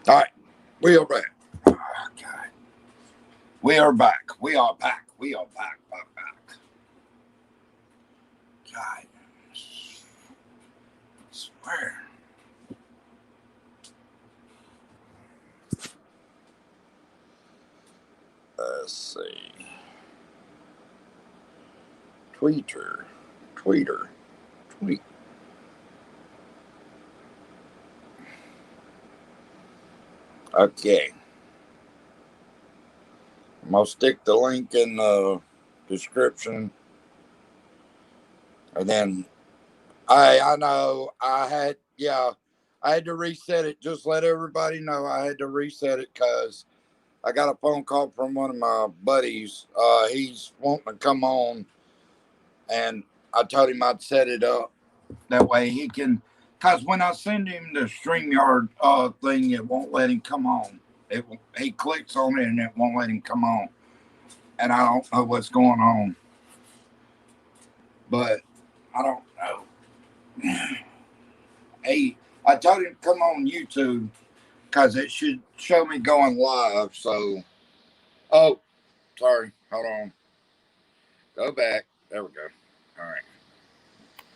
All right, we are back. Oh, God. We are back. We are back. We are back. Back. God, I swear. Let's see. Tweeter. Tweeter. Tweet. Okay. I'm going to stick the link in the description. And then I know I had to reset it. Just let everybody know I had to reset it because I got a phone call from one of my buddies. He's wanting to come on, and I told him I'd set it up that way he can. Because when I send him the StreamYard thing, it won't let him come on. He clicks on it and it won't let him come on, and I don't know what's going on. But I don't know. Hey, I told him to come on YouTube because it should show me going live. So, oh, sorry, hold on, go back. There we go. All right.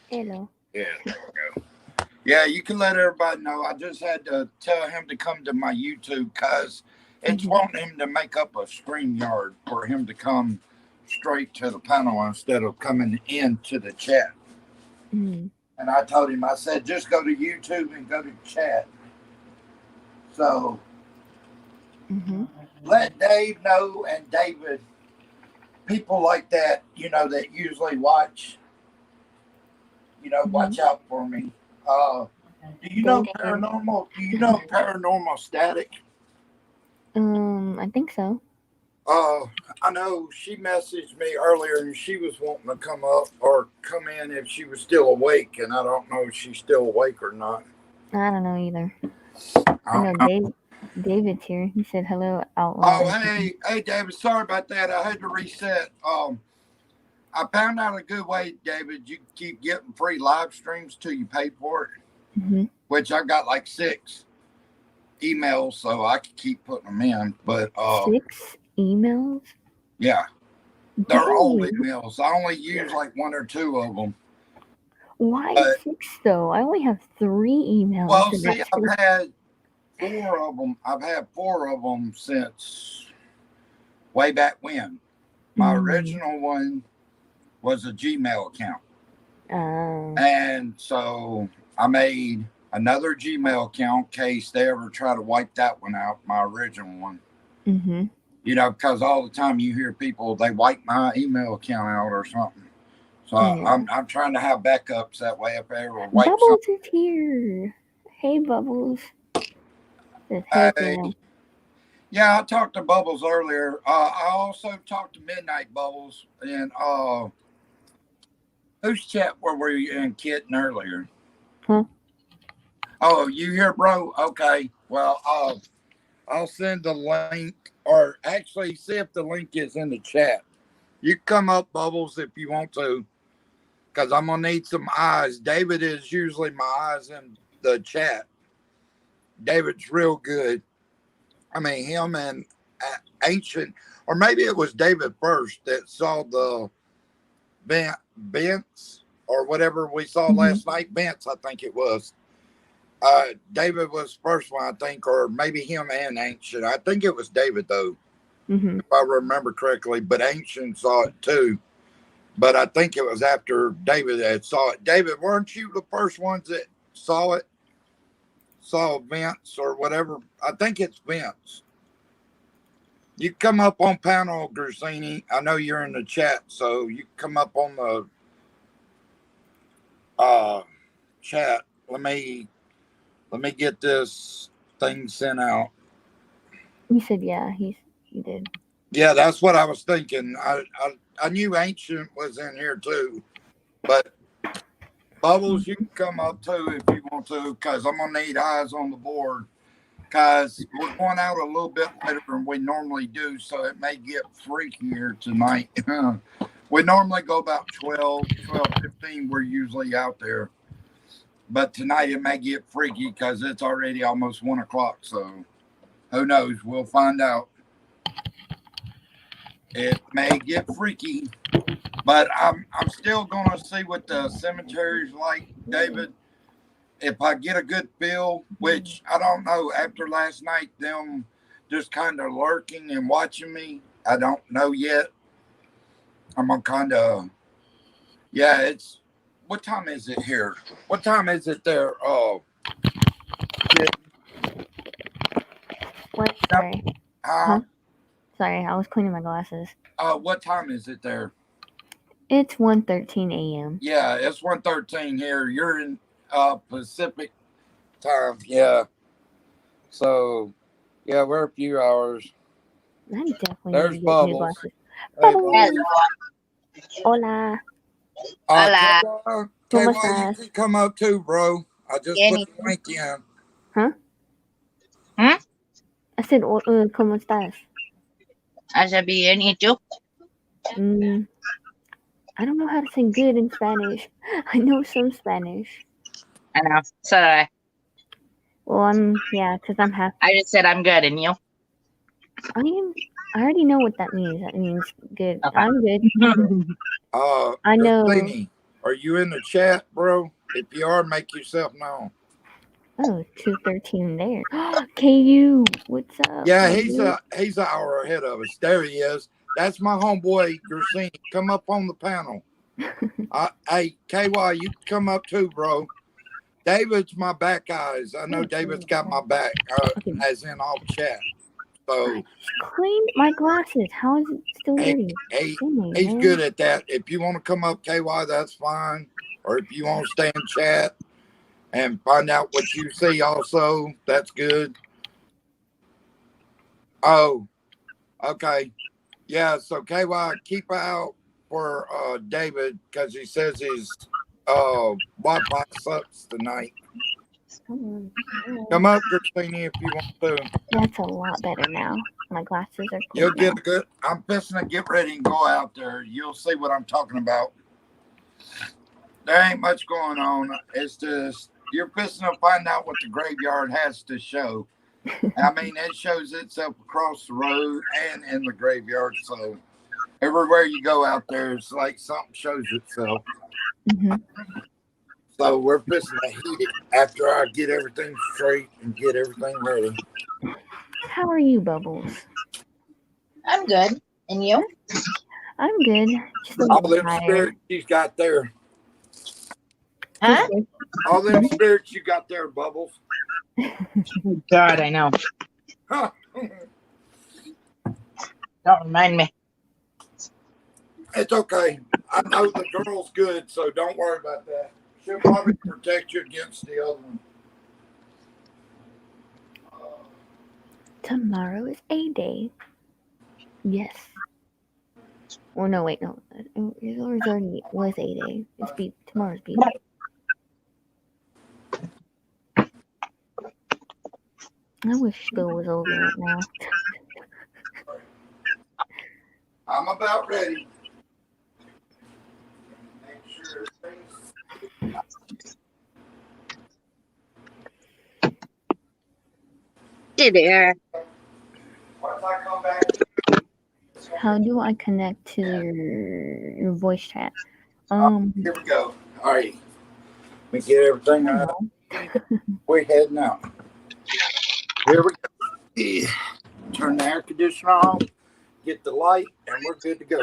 Hello. Yeah, there we go. Yeah, you can let everybody know. I just had to tell him to come to my YouTube because it's Mm-hmm. wanting him to make up a stream yard for him to come straight to the panel instead of coming into the chat. Mm-hmm. And I told him, I said, just go to YouTube and go to chat. So Mm-hmm. let Dave know and David, people like that, that usually watch, Mm-hmm. watch out for me. Uh, do you know Dave. paranormal? Do you know paranormal static? I think so. Uh, I know she messaged me earlier and she was wanting to come up or come in if she was still awake, and I don't know if she's still awake or not. I don't know either. I I know don't know. David's here. He said hello out Oh, loud. hey, David. Sorry about that. I had to reset. I found out a good way, David. You can keep getting free live streams till you pay for it, Mm-hmm. which I got like 6 emails, so I could keep putting them in. But 6 emails? yeah, they're old Dang. emails. I only use like 1 or 2 of them. Why But 6 though? I only have 3 emails well, and see, that's for. I've had 4 of them. I've had 4 of them since way back when. My Mm. original one was a Gmail account. Uh, And so I made another Gmail account in case they ever try to wipe that one out, my original one. mm-hmm. Because all the time you hear people, they wipe my email account out or something. So Yeah. I'm trying to have backups that way if they ever wipe something. Bubbles is here. Hey, Bubbles. Says, hey, girl. Hey, yeah, I talked to Bubbles earlier. I also talked to Midnight Bubbles. And whose chat were we in kitten earlier? Huh? Oh, you here, bro? Okay. Well, I'll send the link, or actually, see if the link is in the chat. You can come up, Bubbles, if you want to, because I'm gonna need some eyes. David is usually my eyes in the chat. David's real good. I mean, him and Ancient, or maybe it was David first that saw the Bents or whatever we saw Mm-hmm. last night. Bents, I think it was. David was first one, I think, or maybe him and Ancient. I think it was David though, Mm-hmm. if I remember correctly. But Ancient saw it too. But I think it was after David had saw it. David, weren't you the first ones that saw it? Saw Vince or whatever? I think it's Vince. You come up on panel, Grusini. I know you're in the chat, so you come up on the uh, chat. Let me get this thing sent out. He said, yeah, he did. Yeah, that's what I was thinking. I knew Ancient was in here too, but Bubbles, you can come up too if you want to, because I'm gonna need eyes on the board. Because we're going out a little bit later than we normally do, so it may get freakier tonight. We normally go about 12:15. We're usually out there. But tonight it may get freaky because it's already almost 1 o'clock. So, Who knows? We'll find out. It may get freaky, but I'm still gonna see what the cemetery's like, David. If I get a good feel, which I don't know after last night, them just kind of lurking and watching me, I don't know yet. I'm gonna kind of, yeah. It's what time is it here? What time is it there? Oh, What? Sorry. huh? Sorry, I was cleaning my glasses. What time is it there? It's 1:13 a.m. Yeah, it's 1:13 here. You're in Pacific time. Yeah. So, yeah, we're a few hours. I definitely There's need to get new Bubbles. glasses. Hey, Bubbles. Bubbles. Hola. Hola. ¿Cómo KY, you estás? can come up too, bro. I just Bien, put ¿y the tú? link in. Huh? ¿Mm? I said, ¿cómo estás? Hasta bien, ¿y tú? I don't know how to say good in Spanish. I know some Spanish. I know. So did I. Well, because I'm half. I just said I'm good, and you? I already know what that means. That means good. Okay. I'm good. I know. Christine, are you in the chat, bro? If you are, make yourself known. Oh, 2:13 there. KU, what's up? Yeah, baby? he's an hour ahead of us. There he is. That's my homeboy, Gersine. Come up on the panel. Hey, KY, you come up too, bro. David's my back eyes. I know David's got my back, as in all chat. So Cleaned my glasses. How is it still dirty? he's good at that. If you want to come up, KY, that's fine. Or if you want to stay in chat and find out what you see also, that's good. Oh, okay. Yeah, so KY, keep out for David because he says his Wi-Fi sucks tonight. Come up, Christina, if you want to. That's a lot better now. My glasses are clean. You'll get a good. I'm fixing to get ready and go out there. You'll see what I'm talking about. There ain't much going on. It's just you're fixing to find out what the graveyard has to show. I mean, it shows itself across the road and in the graveyard. So everywhere you go out there, it's like something shows itself. Mm-hmm. So we're fixing to heat it after I get everything straight and get everything ready. How are you, Bubbles? I'm good. And you? I'm good. Just a All little them tired. spirits you got there. Huh? All them spirits you got there, Bubbles. God, I know. Huh. Don't remind me. It's okay. I know the girl's good, so don't worry about that. She'll probably protect you against the other one. Tomorrow is A Day. Yes. Or no, wait, no. It already was A Day. It's tomorrow's B Day. I wish school was over right now. I'm about ready. Make sure Hey there. once I come back. How do I connect to your voice chat? Here we go. All right. Let me get everything out. We're heading out. Here we go. Yeah. Turn the air conditioner on. Get the light, and we're good to go.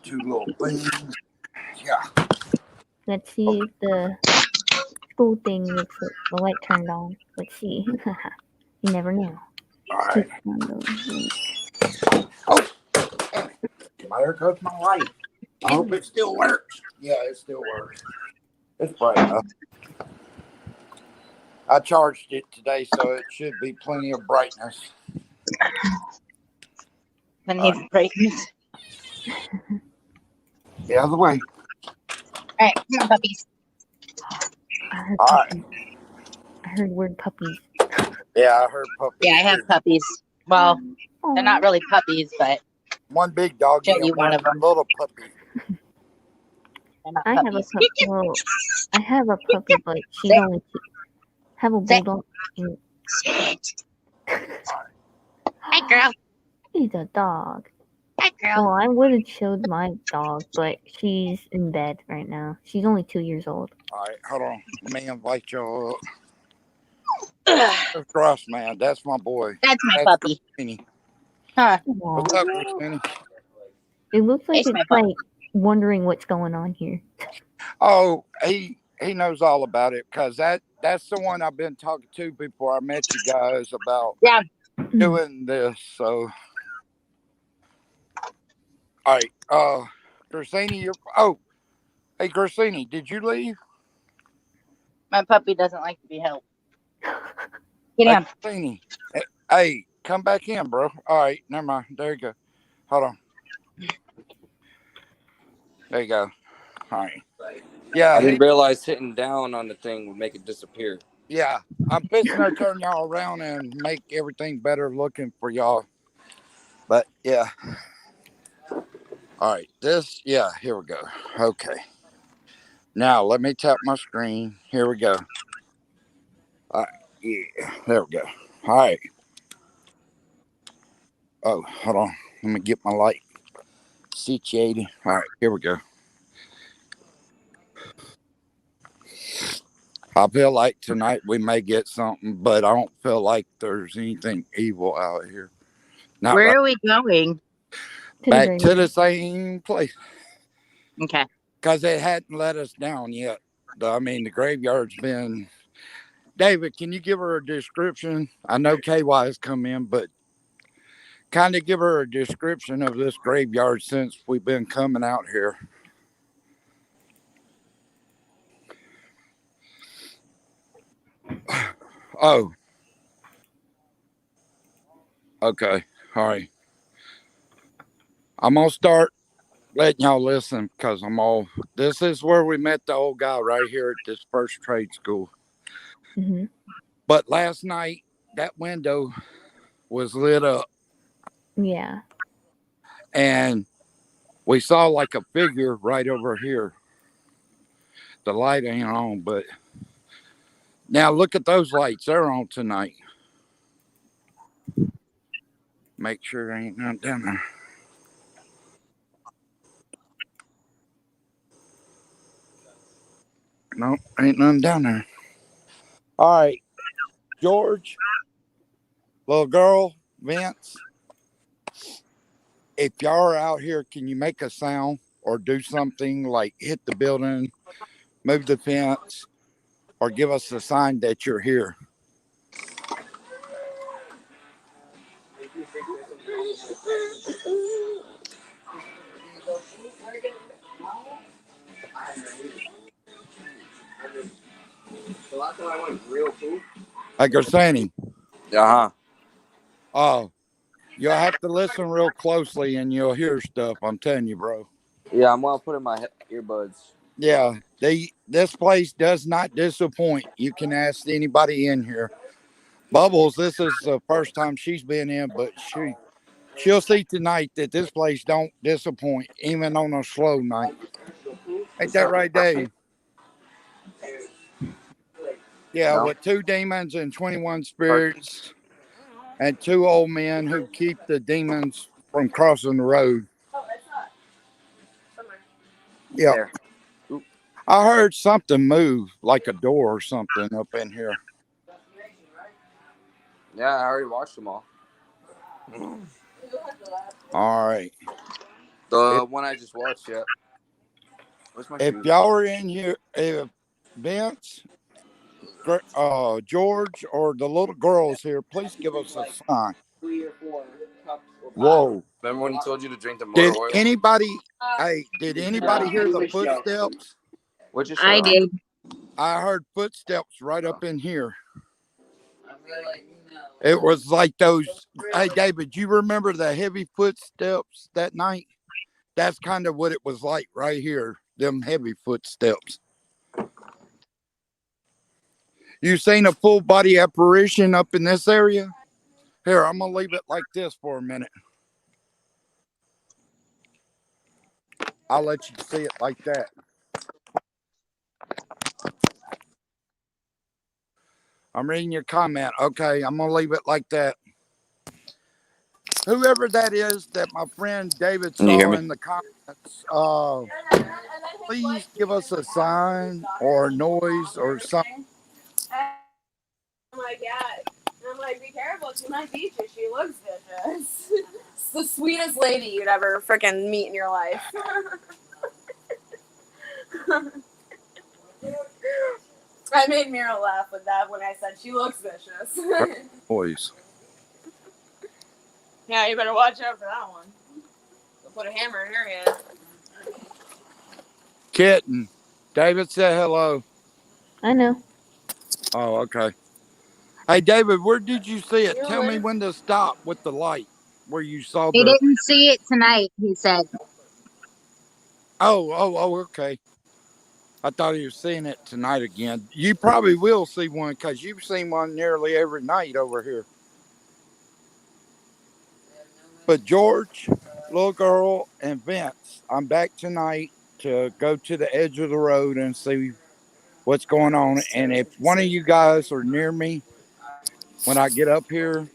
Two little things. Yeah. Let's see if the school thing gets the light turned on. Let's see. You never know. All right. Oh, my hair touched my light. I hope it still works. Yeah, it still works. It's bright enough. I charged it today, so it should be plenty of brightness. Plenty of brightness. The other way. All right, come on, puppies. All right. I heard word puppies. Yeah, I heard puppies. Yeah, I have puppies. Well, they're not really puppies, but one big doggy show you and one of them. little puppy. They're not I have a puppies. pup. Well, I have a puppy, but she's Sit. only two. Have a Sit. bulldog. And Sit. Hi, girl. he's a dog. Hi, girl. Well, I would have showed my dog, but she's in bed right now. She's only 2 years old. All right, hold on. Let me invite y'all up. Ugh, There's Ross, man. That's my boy. that's my That's puppy. Christine. Huh. What's Aw. up, Christine? It looks like It's my it's puppy. like wondering what's going on here. Oh, he knows all about it because that's the one I've been talking to before I met you guys about Yeah. doing this. So, all right, Christine, hey, Christine, did you leave? My puppy doesn't like to be helped. Get Hey, down. Christine, hey, come back in, bro. All right, never mind. There you go. Hold on. There you go. All right. I Yeah, didn't realize hitting down on the thing would make it disappear. yeah. I'm fixing to turn y'all around and make everything better looking for y'all. But yeah. All right. Here we go. Okay. Now let me tap my screen. Here we go. All right. Yeah. There we go. All right. Oh, hold on. Let me get my light situated. All right. Here we go. I feel like tonight we may get something, but I don't feel like there's anything evil out here. Not Where right. are we going? Back to the same place Okay. because it hadn't let us down yet. I mean, the graveyard's been. David, can you give her a description? I know KY has come in, but kind of give her a description of this graveyard since we've been coming out here. Oh, okay. All right. I'm going to start letting y'all listen because this is where we met the old guy right here at this first trade school. Mm-hmm. But last night, that window was lit up Yeah. and we saw like a figure right over here. The light ain't on, but now look at those lights. They're on tonight. Make sure there ain't nothing down there. No, ain't nothing down there. All right, George, little girl, Vince, if y'all are out here, can you make a sound or do something like hit the building, move the fence, or give us a sign that you're here? Like you're saying, Uh huh. oh, you'll have to listen real closely and you'll hear stuff. I'm telling you, bro. Yeah, I'm gonna put in my earbuds. Yeah, this place does not disappoint. You can ask anybody in here. Bubbles, this is the first time she's been in, but she'll see tonight that this place don't disappoint, even on a slow night. Ain't that right, Dave? Yeah, No. with 2 demons and 21 Park. spirits and 2 old men who keep the demons from crossing the road. Yeah. There. Oop. I heard something move, like a door or something up in here. Yeah, I already watched them all. All right. If, The one I just watched. Yeah. Where's my if shoes? y'all are in here, if Vince, George, or the little girls here, please give us a sign. Whoa. Remember when he told you to drink the motor Did oil? anybody, hey, did anybody hear the footsteps? What'd you say? I did. I heard footsteps right up in here. It was like those. Hey, David, you remember the heavy footsteps that night? That's kind of what it was like right here. Them heavy footsteps. You seen a full body apparition up in this area? Here, I'm gonna leave it like this for a minute. I'll let you see it like that. I'm reading your comment. Okay, I'm gonna leave it like that. Whoever that is that my friend David Can you hear saw me? in the comments, please give us a sign or noise or something. I'm like, yeah. I'm like, be careful. She might beat you. She looks vicious. It's the sweetest lady you'd ever freaking meet in your life. I made Mira laugh with that when I said she looks vicious. Noise. Yeah, you better watch out for that one. They'll put a hammer in her head. Kitten. David said hello. I know. Oh, okay. Hey, David, where did you see it? You Tell me live. when to stop with the light where you saw He the. didn't see it tonight, he said. Oh, okay. I thought he was seeing it tonight again. You probably will see one because you've seen one nearly every night over here. But George, little girl, and Vince, I'm back tonight to go to the edge of the road and see what's going on. And if one of you guys are near me when I get up here,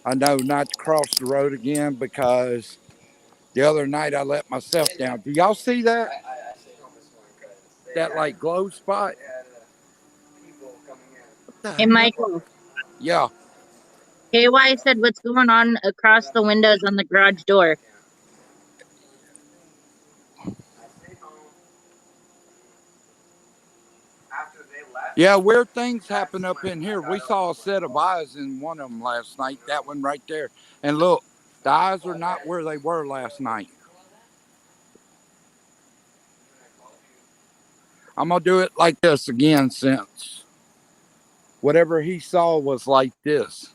I know not to cross the road again because the other night I let myself down. Do y'all see that? That like glow spot? What the Hey, hell? Michael, Yeah. KY said what's going on across the windows on the garage door. Yeah, weird things happen up in here. We saw a set of eyes in one of them last night. That one right there. And look, the eyes are not where they were last night. I'm going to do it like this again since whatever he saw was like this.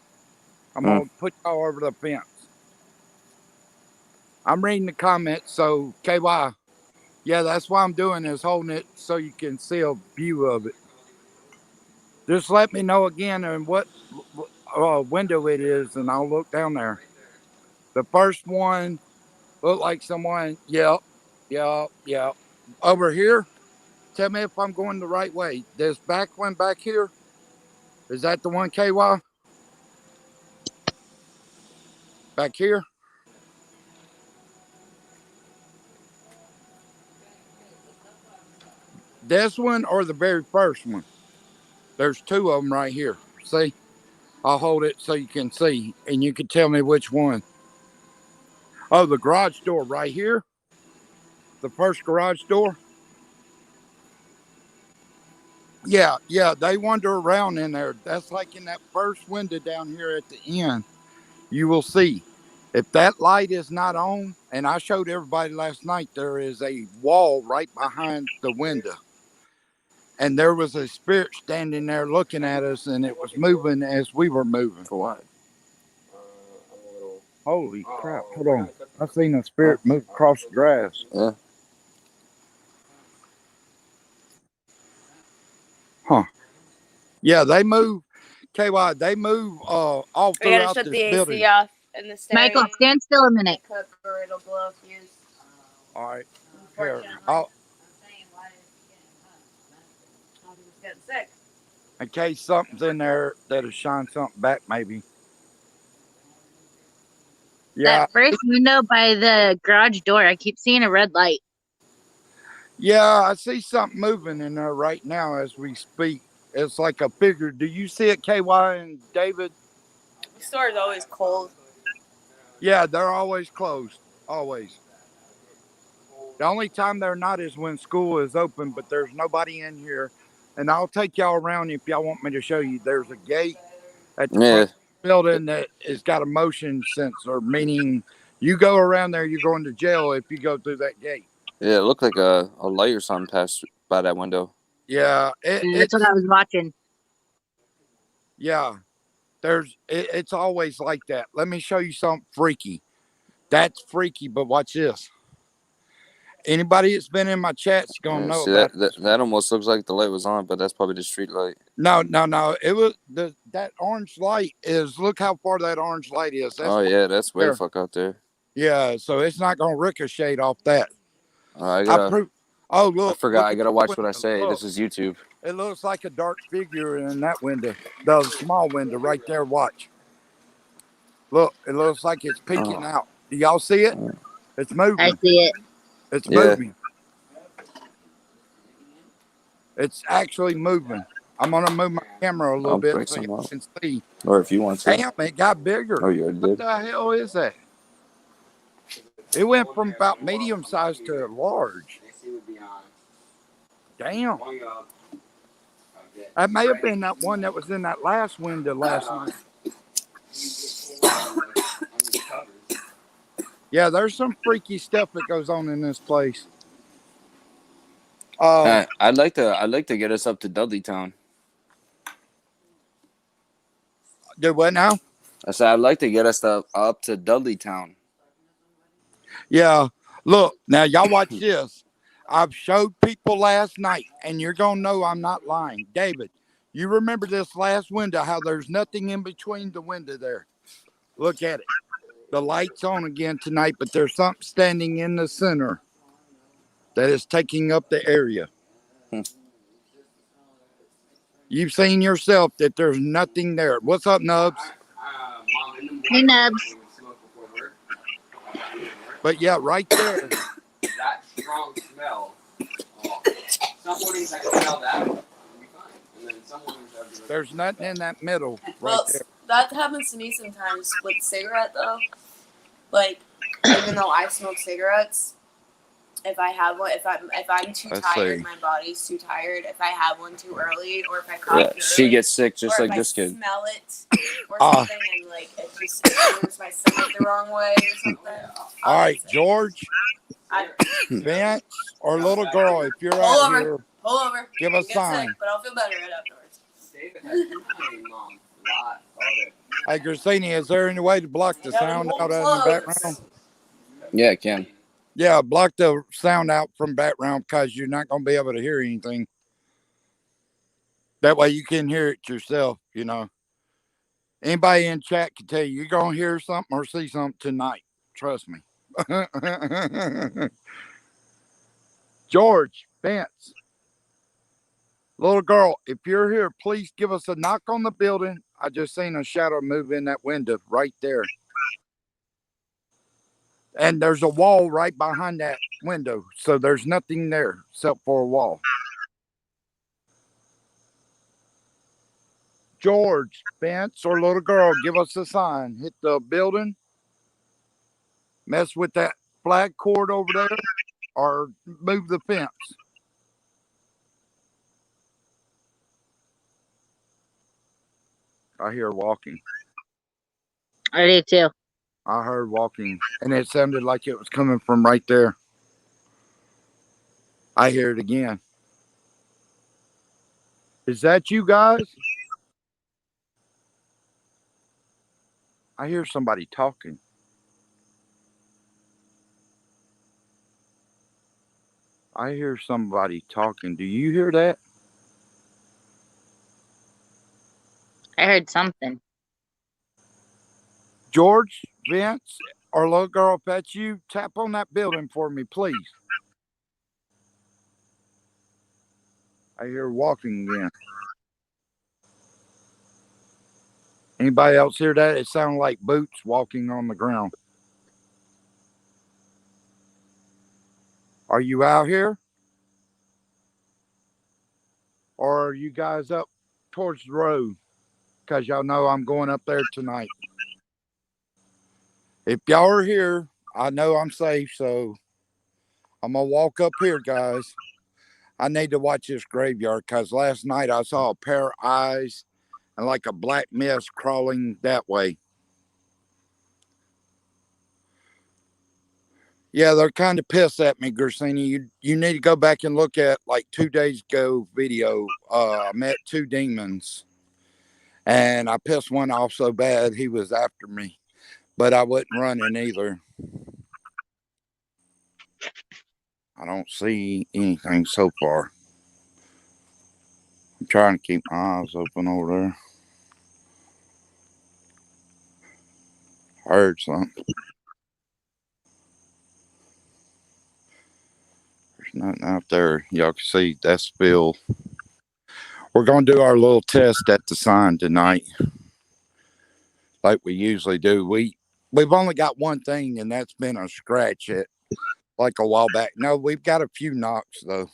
I'm going to put y'all over the fence. I'm reading the comments. So, KY, yeah, that's why I'm doing is holding it so you can see a view of it. Just let me know again and what window it is, and I'll look down there. The first one looked like someone, yep. Over here, tell me if I'm going the right way. This back one back here, is that the one, KY? Back here? This one or the very first one? There's two of them right here. See? I'll hold it so you can see, and you can tell me which one. Oh, the garage door right here? The first garage door? Yeah, they wander around in there. That's like in that first window down here at the end. You will see. If that light is not on, and I showed everybody last night, there is a wall right behind the window. And there was a spirit standing there looking at us, and it was moving as we were moving. For what? Holy crap, hold on. I seen a spirit move across the grass. Yeah. Huh. Yeah, they move. KY, they move all We gotta throughout shut this the AC building. off in the stereo. Michael, stand still a minute. Cook or it'll blow a fuse. All right. Here, He's getting sick. in case something's in there that'll shine something back, maybe. Yeah, That first window by the garage door, I keep seeing a red light. yeah, I see something moving in there right now as we speak. It's like a figure. Do you see it, KY and David? The store is always cold. Yeah, they're always closed. Always. The only time they're not is when school is open, but there's nobody in here. And I'll take y'all around if y'all want me to show you. There's a gate at the front of the building that has got a motion sensor, meaning you go around there, you're going to jail if you go through that gate. Yeah, it looked like a light or something passed by that window. Yeah, That's what I was watching. Yeah, it's always like that. Let me show you something freaky. That's freaky, but watch this. Anybody that's been in my chat's gonna know See, about that almost looks like the light was on, but that's probably the street light. No. It was that orange light is. Look how far that orange light is. That's that's way the fuck out there. Yeah, so it's not gonna ricochet off that. I Oh, I look. forgot. Look I at gotta this watch what I window. say. Look. This is YouTube. It looks like a dark figure in that window. The small window right there. Watch. Look. It looks like it's peeking Oh, out. Do y'all see it? It's I moving. see it. It's yeah. moving. It's actually moving. I'm going to move my camera a little I'll bit break so you some up. can see. Or if you want to. Damn, it got bigger. Oh, you already What did. the hell is that? It went from about medium size to large. Damn. That may have been that one that was in that last window last night. Yeah, there's some freaky stuff that goes on in this place. I'd like to get us up to Dudleytown. Do what now? I said I'd like to get us up to Dudleytown. Yeah. Look, now y'all watch this. I've showed people last night, and you're gonna know I'm not lying. David, you remember this last window, how there's nothing in between the window there. Look at it. The light's on again tonight, but there's something standing in the center that is taking up the area. You've seen yourself that there's nothing there. What's up, Nubs? Hey, Nubs. But yeah, right there. That strong smell. Someone can smell that. We'll be fine. And then someone There's nothing in that middle right Well, there. that happens to me sometimes with cigarette though. Like, even though I smoke cigarettes, if I have one, if I'm too Let's tired, see. my body's too tired. If I have one too early, or if I cough Yeah, too she early, gets sick just or like if this I kid. smell it or something, and like it enters my stomach the wrong way or something. All right, George, I, Vince, or little girl, if you're Pull out over. here, pull over. give a Get sign. sick, but I'll feel better right afterwards. David has my mom a lot of it. Hey, Christina, is there any way to block the You gotta sound hold out in the close. background? Yeah, it can. Yeah, block the sound out from background because you're not going to be able to hear anything. That way you can hear it yourself, you know. Anybody in chat can tell you, you're going to hear something or see something tonight. Trust me. George, Vince, little girl, if you're here, please give us a knock on the building. I just seen a shadow move in that window right there. And there's a wall right behind that window. So there's nothing there except for a wall. George, Vince, or little girl, give us a sign. Hit the building. Mess with that flag cord over there. Or move the fence. I hear walking. I do too. I heard walking. And it sounded like it was coming from right there. I hear it again. Is that you guys? I hear somebody talking. I hear somebody talking. Do you hear that? I heard something. George, Vince, or little girl, if that's you, tap on that building for me, please. I hear walking again. Anybody else hear that? It sounded like boots walking on the ground. Are you out here? Or are you guys up towards the road? Because y'all know I'm going up there tonight. If y'all are here, I know I'm safe, so I'm going to walk up here, guys. I need to watch this graveyard because last night I saw a pair of eyes and like a black mist crawling that way. Yeah, they're kind of pissed at me, Gersini. You need to go back and look at like 2 days ago video. I met two demons and I pissed one off so bad he was after me, but I wasn't running either. I don't see anything so far. I'm trying to keep my eyes open over there. Heard something. There's Nothing out there. Y'all can see that's Bill. We're going to do our little test at the sign tonight, like we usually do. We've only got one thing, and that's been a scratch at like a while back. No, we've got a few knocks though.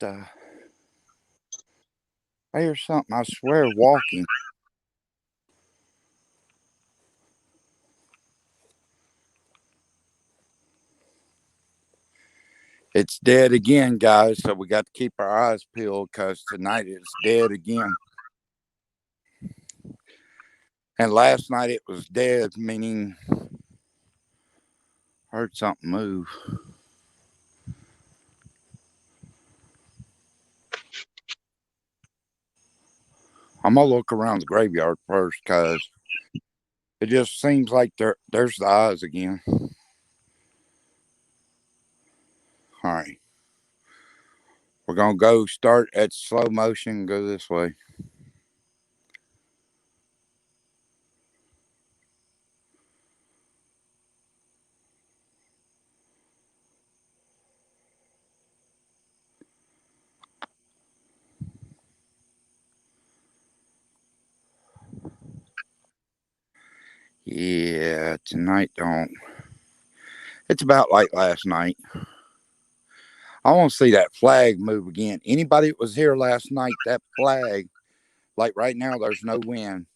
I hear something. I swear, walking. It's dead again, guys. So we got to keep our eyes peeled because tonight it's dead again. And last night it was dead, meaning heard something move. I'm gonna look around the graveyard first because it just seems like there's the eyes again. All right. We're going to go start at slow motion, go this way. Yeah, tonight don't. It's about like last night. I want to see that flag move again. Anybody that was here last night, that flag, like right now, there's no wind,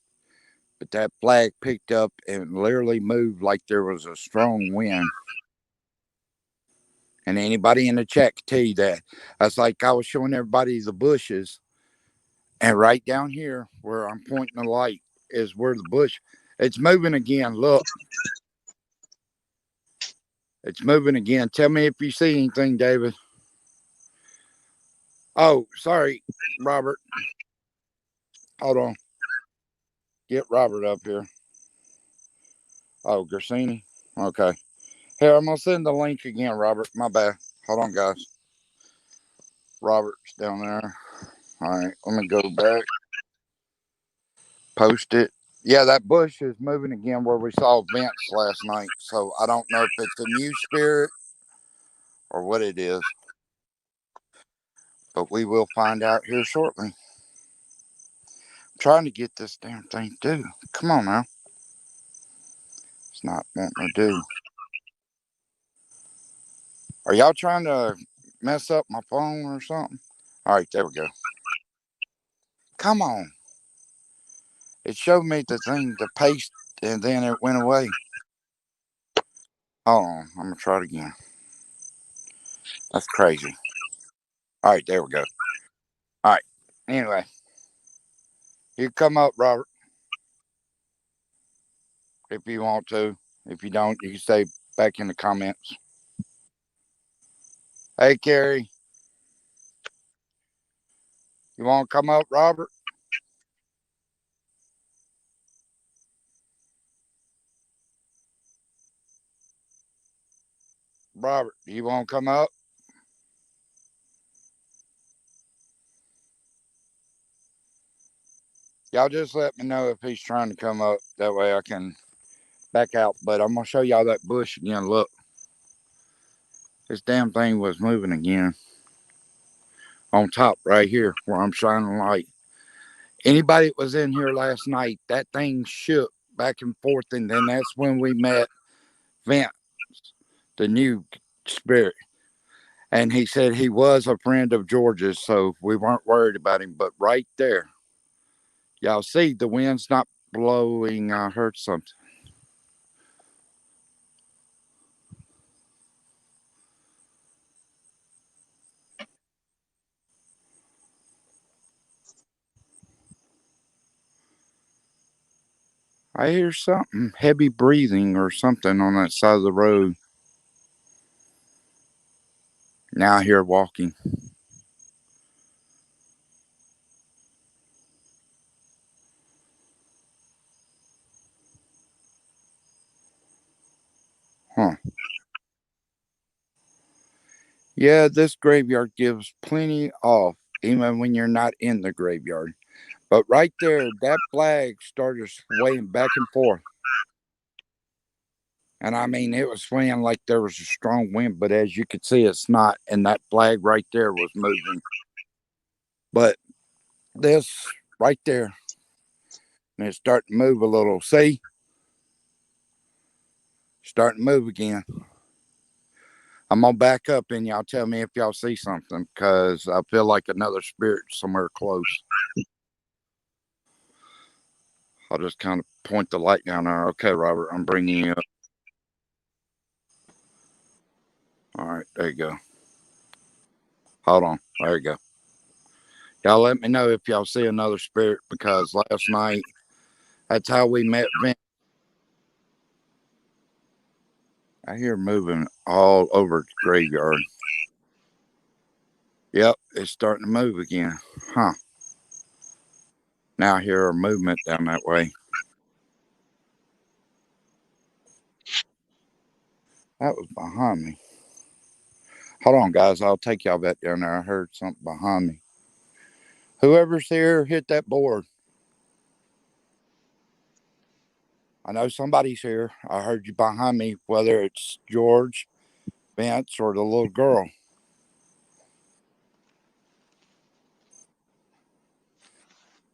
but that flag picked up and literally moved like there was a strong wind. And anybody in the chat can tell you that. That's like I was showing everybody the bushes, and right down here where I'm pointing the light is where the bush. It's moving again. Look, it's moving again. Tell me if you see anything, David. Oh, sorry, Robert. Hold on. Get Robert up here. Oh, Gersini. Okay. Here, I'm going to send the link again, Robert. My bad. Hold on, guys. Robert's down there. All right. Let me go back. Post it. Yeah, that bush is moving again where we saw Vince last night. So I don't know if it's a new spirit or what it is. But we will find out here shortly. I'm trying to get this damn thing to do. Come on now. It's not wanting to do. Are y'all trying to mess up my phone or something? All right, there we go. Come on. It showed me the thing, the paste, and then it went away. Hold on. I'm going to try it again. That's crazy. All right, there we go. All right. Anyway, you come up, Robert, if you want to. If you don't, you can stay back in the comments. Hey, Carrie. You want to come up, Robert? Robert, do you want to come up? Y'all just let me know if he's trying to come up. That way I can back out. But I'm going to show y'all that bush again. Look. This damn thing was moving again. On top right here where I'm shining light. Anybody that was in here last night, that thing shook back and forth. And then that's when we met Vince, the new spirit. And he said he was a friend of George's, so we weren't worried about him. But right there, y'all see the wind's not blowing. I heard something. I hear something heavy breathing or something on that side of the road. Now I hear walking. Huh. Yeah, this graveyard gives plenty off, even when you're not in the graveyard. But right there, that flag started swaying back and forth. And I mean, it was swaying like there was a strong wind, but as you could see, it's not. And that flag right there was moving. But this right there, and it's starting to move a little. See? Starting to move again. I'm going to back up and y'all tell me if y'all see something because I feel like another spirit somewhere close. I'll just kind of point the light down there. Okay, Robert, I'm bringing you up. All right, there you go. Hold on. There you go. Y'all let me know if y'all see another spirit because last night, that's how we met Vince. I hear moving all over the graveyard. Yep, it's starting to move again. Huh. Now I hear a movement down that way. That was behind me. Hold on, guys. I'll take y'all back down there. I heard something behind me. Whoever's here, hit that board. I know somebody's here. I heard you behind me, whether it's George, Vince, or the little girl.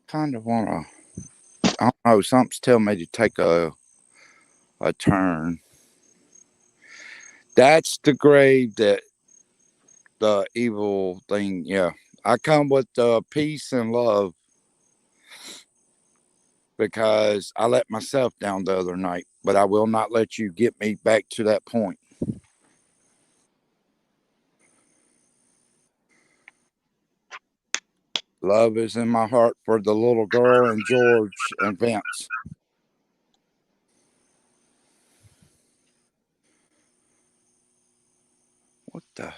Kind of want to, I don't know, something's telling me to take a turn. That's the grave that the evil thing, yeah. I come with peace and love because I let myself down the other night, but I will not let you get me back to that point. Love is in my heart for the little girl and George and Vince. What the?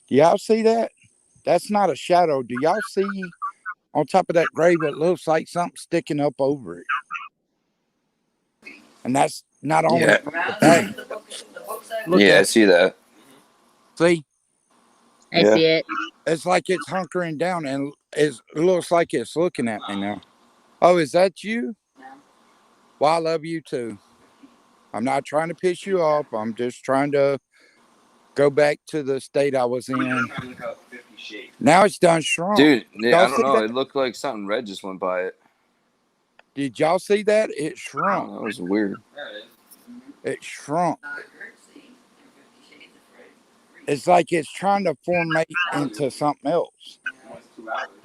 Do y'all see that? That's not a shadow. Do y'all see on top of that grave? It looks like something sticking up over it. And that's not only Yeah. the back. Look Yeah, I at it. see that. See? I Yeah. see it. It's like it's hunkering down and it looks like it's looking at me now. Oh, is that you? Well, I love you too. I'm not trying to piss you off. I'm just trying to go back to the state I was in. Now it's done shrunk. Dude, yeah, Y'all I don't see know. that? It looked like something red just went by it. Did y'all see that? It shrunk. Oh, that was weird. It shrunk. It's like it's trying to formate into something else.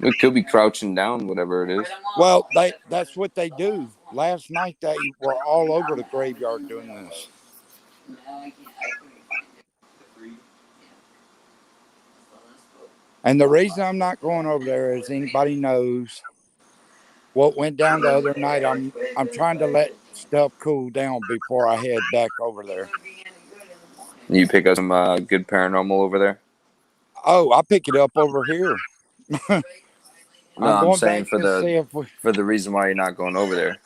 It could be crouching down, whatever it is. Well, that's what they do. Last night they were all over the graveyard doing this. And the reason I'm not going over there is anybody knows what went down the other night. I'm trying to let stuff cool down before I head back over there. You pick up some good paranormal over there? Oh, I pick it up over here. No, I'm I'm going saying back for to see the if we. for the reason why you're not going over there.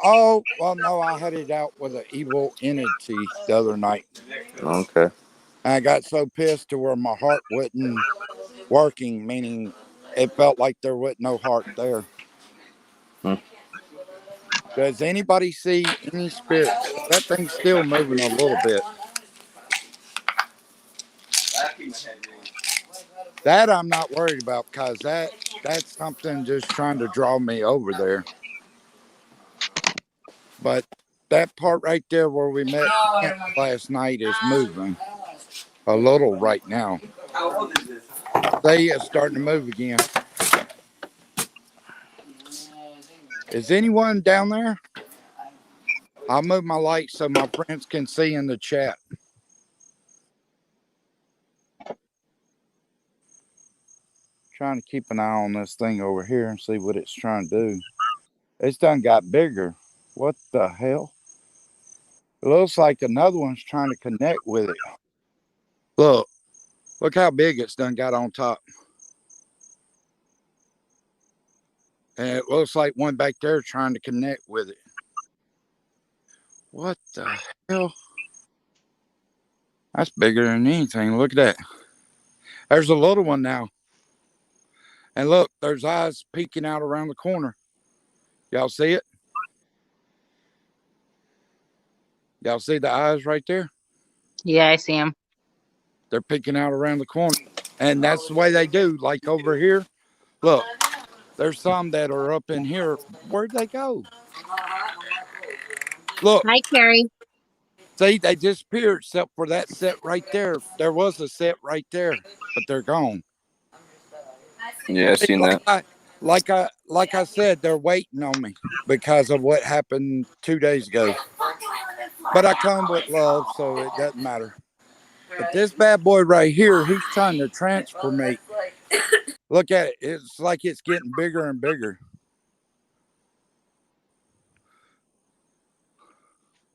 Oh, well, no, I had it out with an evil entity the other night. Okay. I got so pissed to where my heart wasn't working, meaning it felt like there was no heart there. Hmm. Does anybody see any spirits? That thing's still moving a little bit. That I'm not worried about because that's something just trying to draw me over there. But that part right there where we met last night is moving a little right now. See, it's starting to move again. Is anyone down there? I'll move my light so my friends can see in the chat. Trying to keep an eye on this thing over here and see what it's trying to do. It's done got bigger. What the hell? It looks like another one's trying to connect with it. Look how big it's done got on top. And it looks like one back there trying to connect with it. What the hell? That's bigger than anything. Look at that. There's a little one now. And look, there's eyes peeking out around the corner. Y'all see it? Y'all see the eyes right there? Yeah, I see him. They're peeking out around the corner. And that's the way they do. Like over here, look, there's some that are up in here. Where'd they go? Look, Hi, Carrie. see, they disappeared except for that set right there. There was a set right there, but they're gone. Yeah, I seen Like that. I said, they're waiting on me because of what happened 2 days ago. But I come with love, so it doesn't matter. But this bad boy right here, he's trying to transfer me. Look at it. It's like it's getting bigger and bigger.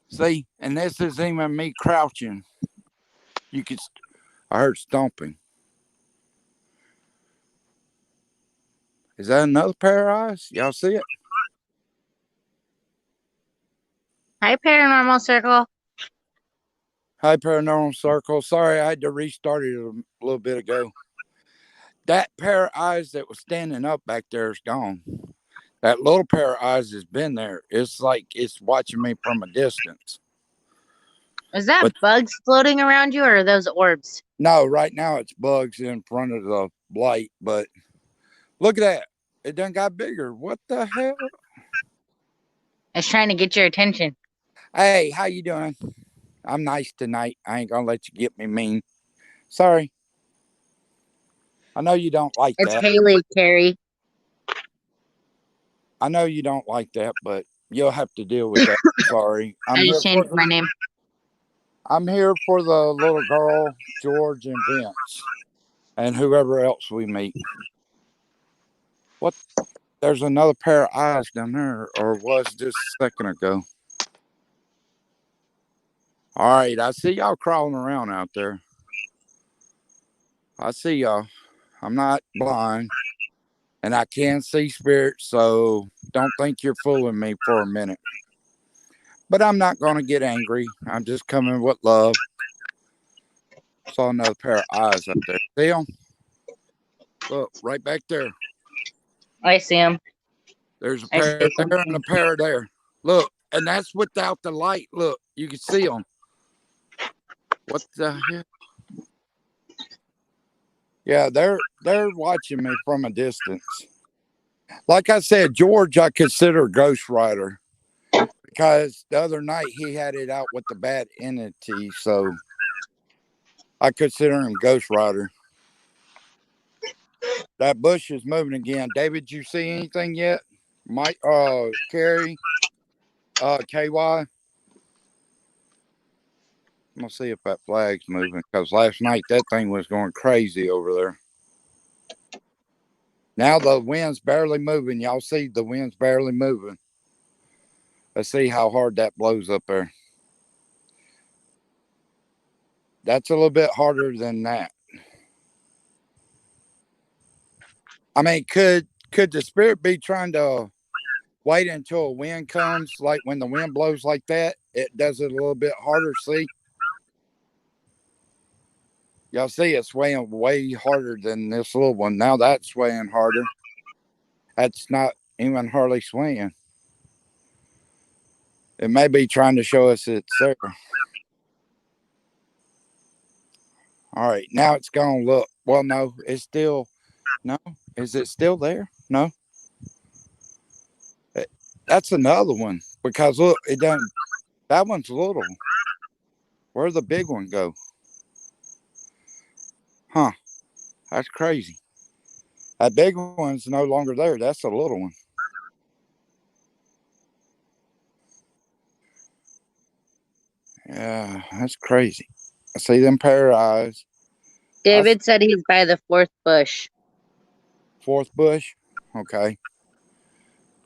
See, and this is even me crouching. You could, I heard stomping. Is that another pair of eyes? Y'all see it? Hi, Paranormal Circle. Hi, Paranormal Circle. Sorry, I had to restart it a little bit ago. That pair of eyes that was standing up back there is gone. That little pair of eyes has been there. It's like it's watching me from a distance. Is that But bugs floating around you, or are those orbs? no, right now it's bugs in front of the light. But look at that. It done got bigger. What the hell? It's trying to get your attention. Hey, how you doing? I'm nice tonight. I ain't gonna let you get me mean. Sorry. I know you don't like It's that. Haley, Carrie. I know you don't like that, but you'll have to deal with that. Sorry. I just changed my name. I'm here for the little girl, George and Vince, and whoever else we meet. What? There's another pair of eyes down there, or was just a second ago. All right, I see y'all crawling around out there. I see y'all. I'm not blind, and I can see spirits, so don't think you're fooling me for a minute. But I'm not going to get angry. I'm just coming with love. Saw another pair of eyes up there. See them? Look, right back there. I see him. There's a I pair see there him. and a pair there. Look, and that's without the light. Look, you can see them. What the hell? Yeah, they're watching me from a distance. Like I said, George, I consider a Ghost Rider because the other night he had it out with the bad entity, so I consider him Ghost Rider. That bush is moving again. David, you see anything yet? Mike, Carrie, KY. I'm gonna see if that flag's moving because last night that thing was going crazy over there. Now the wind's barely moving. Y'all see the wind's barely moving. Let's see how hard that blows up there. That's a little bit harder than that. I mean, could the spirit be trying to wait until a wind comes, like when the wind blows like that? It does it a little bit harder. See, y'all see it's swaying way harder than this little one. Now that's swaying harder. That's not even hardly swaying. It may be trying to show us it's there. All right, now it's gone. Look, well, no, it's still no. Is it still there? No. That's another one because look, it doesn't. That one's little. Where'd the big one go? Huh? That's crazy. That big one's no longer there. That's a little one. Yeah, that's crazy. I see them pair of eyes. David said he's by the fourth bush. Fourth bush. Okay.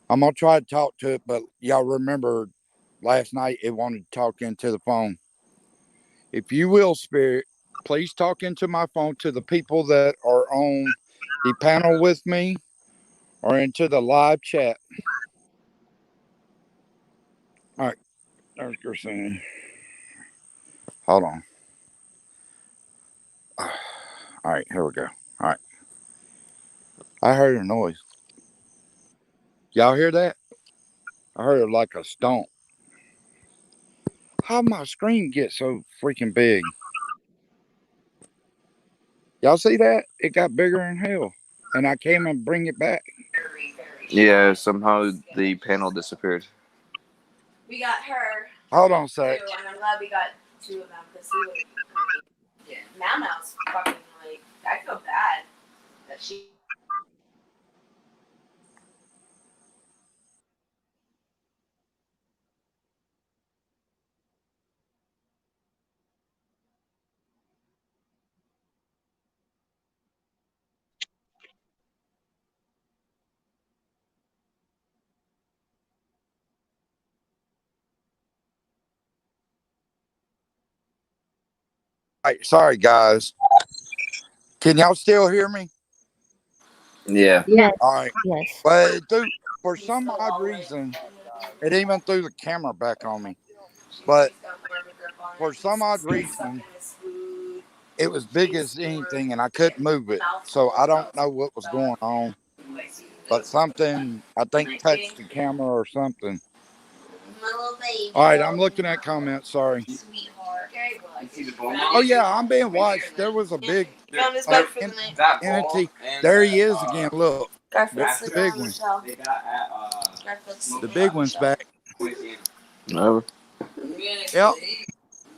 I'm gonna try to talk to it, but y'all remember last night it wanted to talk into the phone. If you will, spirit, please talk into my phone to the people that are on the panel with me or into the live chat. All right, there's Christine. Hold on. All right, here we go. All right. I heard a noise. Y'all hear that? I heard it like a stomp. How my screen get so freaking big? Y'all see that? It got bigger than hell. And I came and bring it back. Yeah, somehow the panel disappeared. We got her Hold on a too, sec. and I'm glad we got two of them because he would. Yeah, Mount's fucking like. I feel bad that she. All right, sorry guys. Can y'all still hear me? Yeah. Yeah. All right. Yes. Well, for some odd reason, it even threw the camera back on me. But for some odd reason, it was big as anything and I couldn't move it. So I don't know what was going on. But something, I think, touched the camera or something. All right, I'm looking at comments. Sorry. Oh, yeah, I'm being watched. There was a big Found his bed for the en- night. That ball entity. and There he is again. Look, Garfield's the sleeping big on one. Michelle. they got at Garfield's The sleeping big on one's Michelle. back. No. Yep.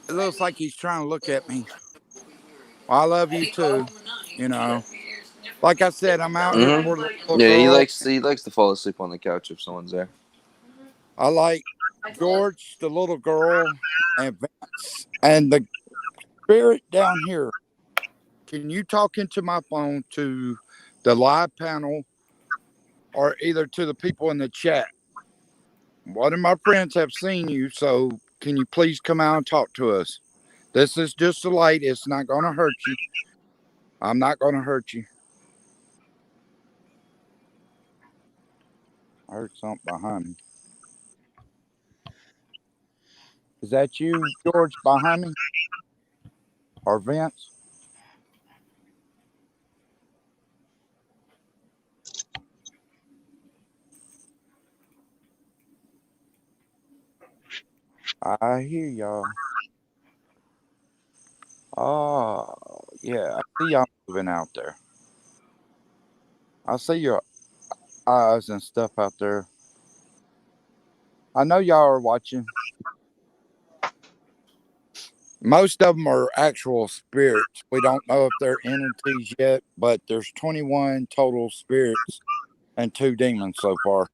It looks like he's trying to look at me. Well, I love you too. You know, like I said, I'm out here for the little Yeah, girl. he likes to fall asleep on the couch if someone's there. I like George, the little girl, and Vince, and the spirit down here. Can you talk into my phone to the live panel or either to the people in the chat? One of my friends have seen you, so can you please come out and talk to us? This is just a light. It's not going to hurt you. I'm not going to hurt you. I heard something behind me. Is that you, George, behind me? Or Vince? I hear y'all. Oh, yeah. I see y'all moving out there. I see your eyes and stuff out there. I know y'all are watching. Most of them are actual spirits. We don't know if they're entities yet, but there's 21 total spirits and 2 demons so far.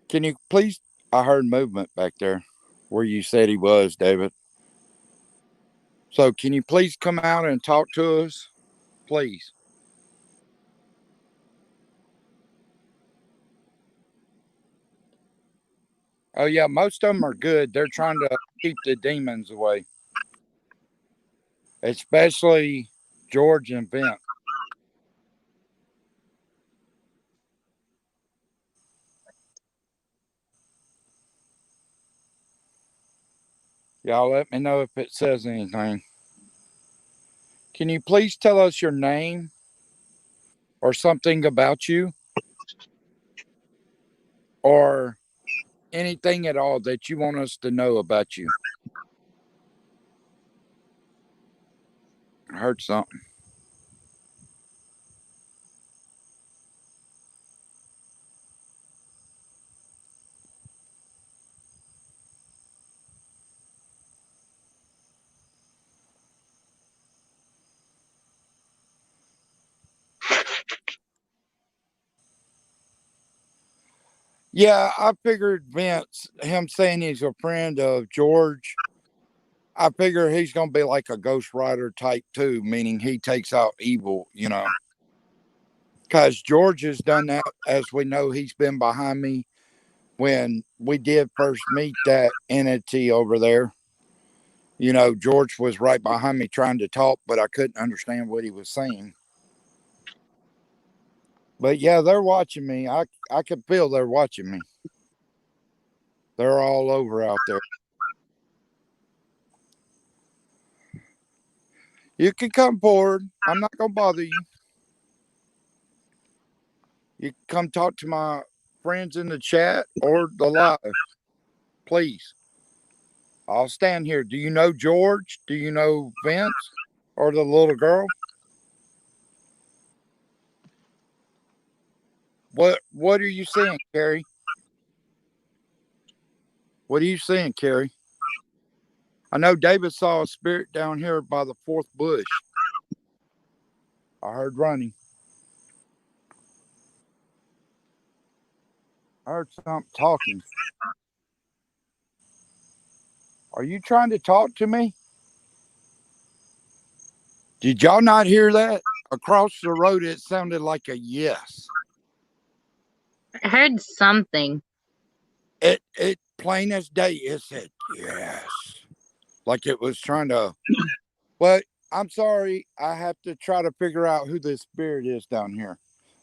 Can you please? I heard movement back there where you said he was, David. So can you please come out and talk to us? Please. Oh, yeah, most of them are good. They're trying to keep the demons away, especially George and Vince. Y'all let me know if it says anything. Can you please tell us your name or something about you or anything at all that you want us to know about you? I heard something. Yeah, I figured Vince, him saying he's a friend of George, I figure he's going to be like a Ghost Rider type too, meaning he takes out evil, you know. Because George has done that, as we know, he's been behind me when we did first meet that entity over there. You know, George was right behind me trying to talk, but I couldn't understand what he was saying. But yeah, they're watching me. I could feel they're watching me. They're all over out there. You can come forward. I'm not gonna bother you. You can come talk to my friends in the chat or the live. Please. I'll stand here. Do you know George? Do you know Vince? Or the little girl? What are you seeing, Carrie? What are you seeing, Carrie? I know David saw a spirit down here by the fourth bush. I heard running. I heard something talking. Are you trying to talk to me? Did y'all not hear that? Across the road, it sounded like a yes. I heard something. It plain as day, it said yes. Like it was trying to. Well, I'm sorry. I have to try to figure out who this spirit is down here.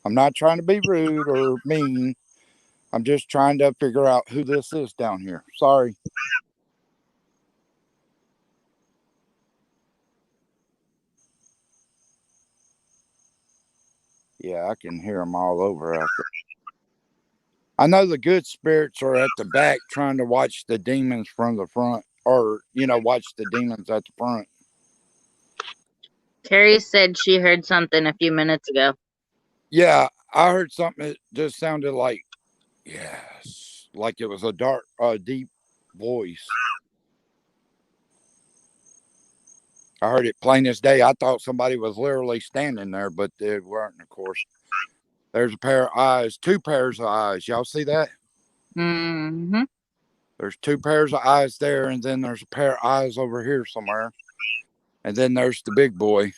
I'm not trying to be rude or mean. I'm just trying to figure out who this is down here. Sorry. Yeah, I can hear them all over out there. I know the good spirits are at the back trying to watch the demons from the front, or, watch the demons at the front. Carrie said she heard something a few minutes ago. Yeah, I heard something that just sounded like, yes, like it was a dark, deep voice. I heard it plain as day. I thought somebody was literally standing there, but they weren't, of course. There's a pair of eyes, two pairs of eyes. Y'all see that? Mm-hmm. There's two pairs of eyes there, and then there's a pair of eyes over here somewhere. And then there's the big boy.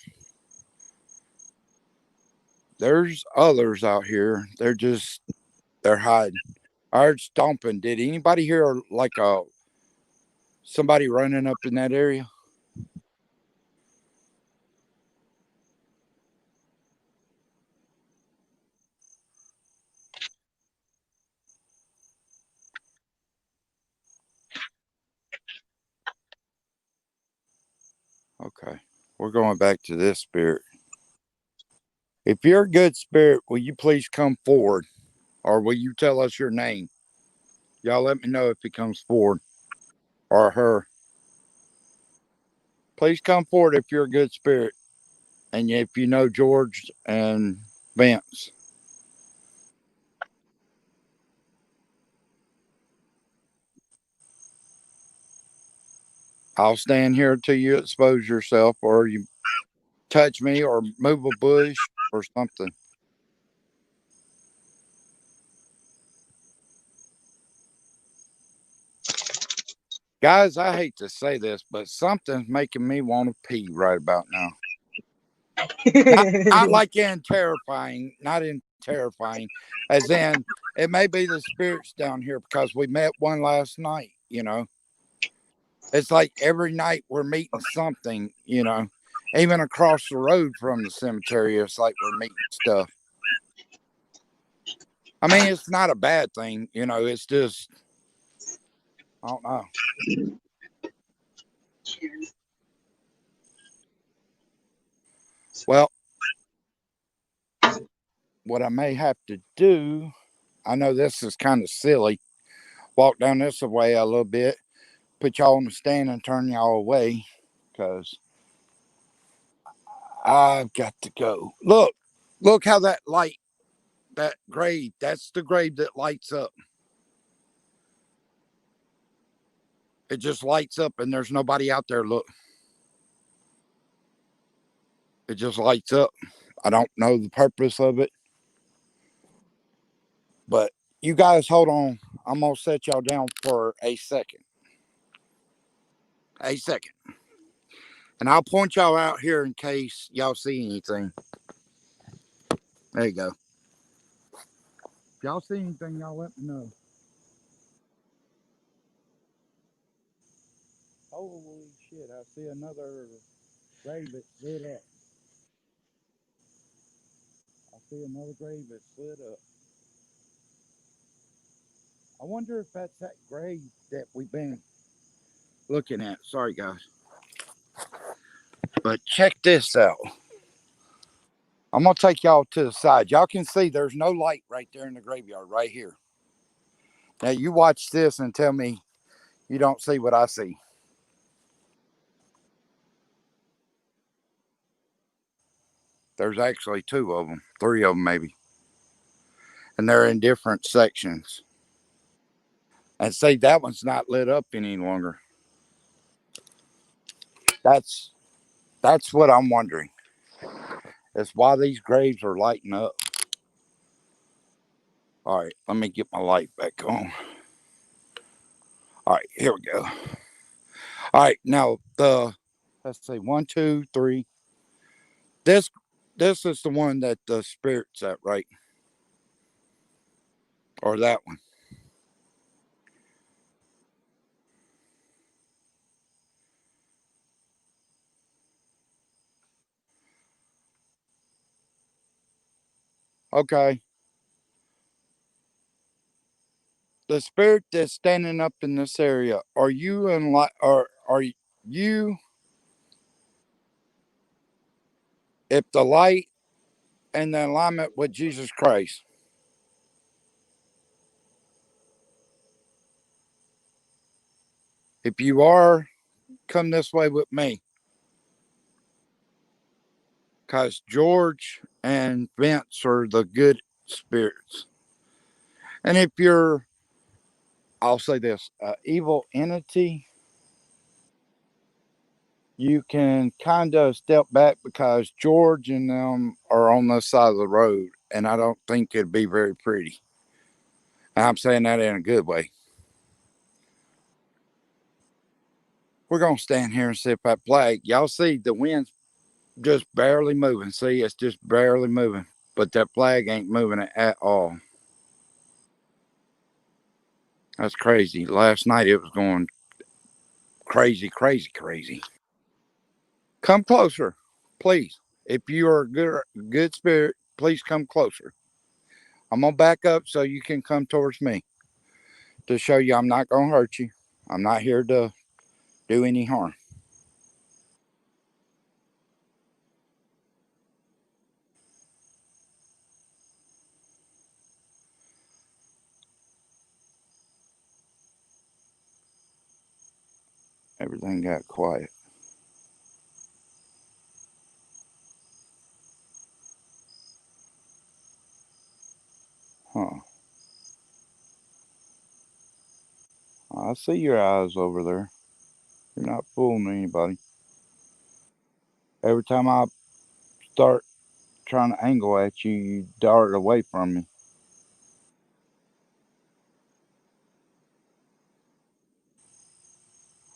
There's others out here. They're hiding. I heard stomping. Did anybody hear like somebody running up in that area? Okay. We're going back to this spirit. If you're a good spirit, will you please come forward? Or will you tell us your name? Y'all let me know if he comes forward or her. Please come forward if you're a good spirit. And if you know George and Vince. I'll stand here until you expose yourself or you touch me or move a bush or something. Guys, I hate to say this, but something's making me want to pee right about now. Not like in terrifying, not in terrifying, as in it may be the spirits down here because we met one last night, It's like every night we're meeting something, Even across the road from the cemetery, it's like we're meeting stuff. I mean, it's not a bad thing, it's just, I don't know. Well, what I may have to do, I know this is kind of silly, walk down this way a little bit, put y'all on the stand and turn y'all away because I've got to go. Look how that grave, that's the grave that lights up. It just lights up and there's nobody out there. Look, it just lights up. I don't know the purpose of it, but you guys hold on. I'm going to set y'all down for a second. A second. And I'll point y'all out here in case y'all see anything. There you go. If y'all see anything, y'all let me know. Holy shit, I see another grave that slid up. I see another grave that slid up. I wonder if that's that grave that we've been looking at. Sorry, guys. But check this out. I'm going to take y'all to the side. Y'all can see there's no light right there in the graveyard, right here. Now, you watch this and tell me You don't see what I see. There's actually two of them, three of them maybe, and they're in different sections. And see, that one's not lit up any longer. That's that's what I'm wondering. Is why these graves are lighting up. All right, let me get my light back on. All right, here we go. All right, now let's see, one, two, three. This this is the one that the spirit's at, right? Or that one. Okay. The spirit that's standing up in this area, are you in light, or are you, if the light and the alignment with Jesus Christ? If you are, come this way with me. Because George and Vince are the good spirits. And if you're, I'll say this, evil entity, you can kind of step back because George and them are on the side of the road, and I don't think it'd be very pretty. And I'm saying that in a good way. We're gonna stand here and see if that flag. Y'all see the wind's just barely moving. See, it's just barely moving, but that flag ain't moving at all. That's crazy. Last night it was going crazy, crazy, crazy. Come closer, please. If you are a good spirit, please come closer. I'm gonna back up so you can come towards me to show you I'm not gonna hurt you. I'm not here to do any harm. Everything got quiet. Huh. I see your eyes over there. You're not fooling anybody. Every time I start trying to angle at you, you dart away from me.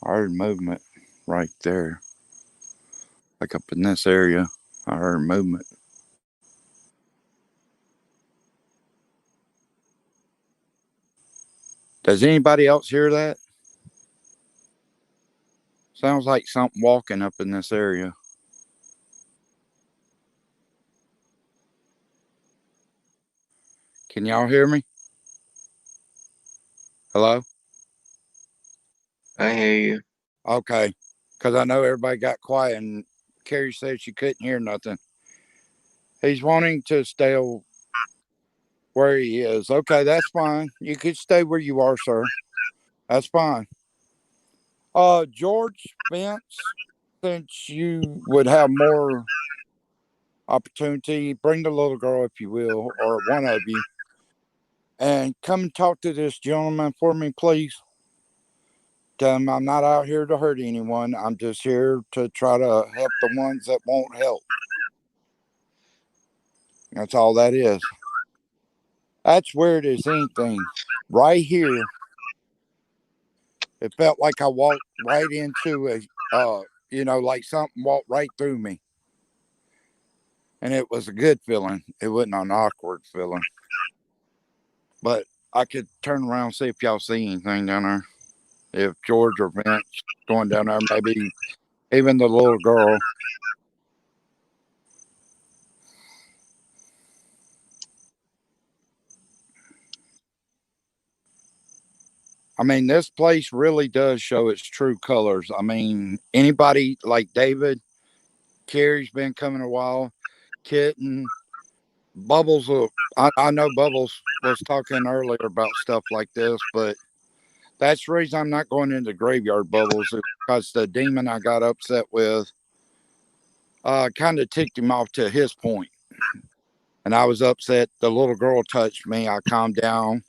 I heard movement right there. Like up in this area, I heard movement. Does anybody else hear that? Sounds like something walking up in this area. Can y'all hear me? Hello? I hear you. Okay. Because I know everybody got quiet and Carrie said she couldn't hear nothing. He's wanting to stay where he is. Okay, that's fine. You could stay where you are, sir. That's fine. George Vince, since you would have more opportunity, bring the little girl if you will, or one of you, and come and talk to this gentleman for me, please. Tell him I'm not out here to hurt anyone. I'm just here to try to help the ones that won't help. That's all that is. That's weird as anything. Right here, it felt like I walked right into like something walked right through me. And it was a good feeling. It wasn't an awkward feeling. But I could turn around and see if y'all see anything down there. If George or Vince going down there, maybe even the little girl. I mean, this place really does show its true colors. I mean, anybody like David, Carrie's been coming a while, Kitten, Bubbles. I know Bubbles was talking earlier about stuff like this, but That's the reason I'm not going into graveyard bubbles, because the demon I got upset with kind of ticked him off to his point. And I was upset. The little girl touched me. I calmed down.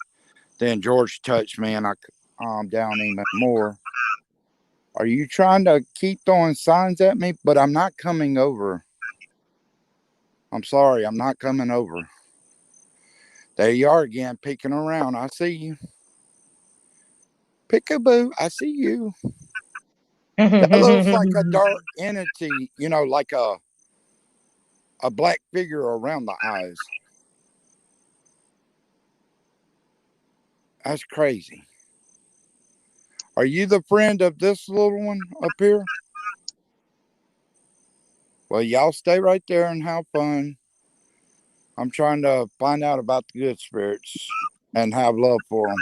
Then George touched me, and I calmed down even more. Are you trying to keep throwing signs at me? But I'm not coming over. I'm sorry, I'm not coming over. There you are again, peeking around. I see you. Peekaboo, I see you. That looks like a dark entity, like a black figure around the eyes. That's crazy. Are you the friend of this little one up here? Well, y'all stay right there and have fun. I'm trying to find out about the good spirits and have love for them.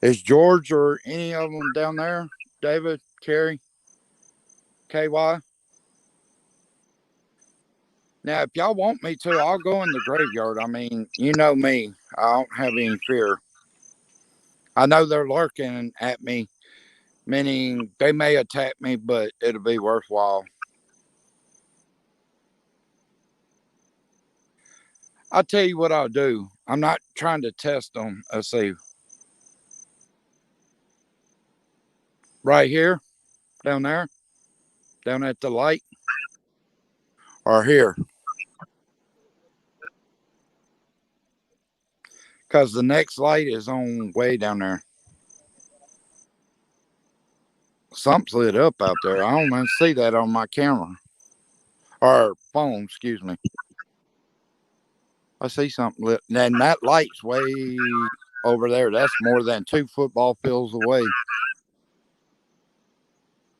Is George or any of them down there? David, Carrie, KY? Now, if y'all want me to, I'll go in the graveyard. I mean, you know me. I don't have any fear. I know they're lurking at me, meaning they may attack me, but it'll be worthwhile. I'll tell you what I'll do. I'm not trying to test them. Let's see. Right here, down there, down at the light, or here. Because the next light is on way down there. Something's lit up out there. I don't even see that on my camera. Or phone, excuse me. I see something lit. And that light's way over there. That's more than 2 football fields away.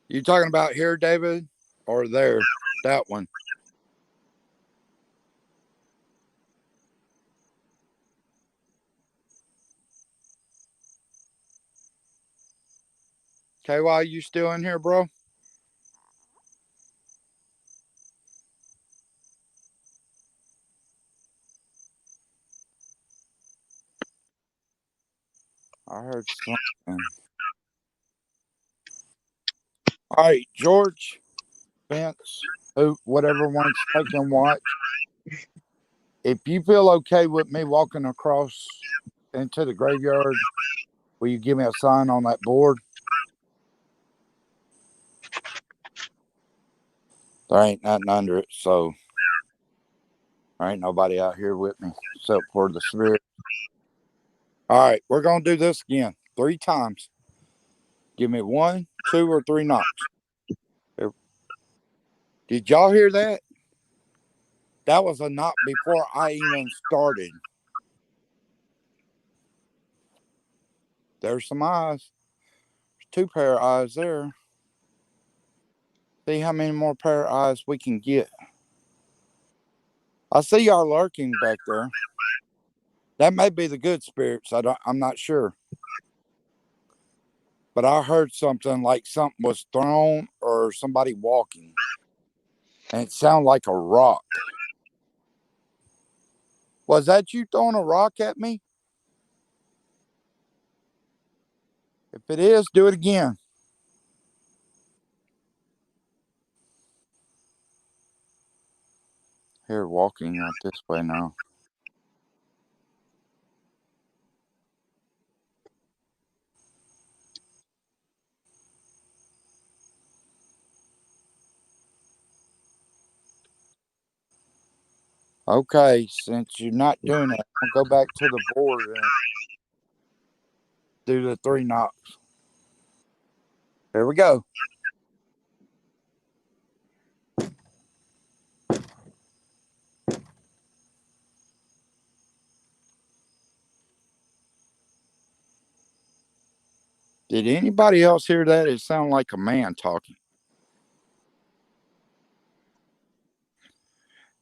You talking about here, David? Or there? That one. KY, you still in here, bro? I heard something. All right, George, Vince, whatever one's taking watch. If you feel okay with me walking across into the graveyard, will you give me a sign on that board? There ain't nothing under it, so there ain't nobody out here with me except for the spirit. All right, we're going to do this again 3 times. Give me 1, 2, or 3 knocks. Did y'all hear that? That was a knock before I even started. There's some eyes. There's 2 pair of eyes there. See how many more pair of eyes we can get. I see y'all lurking back there. That may be the good spirits. I'm not sure. But I heard something like something was thrown or somebody walking. And it sounded like a rock. Was that you throwing a rock at me? If it is, do it again. Here, walking out this way now. Okay, since you're not doing it, I'll go back to the board and do the 3 knocks. Here we go. Did anybody else hear that? It sounded like a man talking.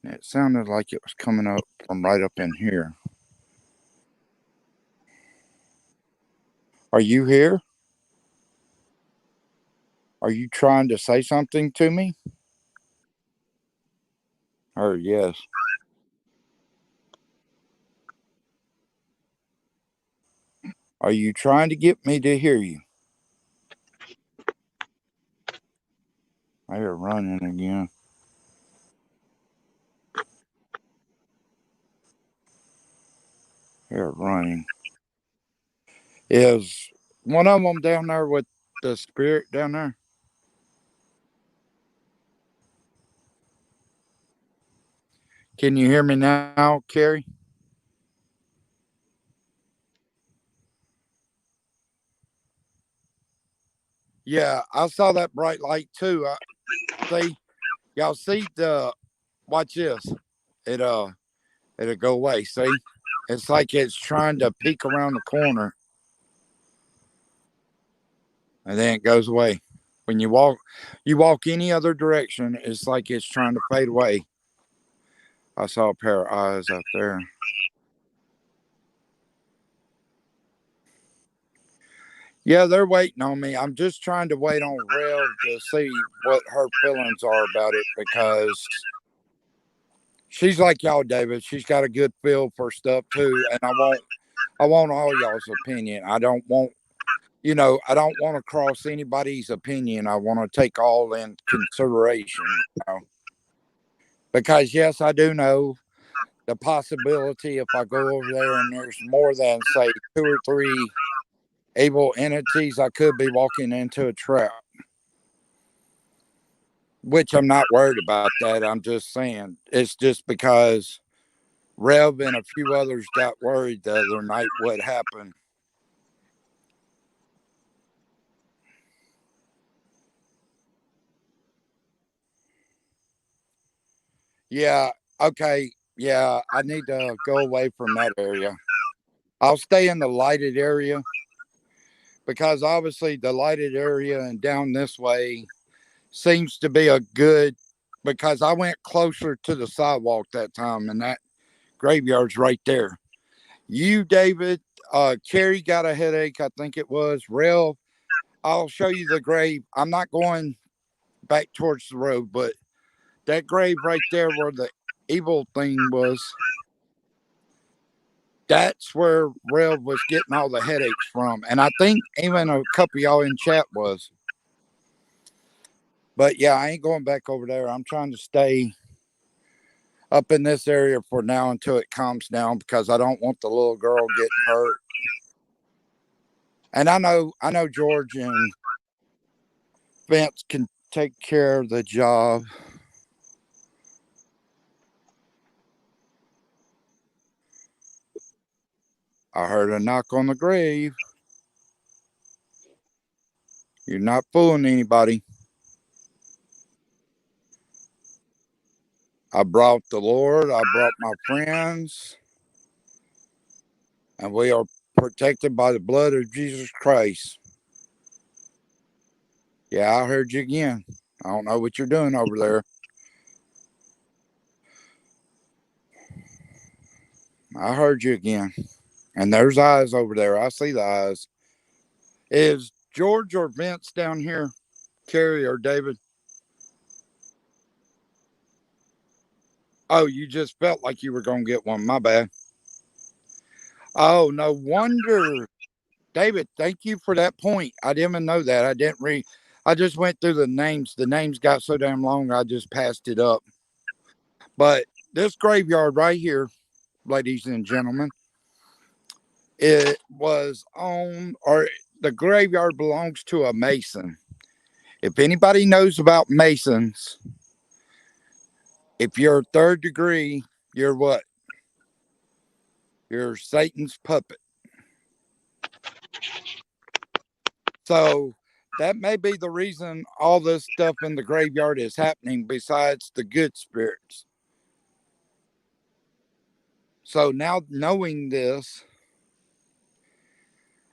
And it sounded like it was coming up from right up in here. Are you here? Are you trying to say something to me? Or yes. Are you trying to get me to hear you? They're running again. They're running. Is one of them down there with the spirit down there? Can you hear me now, Carrie? Yeah, I saw that bright light too. See, y'all see the? Watch this. It it'll go away. See, it's like it's trying to peek around the corner, and then it goes away. When you walk any other direction, it's like it's trying to fade away. I saw a pair of eyes up there. Yeah, they're waiting on me. I'm just trying to wait on Rev to see what her feelings are about it because she's like y'all, David. She's got a good feel for stuff too, and I want all y'all's opinion. I don't want I don't want to cross anybody's opinion. I want to take all in consideration, because yes, I do know the possibility if I go over there and there's more than say two or three evil entities, I could be walking into a trap. Which I'm not worried about that. I'm just saying it's just because Rev and a few others got worried the other night what happened. Yeah, okay. Yeah, I need to go away from that area. I'll stay in the lighted area because obviously the lighted area and down this way seems to be a good, because I went closer to the sidewalk that time and that graveyard's right there. You, David, Carrie got a headache, I think it was. Rev, I'll show you the grave. I'm not going back towards the road, but that grave right there where the evil thing was, that's where Rev was getting all the headaches from. And I think even a couple of y'all in chat was. But yeah, I ain't going back over there. I'm trying to stay up in this area for now until it calms down because I don't want the little girl getting hurt. And I know George and Vince can take care of the job. I heard a knock on the grave. You're not fooling anybody. I brought the Lord, I brought my friends, and we are protected by the blood of Jesus Christ. Yeah, I heard you again. I don't know what you're doing over there. I heard you again. And there's eyes over there. I see the eyes. Is George or Vince down here? Carrie or David? Oh, you just felt like you were going to get one. My bad. Oh, no wonder. David, thank you for that point. I didn't even know that. I didn't read. I just went through the names. The names got so damn long, I just passed it up. But this graveyard right here, ladies and gentlemen, it was on, or the graveyard belongs to a Mason. If anybody knows about Masons, if you're third degree, you're what? You're Satan's puppet. So that may be the reason all this stuff in the graveyard is happening besides the good spirits. So now knowing this,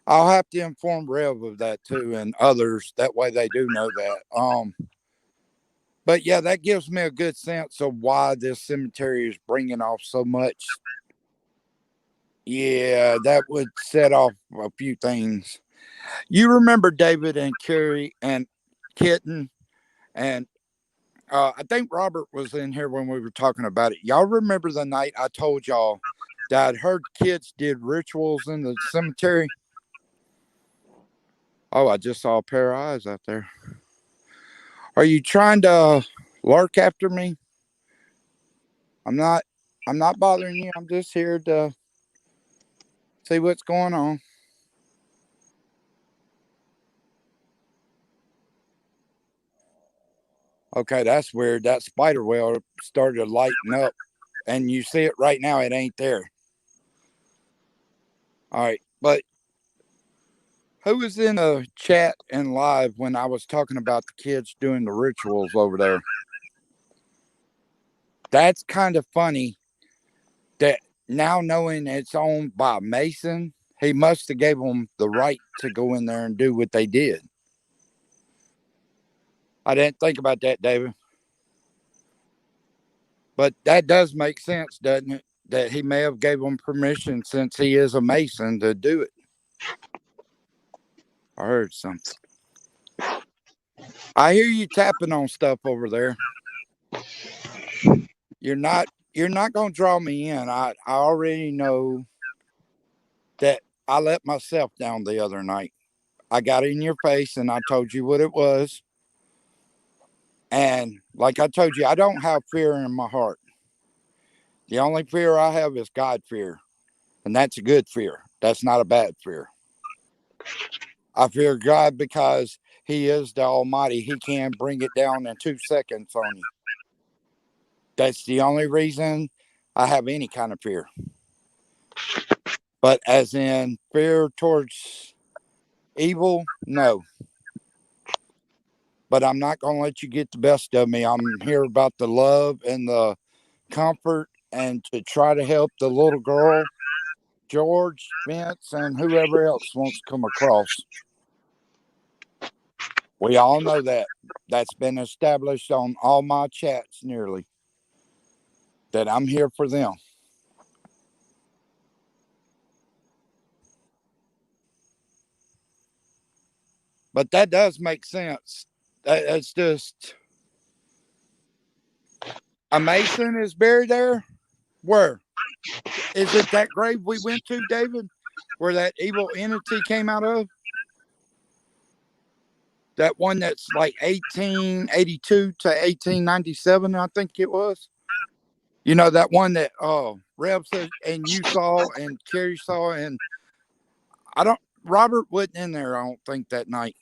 I'll have to inform Rev of that too and others. That way they do know that. But yeah, that gives me a good sense of why this cemetery is bringing off so much. Yeah, that would set off a few things. You remember David and Carrie and Kitten and I think Robert was in here when we were talking about it. Y'all remember the night I told y'all that I'd heard kids did rituals in the cemetery? Oh, I just saw a pair of eyes out there. Are you trying to lurk after me? I'm not. I'm not bothering you. I'm just here to see what's going on. Okay, that's weird. That spider web started lighting up, and you see it right now. It ain't there. All right, but who was in the chat and live when I was talking about the kids doing the rituals over there? That's kind of funny that now knowing it's owned by Mason, he must have gave them the right to go in there and do what they did. I didn't think about that, David. But that does make sense, doesn't it? That he may have gave them permission since he is a Mason to do it. I heard something. I hear you tapping on stuff over there. You're not gonna draw me in. I already know that I let myself down the other night. I got in your face and I told you what it was. And like I told you, I don't have fear in my heart. The only fear I have is God fear. And that's a good fear. That's not a bad fear. I fear God because he is the Almighty. He can bring it down in 2 seconds on you. That's the only reason I have any kind of fear. But as in fear towards evil, no. But I'm not going to let you get the best of me. I'm here about the love and the comfort and to try to help the little girl, George, Vince, and whoever else wants to come across. We all know that. That's been established on all my chats nearly. That I'm here for them. But that does make sense. That's just a Mason is buried there. Where is it? That grave we went to, David, where that evil entity came out of? That one that's like 1882 to 1897, I think it was. You know that one that Reb said and you saw and Carrie saw and I don't. Robert wasn't in there. I don't think that night.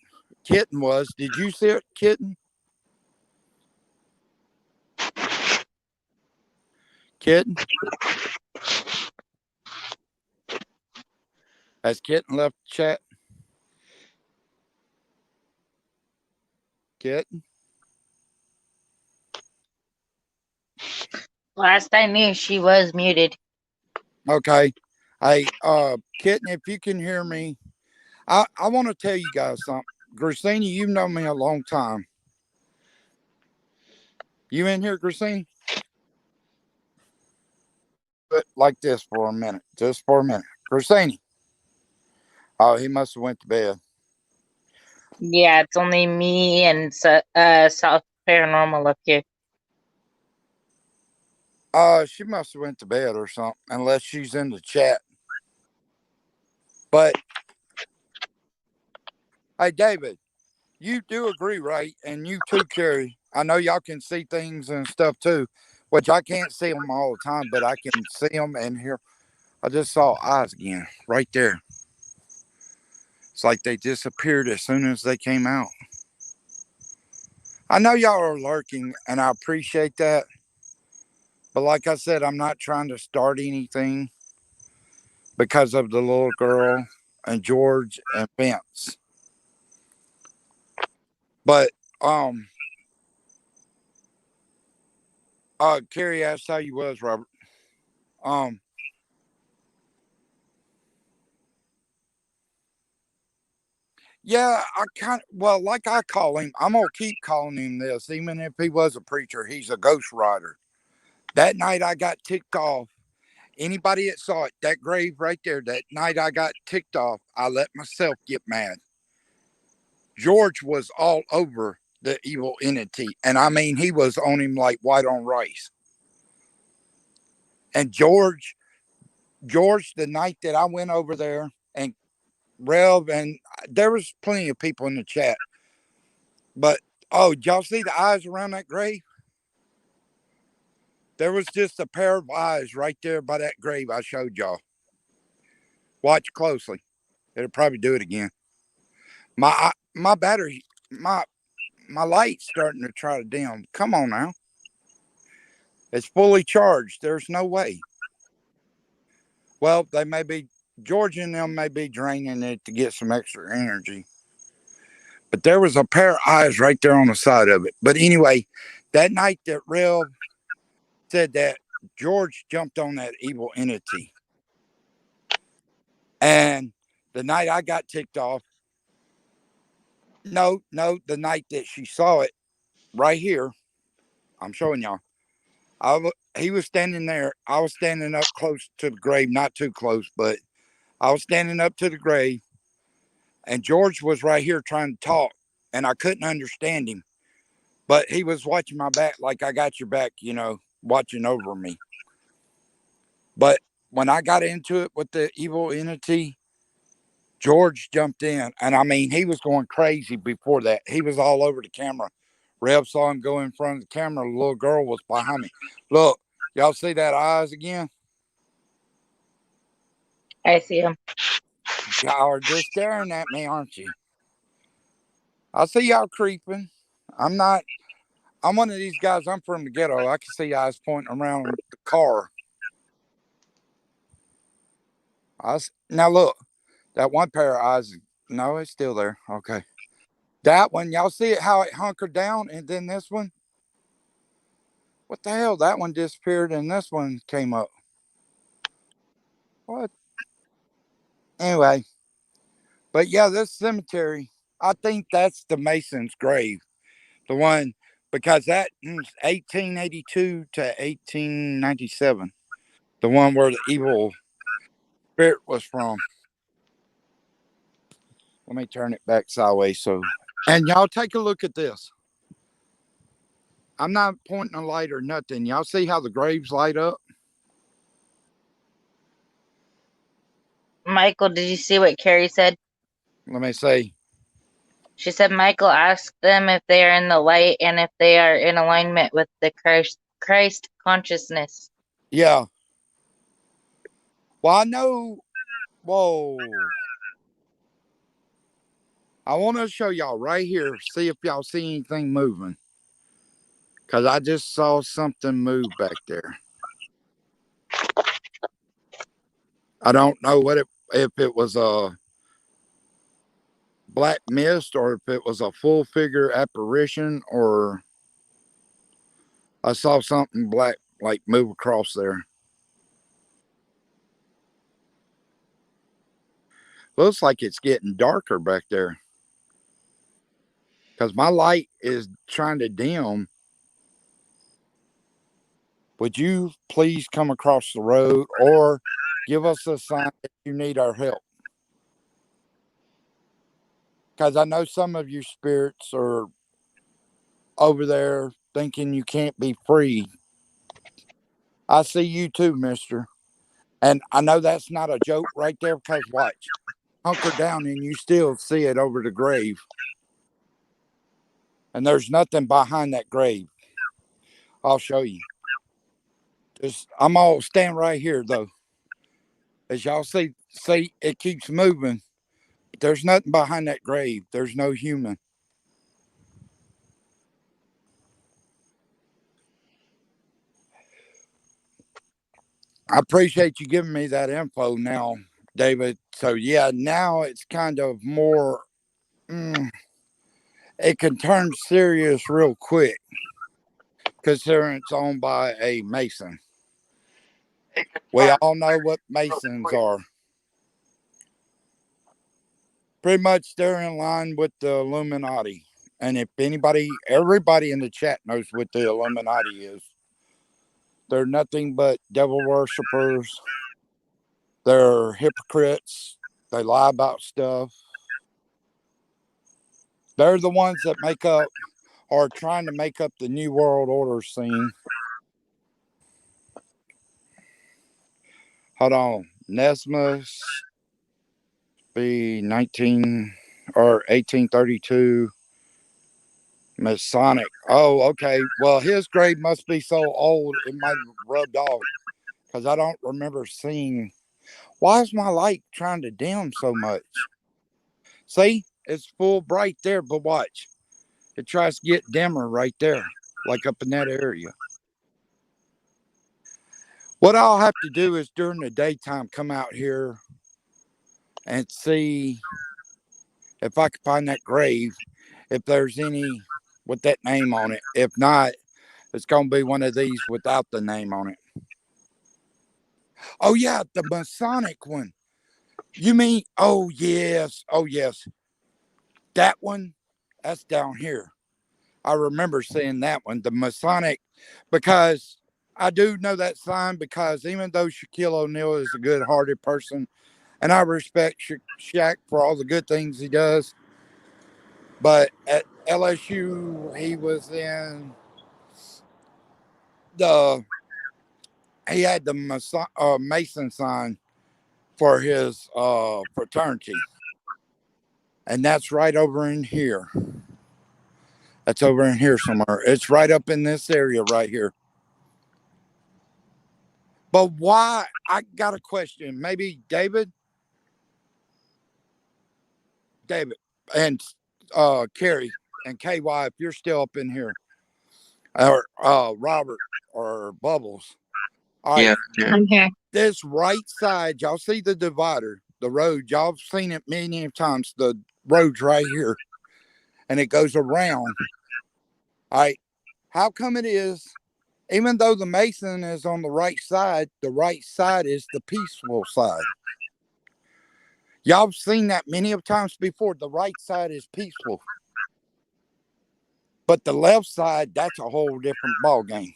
Kitten was. Did you see it, Kitten? Kitten? Has Kitten left the chat? Kitten? Last I knew, she was muted. Okay. Hey, Kitten, if you can hear me, I want to tell you guys something. Gracini, you've known me a long time. You in here, Gracini? Like this for a minute. Just for a minute. Gracini. Oh, he must have went to bed. Yeah, it's only me and South Paranormal up here. She must have went to bed or something, unless she's in the chat. But hey, David, you do agree, right? And you too, Carrie. I know y'all can see things and stuff too, which I can't see them all the time, but I can see them and hear. I just saw eyes again right there. It's like they disappeared as soon as they came out. I know y'all are lurking, and I appreciate that. But like I said, I'm not trying to start anything because of the little girl and George and Vince. But Carrie asked how you was, Robert. Um, yeah, I kind of well, like I call him. I'm gonna keep calling him this, even if he was a preacher. He's a ghost rider. That night I got ticked off. Anybody that saw it, that grave right there, that night I got ticked off, I let myself get mad. George was all over the evil entity. And I mean, he was on him like white on rice. And George, the night that I went over there and Rev, and there was plenty of people in the chat. But oh, did y'all see the eyes around that grave? There was just a pair of eyes right there by that grave I showed y'all. Watch closely. It'll probably do it again. My battery, my light's starting to try to dim. Come on now. It's fully charged. There's no way. Well, they may be George and them may be draining it to get some extra energy. But there was a pair of eyes right there on the side of it. But anyway, that night that Rev said that, George jumped on that evil entity. And the night I got ticked off, no, the night that she saw it right here, I'm showing y'all. He was standing there. I was standing up close to the grave, not too close, but I was standing up to the grave. And George was right here trying to talk. And I couldn't understand him. But he was watching my back like I got your back, watching over me. But when I got into it with the evil entity, George jumped in. And I mean, he was going crazy before that. He was all over the camera. Rev saw him go in front of the camera. The little girl was behind me. Look, y'all see that eyes again? I see him. Y'all are just staring at me, aren't you? I see y'all creeping. I'm one of these guys. I'm from the ghetto. I can see eyes pointing around the car. Now look, that one pair of eyes. No, it's still there. Okay. That one, y'all see it how it hunkered down, and then this one. What the hell? That one disappeared, and this one came up. What? Anyway, but yeah, this cemetery. I think that's the Mason's grave, the one because that 1882 to 1897, the one where the evil spirit was from. Let me turn it back sideways and y'all take a look at this. I'm not pointing a light or nothing. Y'all see how the graves light up? Michael, did you see what Carrie said? Let me see. She said Michael asked them if they are in the light and if they are in alignment with the Christ consciousness. Yeah. Well, I know. Whoa. I want to show y'all right here. See if y'all see anything moving. Because I just saw something move back there. I don't know if it was a black mist or if it was a full figure apparition or I saw something black like move across there. Looks like it's getting darker back there. Because my light is trying to dim. Would you please come across the road or give us a sign that you need our help? Because I know some of you spirits are over there thinking you can't be free. I see you too, mister. And I know that's not a joke right there because watch, hunker down and you still see it over the grave. And there's nothing behind that grave. I'll show you. I'm all stand right here though. As y'all see it keeps moving. There's nothing behind that grave. There's no human. I appreciate you giving me that info now, David. So yeah, now it's kind of more. It can turn serious real quick, considering it's owned by a Mason. We all know what Masons are. Pretty much, they're in line with the Illuminati. And if everybody in the chat knows what the Illuminati is. They're nothing but devil worshippers. They're hypocrites. They lie about stuff. They're the ones that make up or trying to make up the New World Order scene. Hold on. Nesmus, be 19 or 1832 Masonic. Oh, okay. Well, his grave must be so old it might have rubbed off because I don't remember seeing. Why is my light trying to dim so much? See, it's full bright there, but watch. It tries to get dimmer right there, like up in that area. What I'll have to do is during the daytime come out here and see if I can find that grave, if there's any with that name on it. If not, it's going to be one of these without the name on it. Oh, yeah, the Masonic one. You mean, oh, yes. Oh, yes. That one, that's down here. I remember seeing that one, the Masonic, because I do know that sign because even though Shaquille O'Neal is a good hearted person, and I respect Shaq for all the good things he does, but at LSU, he was in the, he had the Mason sign for his fraternity. And that's right over in here. That's over in here somewhere. It's right up in this area right here. But why? I got a question. Maybe David, and Carrie and KY, if you're still up in here, or Robert or Bubbles. All right. Yeah. I'm here. This right side, y'all see the divider, the road. Y'all have seen it many times. The road's right here, and it goes around. All right. How come it is, even though the Mason is on the right side is the peaceful side? Y'all have seen that many of times before. The right side is peaceful. But the left side, that's a whole different ball game.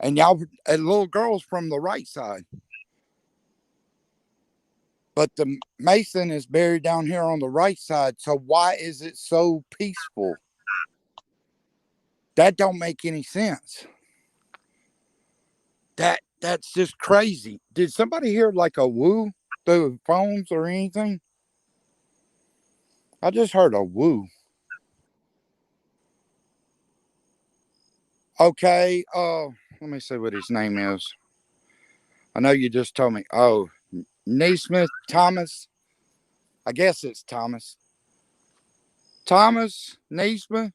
And y'all, and little girls from the right side. But the Mason is buried down here on the right side. So why is it so peaceful? That don't make any sense. That's just crazy. Did somebody hear like a woo through phones or anything? I just heard a woo. Okay, let me see what his name is. I know you just told me. Oh, Naismith Thomas. I guess it's Thomas. Thomas Naismith,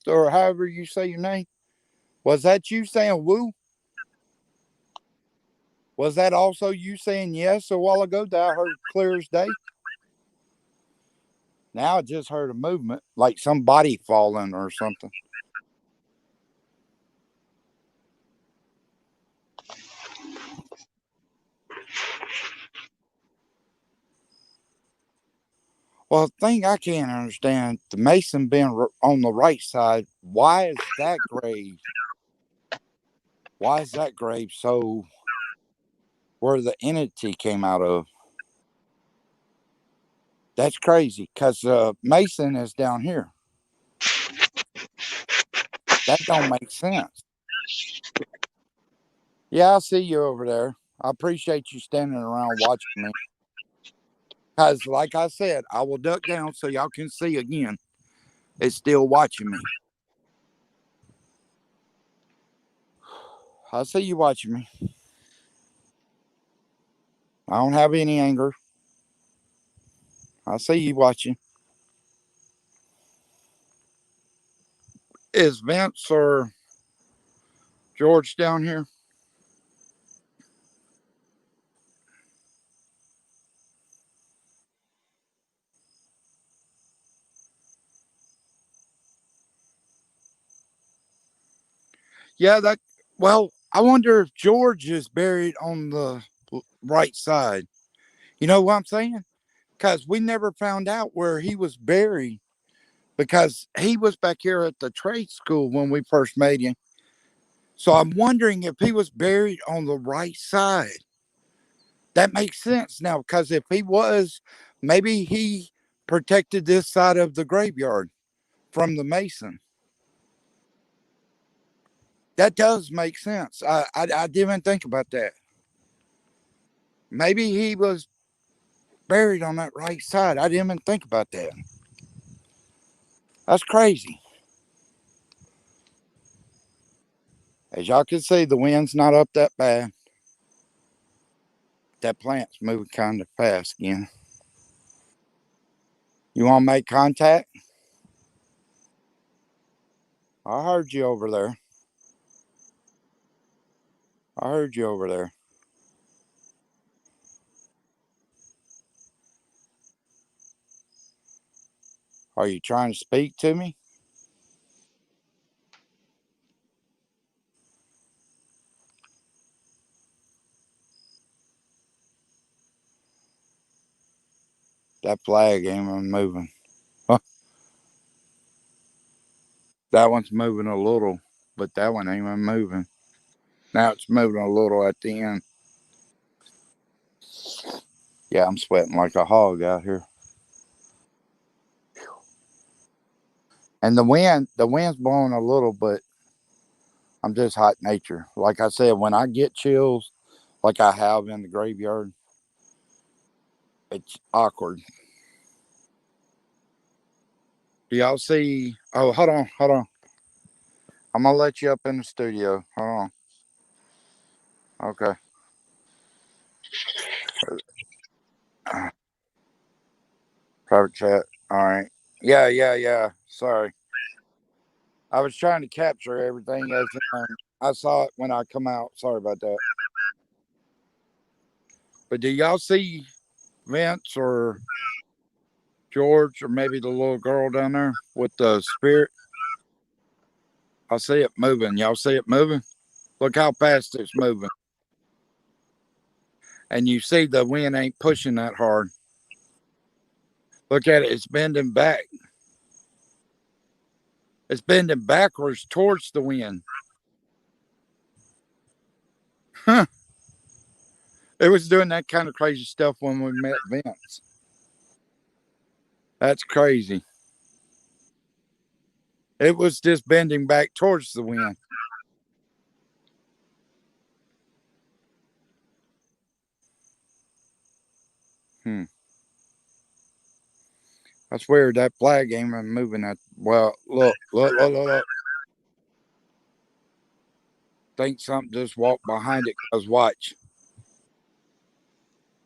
or however you say your name. Was that you saying woo? Was that also you saying yes a while ago that I heard clear as day? Now I just heard a movement, like somebody falling or something. Well, the thing I can't understand, the Mason being on the right side, why is that grave? Why is that grave so where the entity came out of? That's crazy because Mason is down here. That don't make sense. Yeah, I see you over there. I appreciate you standing around watching me. Because, like I said, I will duck down so y'all can see again. It's still watching me. I see you watching me. I don't have any anger. I see you watching. Is Vince or George down here? Yeah, well, I wonder if George is buried on the right side. You know what I'm saying? Because we never found out where he was buried because he was back here at the trade school when we first met him. So I'm wondering if he was buried on the right side. That makes sense now because if he was, maybe he protected this side of the graveyard from the Mason. That does make sense. I didn't even think about that. Maybe he was buried on that right side. I didn't even think about that. That's crazy. As y'all can see, the wind's not up that bad. That plant's moving kind of fast again. You want to make contact? I heard you over there. I heard you over there. Are you trying to speak to me? That flag ain't even moving. Huh. That one's moving a little, but that one ain't even moving. Now it's moving a little at the end. Yeah, I'm sweating like a hog out here. And the wind's blowing a little, but I'm just hot nature. Like I said, when I get chills, like I have in the graveyard, it's awkward. Do y'all see? Oh, hold on, hold on. I'm gonna let you up in the studio. Hold on. Okay. Private chat. All right. Yeah, yeah, yeah. Sorry. I was trying to capture everything as I saw it when I come out. Sorry about that. But do y'all see Vince or George or maybe the little girl down there with the spirit? I see it moving. Y'all see it moving? Look how fast it's moving. And you see the wind ain't pushing that hard. Look at it. It's bending back. It's bending backwards towards the wind. Huh. It was doing that kind of crazy stuff when we met Vince. That's crazy. It was just bending back towards the wind. Hmm. That's weird. That flag ain't even moving. That well. Look. Think something just walked behind it. Cause watch,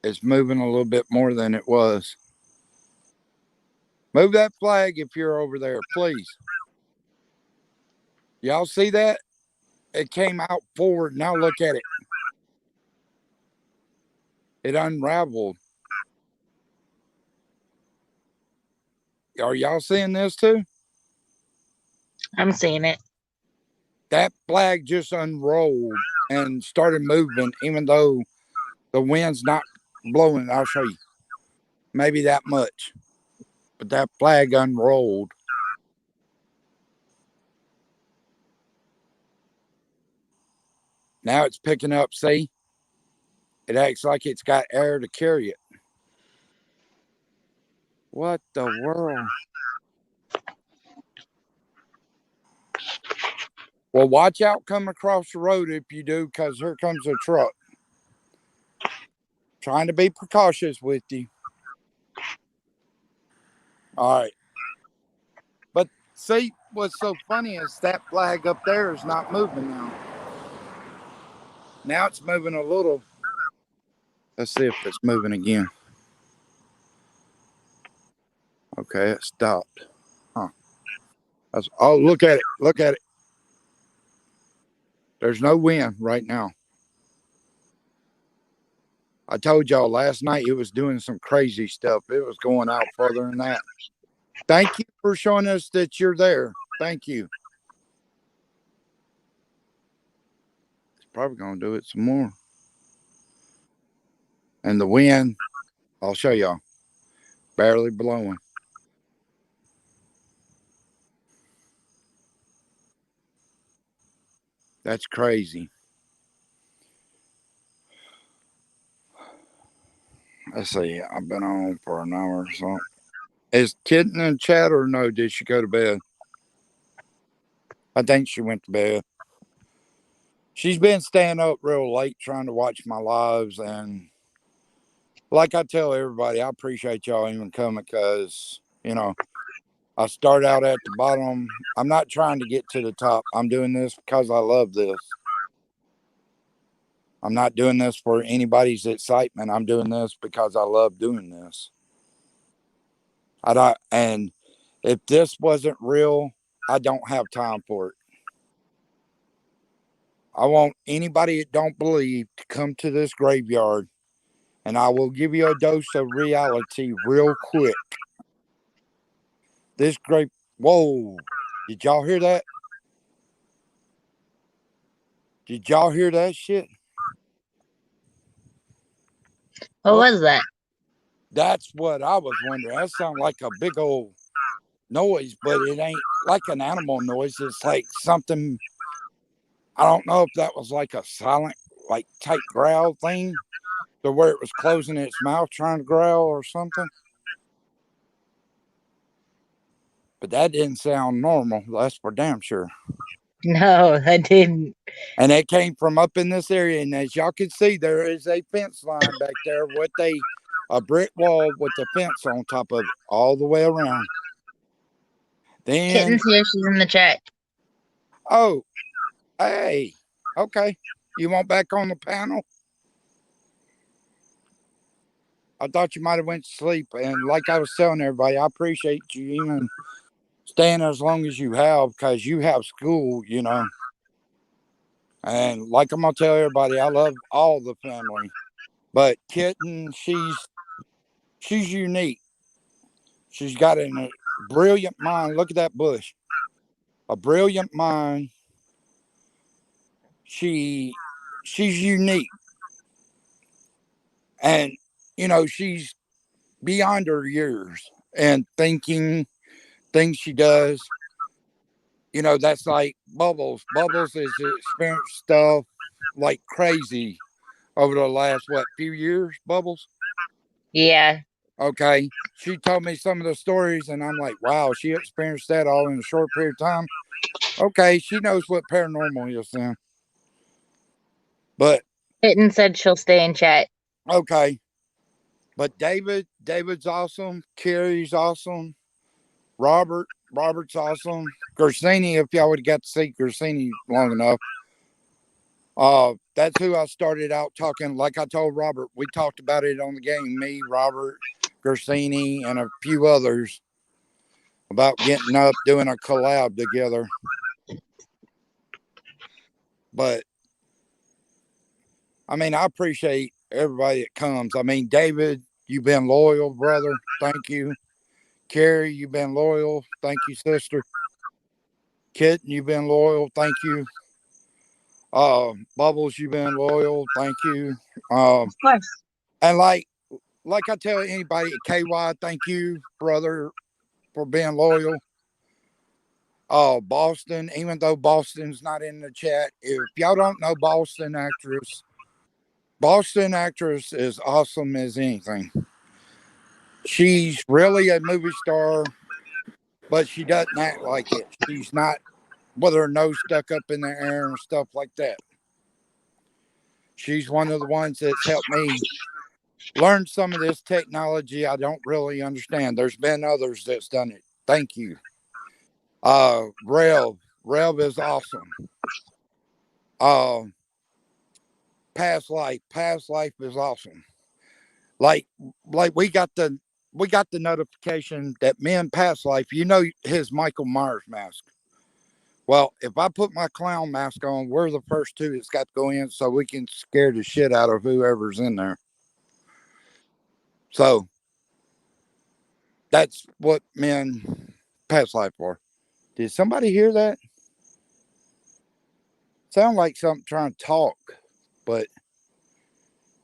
it's moving a little bit more than it was. Move that flag if you're over there, please. Y'all see that? It came out forward. Now look at it. It unraveled. Are y'all seeing this too? I'm seeing it. That flag just unrolled and started moving, even though the wind's not blowing. I'll show you. Maybe that much. But that flag unrolled. Now it's picking up. See? It acts like it's got air to carry it. What the world? Well, watch out coming across the road if you do, because here comes a truck. Trying to be precautious with you. All right. But see, what's so funny is that flag up there is not moving now. Now it's moving a little. Let's see if it's moving again. Okay, it stopped. Huh. Oh, look at it. Look at it. There's no wind right now. I told y'all last night it was doing some crazy stuff. It was going out further than that. Thank you for showing us that you're there. Thank you. It's probably going to do it some more. And the wind, I'll show y'all, barely blowing. That's crazy. Let's see. I've been on for an hour or so. Is Kitten in chat or no? Did she go to bed? I think she went to bed. She's been staying up real late trying to watch my lives, and like I tell everybody, I appreciate y'all even coming because, I start out at the bottom. I'm not trying to get to the top. I'm doing this because I love this. I'm not doing this for anybody's excitement. I'm doing this because I love doing this. I don't, and if this wasn't real, I don't have time for it. I want anybody that don't believe to come to this graveyard, and I will give you a dose of reality real quick. This grave, whoa! Did y'all hear that? Did y'all hear that shit? What was that? That's what I was wondering. That sounds like a big old noise, but it ain't like an animal noise. It's like something. I don't know if that was like a silent, like type growl thing, to where it was closing its mouth trying to growl or something. But that didn't sound normal. That's for damn sure. No, that didn't. And it came from up in this area. And as y'all can see, there is a fence line back there with a brick wall with a fence on top of it all the way around. Then, Kitten's here. She's in the chat. oh, hey, okay. You want back on the panel? I thought you might have went to sleep. And like I was telling everybody, I appreciate you even staying as long as you have because you have school, And like I'm gonna tell everybody, I love all the family, but Kitten, she's unique. She's got a brilliant mind. Look at that bush, a brilliant mind. She's unique, and she's beyond her years and thinking things she does. That's like Bubbles. Bubbles has experienced stuff like crazy over the last few years. Bubbles. Yeah. Okay. She told me some of the stories, and I'm like, wow, she experienced that all in a short period of time. Okay, she knows what paranormal is then. But Kitten said she'll stay in chat. okay. But David's awesome. Carrie's awesome. Robert's awesome. Gersini, if y'all would have got to see Gersini long enough. That's who I started out talking. Like I told Robert, we talked about it on the game. Me, Robert, Gersini, and a few others about getting up, doing a collab together. But I mean, I appreciate everybody that comes. I mean, David, you've been loyal, brother. Thank you. Carrie, you've been loyal. Thank you, sister. Kitten, you've been loyal. Thank you. Bubbles, you've been loyal. Thank you. Of course. And like I tell anybody at KY, thank you, brother, for being loyal. Boston, even though Boston's not in the chat, if y'all don't know Boston actress is awesome as anything. She's really a movie star, but she doesn't act like it. She's not with her nose stuck up in the air and stuff like that. She's one of the ones that's helped me learn some of this technology I don't really understand. There's been others that's done it. Thank you. Rev is awesome. Past life is awesome. Like we got the notification that me and past life, his Michael Myers mask. Well, if I put my clown mask on, we're the first two that's got to go in so we can scare the shit out of whoever's in there. So that's what men past life for. Did somebody hear that? Sound like something trying to talk, but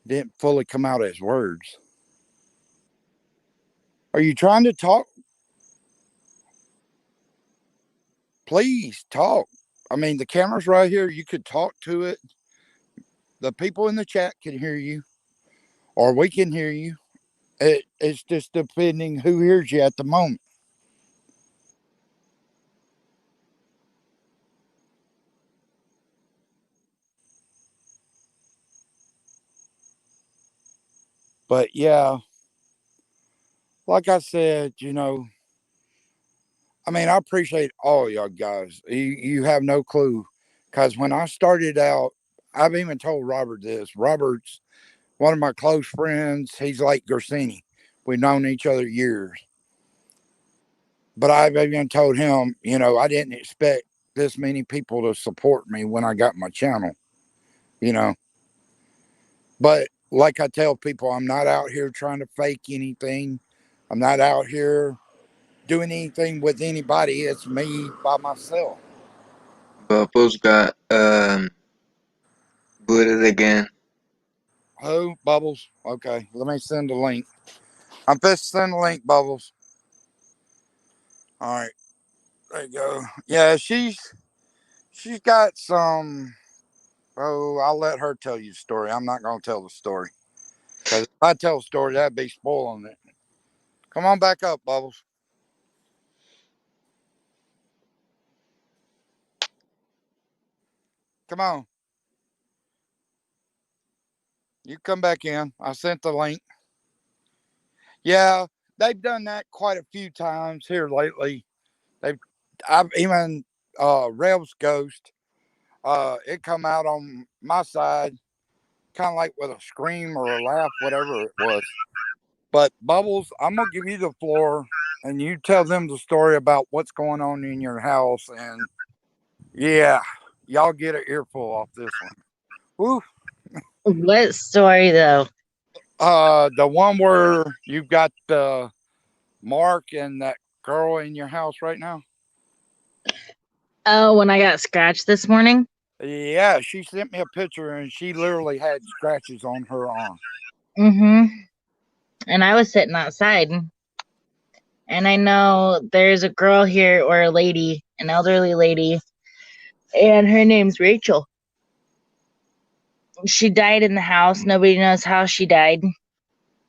didn't fully come out as words. Are you trying to talk? Please talk. I mean, the camera's right here. You could talk to it. The people in the chat can hear you, or we can hear you. It's just depending who hears you at the moment. But yeah, like I said, I mean, I appreciate all y'all guys. You have no clue. Because when I started out, I've even told Robert this. Robert's one of my close friends. He's like Gersini. We've known each other years. But I've even told him, I didn't expect this many people to support me when I got my channel, you know. But like I tell people, I'm not out here trying to fake anything. I'm not out here doing anything with anybody. It's me by myself. Bubbles got booted again. Who? Bubbles? Okay, let me send a link. I'm supposed to send a link, Bubbles. All right, there you go. Yeah, she's got some. Oh, I'll let her tell you the story. I'm not gonna tell the story because if I tell the story, that'd be spoiling it. Come on back up, Bubbles. Come on. You come back in. I sent the link. Yeah, they've done that quite a few times here lately. I've even Rev's Ghost. It come out on my side, kind of like with a scream or a laugh, whatever it was. But Bubbles, I'm gonna give you the floor, and you tell them the story about what's going on in your house, and yeah, y'all get an earful off this one. Woo. What story though? The one where you've got Mark and that girl in your house right now. Oh, when I got scratched this morning? Yeah, she sent me a picture and she literally had scratches on her arm. Mm-hmm. And I was sitting outside. And I know there's a girl here, or a lady, an elderly lady, and her name's Rachel. She died in the house. Nobody knows how she died.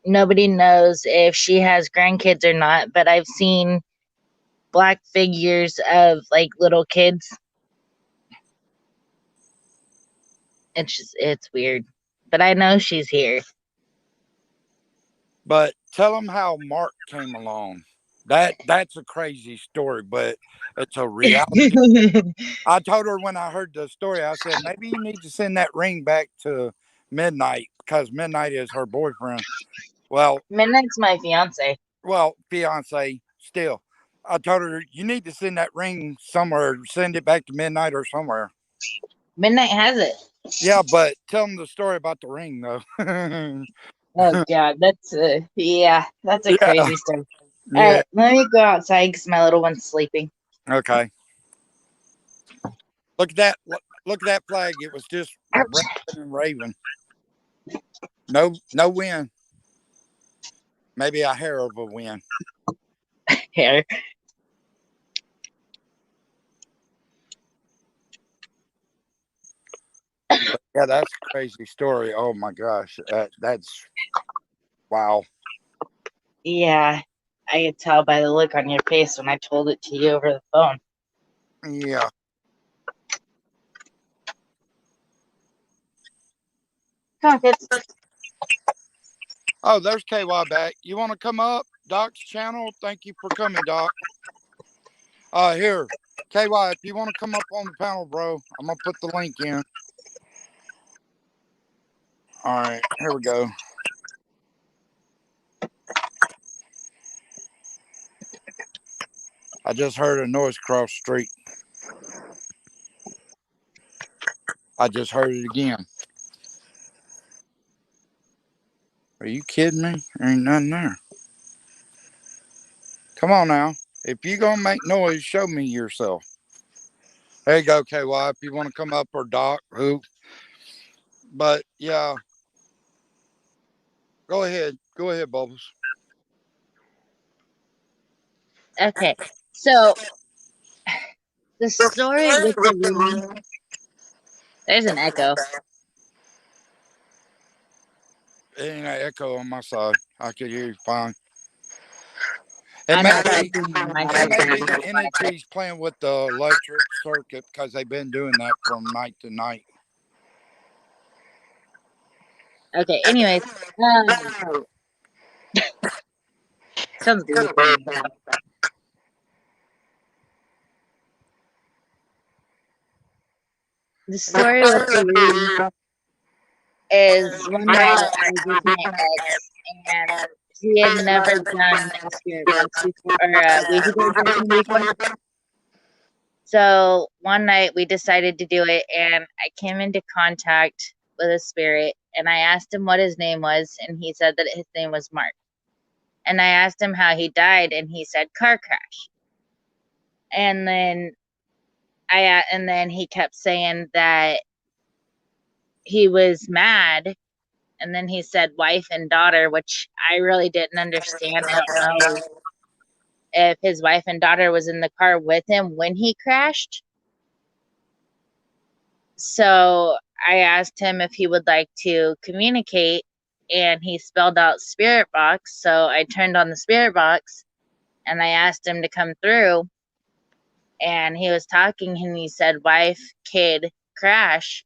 Nobody knows if she has grandkids or not, but I've seen black figures of like little kids. It's weird. But I know she's here. But tell them how Mark came along. That's a crazy story, but it's a reality. I told her when I heard the story, I said, maybe you need to send that ring back to Midnight because Midnight is her boyfriend. Well, Midnight's my fiance. fiance still. I told her you need to send that ring somewhere, send it back to Midnight or somewhere. Midnight has it. Yeah, but tell them the story about the ring though. Oh God, that's that's a Yeah, crazy story. All yeah. right, let me go outside because my little one's sleeping. Okay. Look at that. Look at that flag. It was just Ouch. raving and raving. No wind. Maybe a hair of a wind. Hair. But yeah, that's a crazy story. Oh my gosh, that's wow. Yeah, I could tell by the look on your face when I told it to you over the phone. Yeah. Come on, kids. Oh, there's KY back. You want to come up, Doc's channel? Thank you for coming, Doc. Here, KY, if you want to come up on the panel, bro, I'm gonna put the link in. All right, here we go. I just heard a noise across the street. I just heard it again. Are you kidding me? There ain't nothing there. Come on now. If you gonna make noise, show me yourself. There you go, KY. If you want to come up or Doc, who. But yeah, go ahead. Go ahead, Bubbles. Okay, so the story with the ring. There's an echo. It ain't an echo on my side. I could hear you fine. It I may know it's be, echoing on my it may be side. the entities playing with the electric circuit because they've been doing that from night to night. Okay, anyways, Sounds good to me. The story with the ring is one night I was with my ex, and he had never done a spirit box before, or a Ouija board session before. So one night we decided to do it, and I came into contact with a spirit, and I asked him what his name was, and he said that his name was Mark. And I asked him how he died, and he said car crash. And then he kept saying that he was mad, and then he said wife and daughter, which I really didn't understand. I don't know if his wife and daughter was in the car with him when he crashed. So I asked him if he would like to communicate, and he spelled out spirit box. So I turned on the spirit box, and I asked him to come through, and he was talking, and he said wife, kid, crash.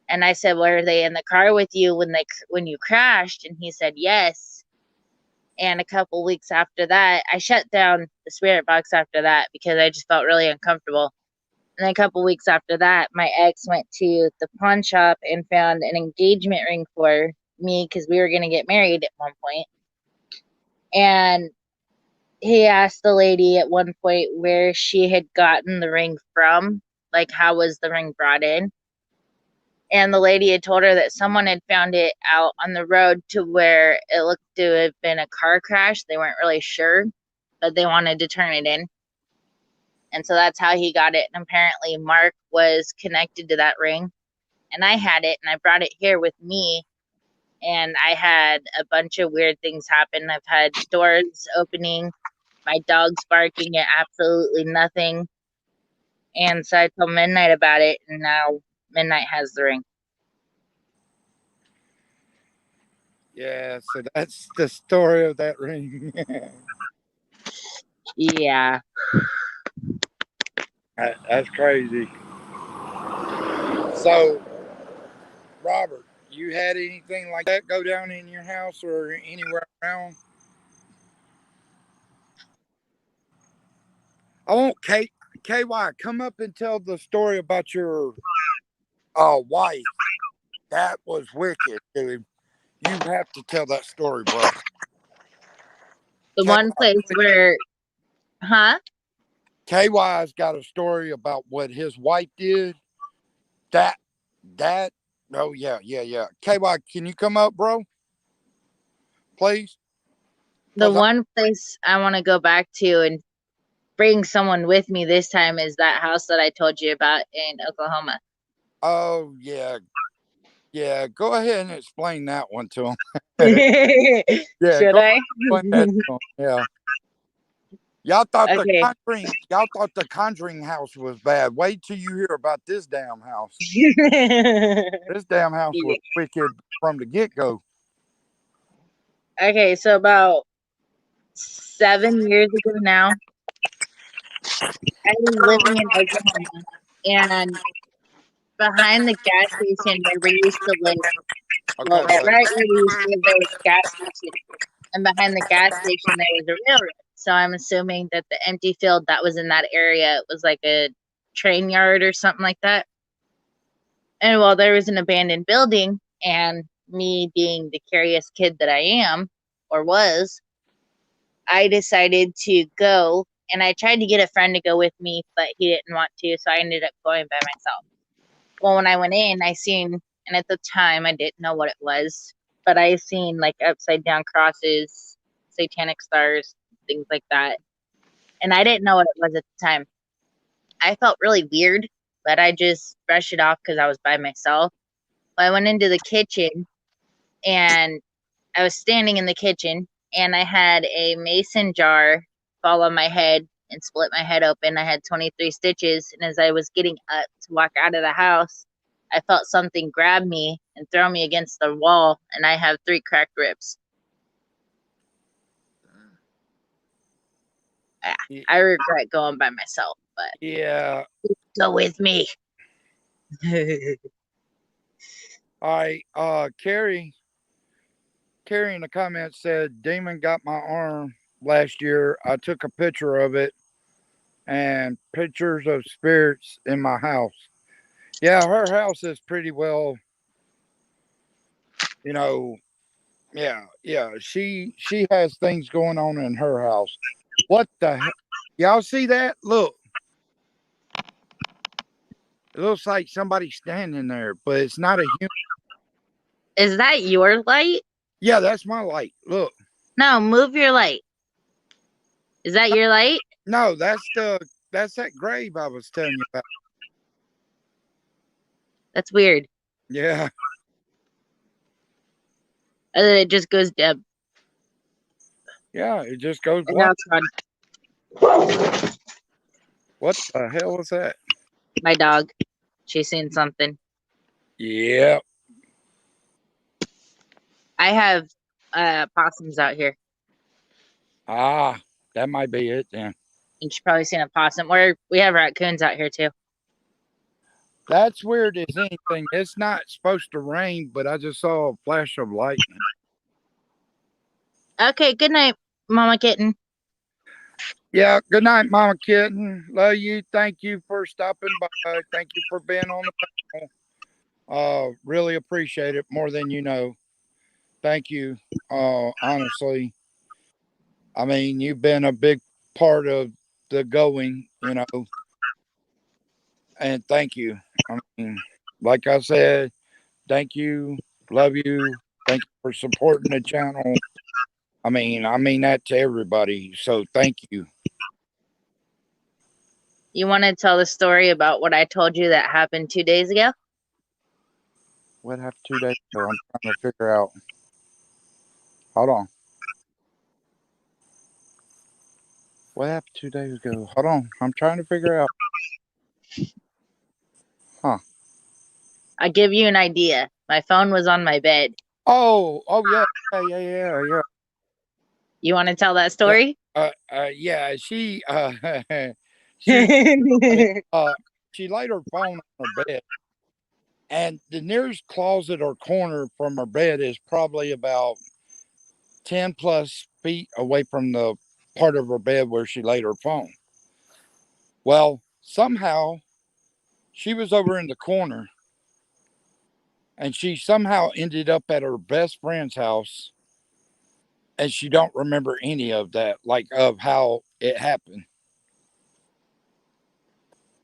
And I said, were they in the car with you when you crashed? And he said yes. And a couple weeks after that, I shut down the spirit box after that because I just felt really uncomfortable. And a couple weeks after that, my ex went to the pawn shop and found an engagement ring for me because we were going to get married at one point. And he asked the lady at one point where she had gotten the ring from, like how was the ring brought in. And the lady had told her that someone had found it out on the road to where it looked to have been a car crash. They weren't really sure, but they wanted to turn it in. And so that's how he got it. And apparently Mark was connected to that ring. And I had it, and I brought it here with me. And I had a bunch of weird things happen. I've had doors opening, my dog's barking at absolutely nothing. And so I told Midnight about it, and now Midnight has the ring. Yeah, so that's the story of that ring. Yeah. That's crazy. So, Robert, you had anything like that go down in your house or anywhere around? I want KY come up and tell the story about your wife. That was wicked, dude. You have to tell that story, bro. The one place where, huh? KY's got a story about what his wife did. That, oh, yeah. KY, can you come up, bro? Please? The one place I want to go back to and bring someone with me this time is that house that I told you about in Oklahoma. Oh, yeah. Yeah, go ahead and explain that one to him. Yeah, Should I? Explain that to him. Yeah. Y'all thought Okay. the Conjuring house was bad. Wait till you hear about this damn house. This damn house was wicked from the get-go. Okay, so about 7 years ago now, I was living in Oklahoma, and behind the gas station where we used to live, well, Okay. right where we used to live, there was a gas station, and behind the gas station there was a railroad. So I'm assuming that the empty field that was in that area was like a train yard or something like that. And well, there was an abandoned building, and me being the curious kid that I am, or was, I decided to go, and I tried to get a friend to go with me, but he didn't want to, so I ended up going by myself. Well, when I went in, I seen, and at the time I didn't know what it was, but I seen like upside down crosses, satanic stars, things like that. And I didn't know what it was at the time. I felt really weird, but I just brushed it off because I was by myself. I went into the kitchen, and I was standing in the kitchen, and I had a mason jar fall on my head and split my head open. I had 23 stitches, and as I was getting up to walk out of the house, I felt something grab me and throw me against the wall, and I have 3 cracked ribs. I regret going by myself, but yeah, go with me. all right, Carrie, Carrie in the comments said, Demon got my arm last year. I took a picture of it and pictures of spirits in my house. Yeah, her house is pretty well, you know, yeah. She has things going on in her house. What the heck? Y'all see that? Look. It looks like somebody standing there, but it's not a human. Is that your light? Yeah, that's my light. Look. No, move your light. Is that your light? No, that's that grave I was telling you about. That's weird. Yeah. And then it just goes dim. Yeah, it just goes And now black. it's gone. What the hell was that? My dog. She's seen something. Yeah. I have possums out here. Ah, that might be it then. And she's probably seen a possum. We have raccoons out here too. That's weird as anything. It's not supposed to rain, but I just saw a flash of lightning. Okay, good night, Mama Kitten. Yeah, good night, Mama Kitten. Love you. Thank you for stopping by. Thank you for being on the panel. Really appreciate it more than you know. Thank you. Honestly. I mean, you've been a big part of the going, and thank you. I mean, like I said, thank you. Love you. Thank you for supporting the channel. I mean that to everybody. So thank you. You want to tell the story about what I told you that happened 2 days ago? What happened 2 days ago? I'm trying to figure out. Hold on. What happened 2 days ago? Hold on. I'm trying to figure out. Huh. I'll give you an idea. My phone was on my bed. Oh yeah. You want to tell that story? Yeah. She laid her phone on her bed, and the nearest closet or corner from her bed is probably about 10 plus feet away from the part of her bed where she laid her phone. Well, somehow she was over in the corner, and she somehow ended up at her best friend's house, and she don't remember any of that, like of how it happened.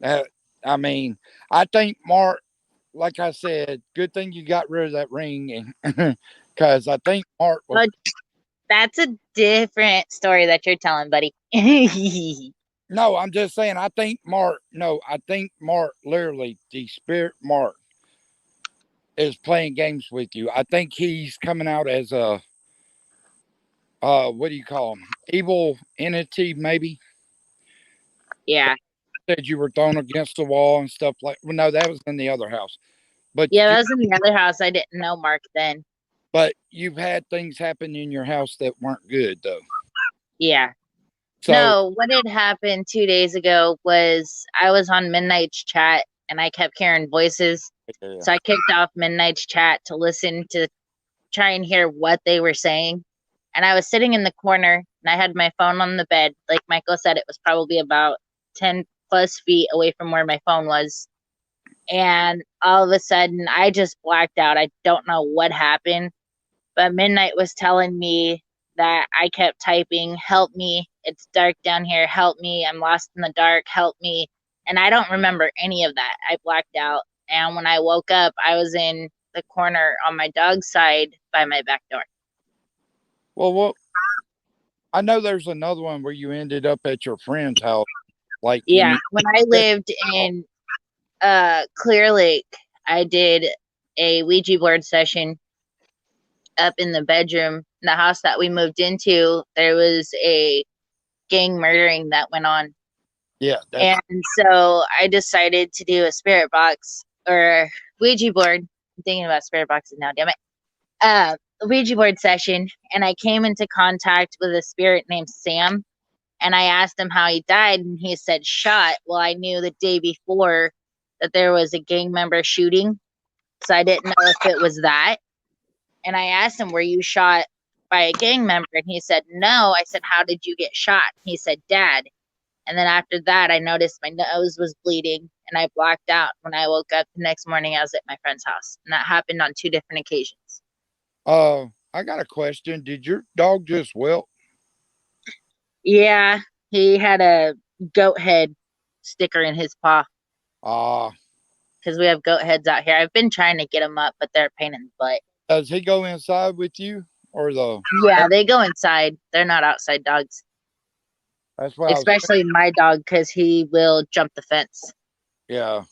Uh, I mean, I think Mark, like I said, good thing you got rid of that ring, because I think Mark was. But that's a different story that you're telling, buddy. No, I'm just saying. I think Mark. No, I think Mark. Literally, the spirit Mark is playing games with you. I think he's coming out as a. What do you call him? Evil entity, maybe. Yeah. Said you were thrown against the wall and stuff like. Well, no, that was in the other house. But Yeah, that was in the other house. I didn't know Mark then. But you've had things happen in your house that weren't good, though. Yeah. So, no, what had happened 2 days ago was I was on Midnight's chat and I kept hearing voices. yeah. So I kicked off Midnight's chat to listen to try and hear what they were saying. And I was sitting in the corner and I had my phone on the bed. Like Michael said, it was probably about 10 plus feet away from where my phone was. And all of a sudden, I just blacked out. I don't know what happened. But Midnight was telling me that I kept typing, help me. It's dark down here. Help me. I'm lost in the dark. Help me. And I don't remember any of that. I blacked out. And when I woke up, I was in the corner on my dog's side by my back door. Well, I know there's another one where you ended up at your friend's house. Like, yeah, when I lived in Clear Lake, I did a Ouija board session up in the bedroom. In the house that we moved into, there was a gang murdering that went on. Yeah. And so I decided to do a spirit box or Ouija board. I'm thinking about spirit boxes now, damn it. A Ouija board session, and I came into contact with a spirit named Sam, and I asked him how he died, and he said shot. Well, I knew the day before that there was a gang member shooting, so I didn't know if it was that. And I asked him, were you shot by a gang member? And he said, no. I said, how did you get shot? He said, Dad. And then after that, I noticed my nose was bleeding and I blacked out. When I woke up the next morning, I was at my friend's house. And that happened on 2 different occasions. I got a question. Did your dog just whelp? Yeah, he had a goat head sticker in his paw Ah, because we have goat heads out here. I've been trying to get them up, but they're a pain in the butt. does he go inside with you or the? Yeah, they go inside. They're not outside dogs. That's what I was. Especially my dog because he will jump the fence. Yeah,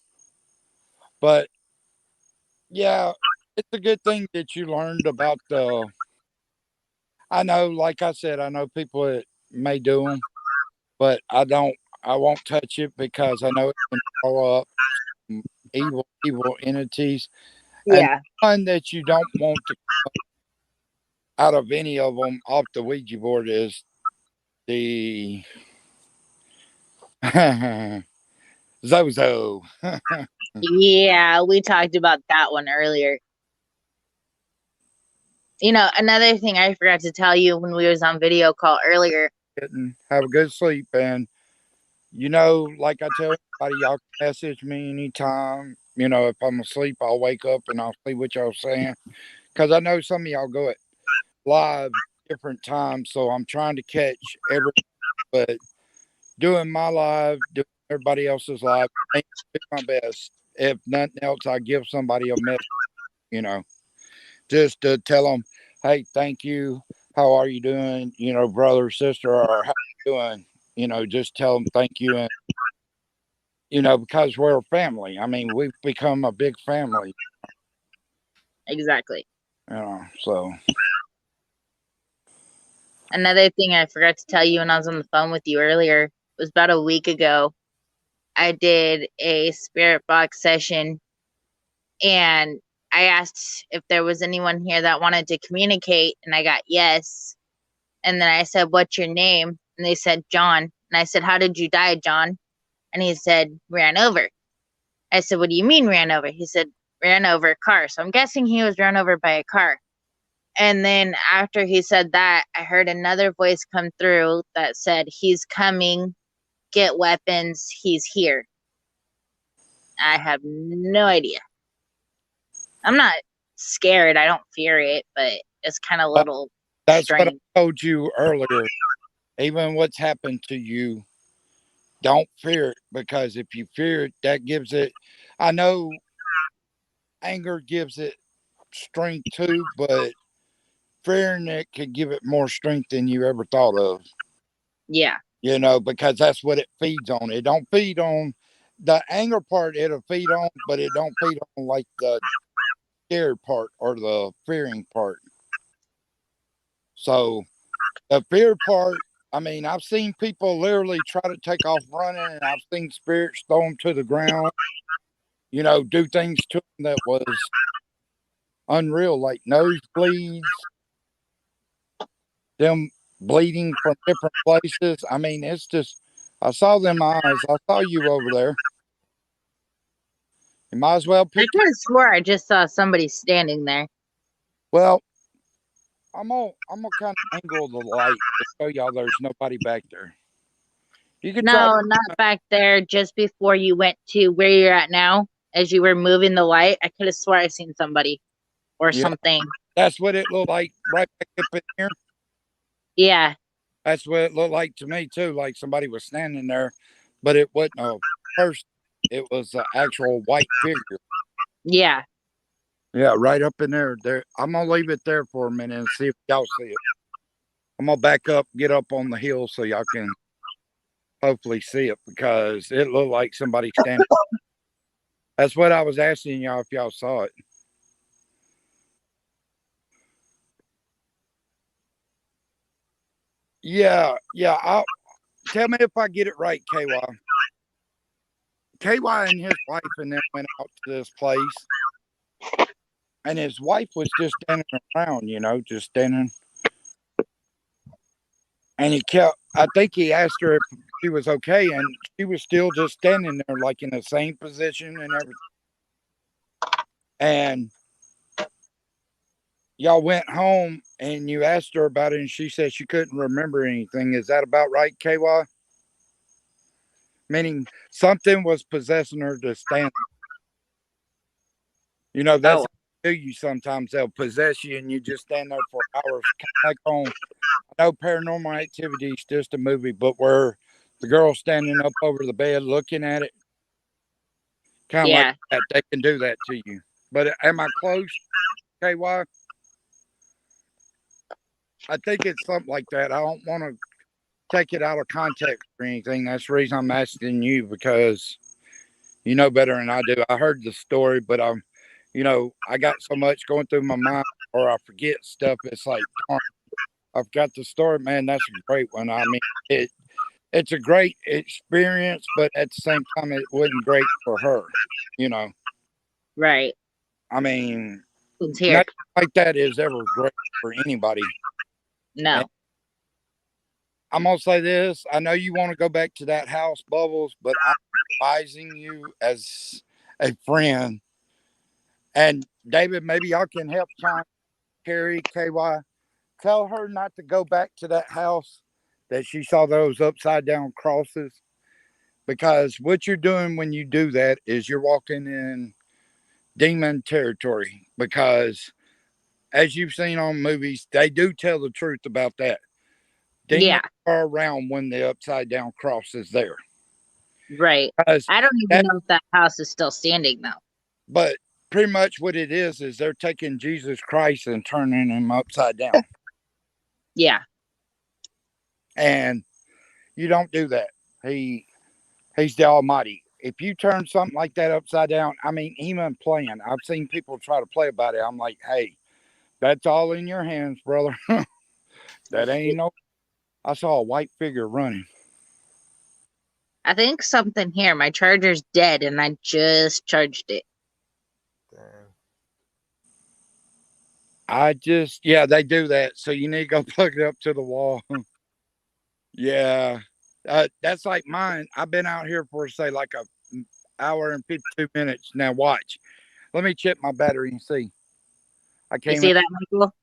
but yeah, it's a good thing that you learned about the. I know, like I said, I know people that may do them, but I don't. I won't touch it because I know it can throw up some evil entities. And Yeah. one that you don't want to out of any of them off the Ouija board is the Zozo. Yeah, we talked about that one earlier. You know, another thing I forgot to tell you when we was on video call earlier. Have a good sleep, and like I tell everybody, y'all can message me anytime. If I'm asleep, I'll wake up and I'll see what y'all saying. Because I know some of y'all go at live different times, so I'm trying to catch every. But doing my live, doing everybody else's live, I do my best. If nothing else, I give somebody a message. Just to tell them, hey, thank you. How are you doing? Brother, sister, or how you doing? Just tell them thank you. And, because we're a family. I mean, we've become a big family. Exactly. So. Another thing I forgot to tell you when I was on the phone with you earlier, it was about a week ago. I did a spirit box session and I asked if there was anyone here that wanted to communicate, and I got yes. And then I said, what's your name? And they said, John. And I said, how did you die, John? And he said, ran over. I said, what do you mean ran over? He said, ran over a car. So I'm guessing he was run over by a car. And then after he said that, I heard another voice come through that said, he's coming, get weapons, he's here. I have no idea. I'm not scared. I don't fear it, but it's kind of a little That's strange. what I told you earlier. Even what's happened to you, don't fear it, because if you fear it, that gives it. I know anger gives it strength too, but fearing it could give it more strength than you ever thought of. Yeah. Because that's what it feeds on. It don't feed on the anger part, it'll feed on, but it don't feed on like the scared part or the fearing part. So the fear part, I mean, I've seen people literally try to take off running, and I've seen spirits throw them to the ground, do things to them that was unreal, like nosebleeds, them bleeding from different places. I mean, it's just, I saw them eyes. I saw you over there. You might as well I pick. could have swore I just saw somebody standing there. Well, I'm gonna kind of angle the light to show y'all there's nobody back there. You can try. No, not back there. Just before you went to where you're at now, as you were moving the light, I could have swore I seen somebody or something. That's what it looked like right back up in here. Yeah. That's what it looked like to me too, like somebody was standing there, but it wasn't a person. It was an actual white figure. Yeah. Yeah, right up in there. There, I'm gonna leave it there for a minute and see if y'all see it. I'm gonna back up, get up on the hill so y'all can hopefully see it, because it looked like somebody standing. That's what I was asking y'all if y'all saw it. Yeah. Tell me if I get it right, KY. KY and his wife and then went out to this place, and his wife was just standing around, just standing. And I think he asked her if she was okay, and she was still just standing there, like in the same position and everything. And y'all went home and you asked her about it, and she said she couldn't remember anything. Is that about right, KY? Meaning something was possessing her to stand. You know, that's Oh, how they do you sometimes. They'll possess you and you just stand there for hours. Kind of like on, I know Paranormal Activity is just a movie, but where the girl's standing up over the bed looking at it, kind of like yeah. that. They can do that to you. But am I close, KY? I think it's something like that. I don't want to take it out of context or anything. That's the reason I'm asking you, because you know better than I do. I heard the story, but I got so much going through my mind, or I forget stuff. It's like, darn, I've got the story, man. That's a great one. I mean, it's a great experience, but at the same time, it wasn't great for her. You know, Right. I mean, It's here. nothing like that is ever great for anybody. No. And I'm gonna say this: I know you want to go back to that house, Bubbles, but I'm advising you as a friend. And David, maybe y'all can help Carrie, KY. Tell her not to go back to that house that she saw those upside down crosses. Because what you're doing when you do that is you're walking in demon territory. Because as you've seen on movies, they do tell the truth about that. Demons Yeah. are around when the upside down cross is there. Right. Because I don't even that, know if that house is still standing though. but pretty much what it is they're taking Jesus Christ and turning him upside down. Yeah. And you don't do that. He's the Almighty. If you turn something like that upside down, I mean, even playing, I've seen people try to play about it. I'm like, hey, that's all in your hands, brother. That ain't no. I saw a white figure running. I think something here. My charger's dead and I just charged it. Yeah, they do that. So you need to go plug it up to the wall. Yeah. That's like mine. I've been out here for, say, like a hour and 52 minutes. Now, watch. Let me check my battery and see. I You can't see that, Michael?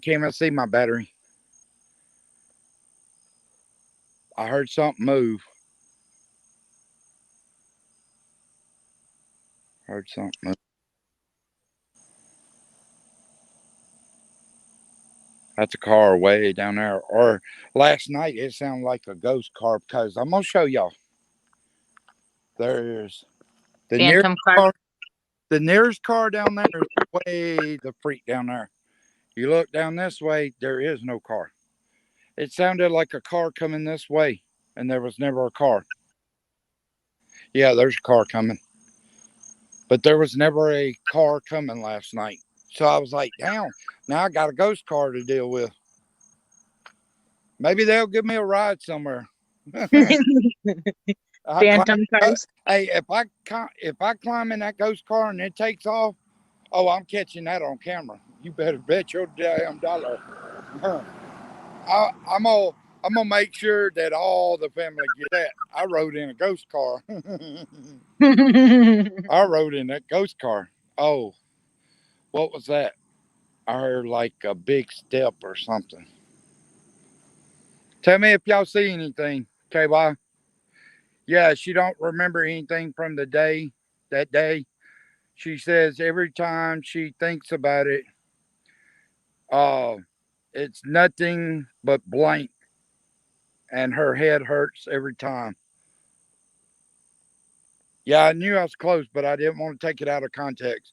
even see my battery. I heard something move. Heard something move. That's a car way down there. Or last night it sounded like a ghost car, because I'm gonna show y'all. There's the nearest Phantom car. car. The nearest car down there is way the freak down there. You look down this way, there is no car. It sounded like a car coming this way, and there was never a car. Yeah, there's a car coming, but there was never a car coming last night. So I was like, damn, now I got a ghost car to deal with. Maybe they'll give me a ride somewhere. Phantom cars. Hey, if I climb in that ghost car and it takes off, oh, I'm catching that on camera. You better bet your damn dollar. I'm gonna make sure that all the family get that. I rode in a ghost car. I rode in that ghost car. Oh, what was that? I heard like a big step or something. Tell me if y'all see anything, KY. Yeah, she don't remember anything from that day. She says every time she thinks about it, uh, it's nothing but blank, and her head hurts every time. Yeah, I knew I was close, but I didn't want to take it out of context.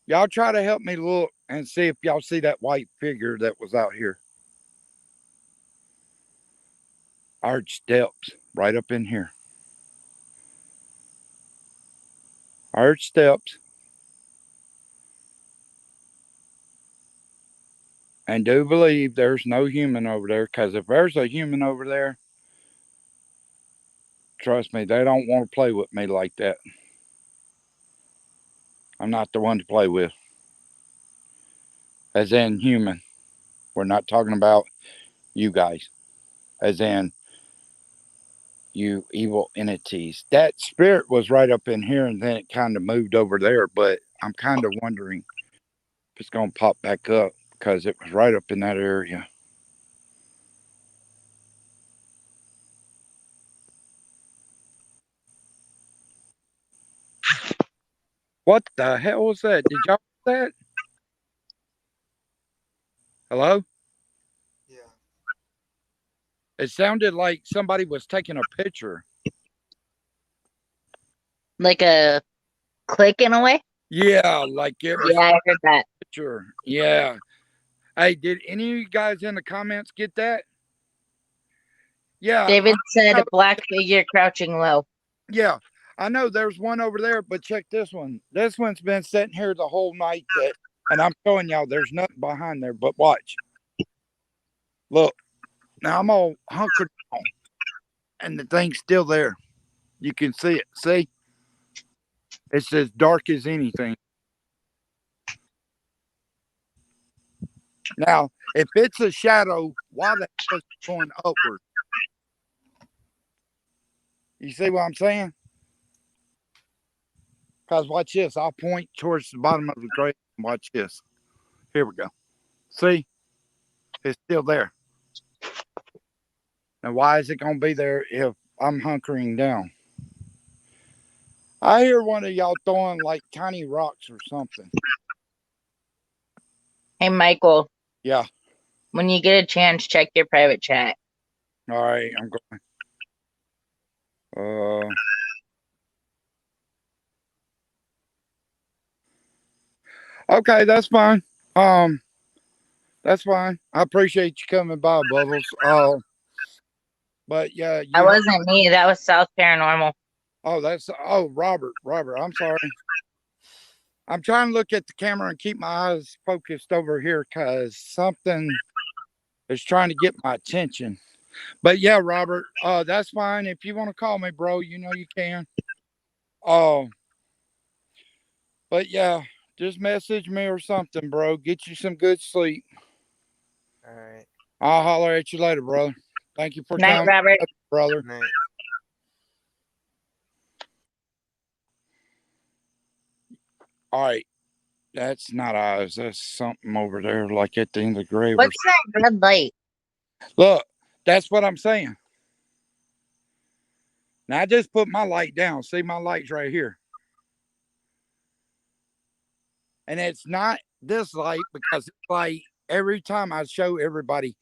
Y'all try to help me look and see if y'all see that white figure that was out here. I heard steps right up in here. I heard steps. And do believe there's no human over there, because if there's a human over there, trust me, they don't want to play with me like that. I'm not the one to play with. As in human. We're not talking about you guys. As in you evil entities. That spirit was right up in here and then it kind of moved over there, but I'm kind of wondering if it's going to pop back up. because it was right up in that area. What the hell was that? Did y'all hear that? Hello? Yeah. It sounded like somebody was taking a picture. Like a click in a way? Yeah, like it was Yeah, I heard that. a picture. Yeah. Hey, did any of you guys in the comments get that? Yeah. David said know- black figure crouching low. Yeah. I know there's one over there, but check this one. This one's been sitting here the whole night and I'm showing y'all there's nothing behind there, but watch. Look. Now I'm all hunkered down and the thing's still there. You can see it. See? It's as dark as anything. Now, if it's a shadow, why the hell is it going upward? You see what I'm saying? Because watch this. I'll point towards the bottom of the grave. Watch this. Here we go. See? It's still there. Now, why is it going to be there if I'm hunkering down? I hear one of y'all throwing like tiny rocks or something. Hey, Michael, Yeah. when you get a chance, check your private chat. All right. I'm going. Okay, that's fine. That's fine. I appreciate you coming by, Bubbles. But yeah, That wasn't me. That was South Paranormal. Robert. I'm sorry. I'm trying to look at the camera and keep my eyes focused over here because something is trying to get my attention. But yeah, Robert, that's fine. If you want to call me, bro, you know you can. But yeah, just message me or something, bro. Get you some good sleep. All right. I'll holler at you later, brother. Thank you for Night, coming, Robert. brother. Night. All right. That's not eyes. That's something over there, like at the end of the grave. What's that red light? Look, that's what I'm saying. Now I just put my light down. See, my light's right here. And it's not this light because it's like every time I show everybody,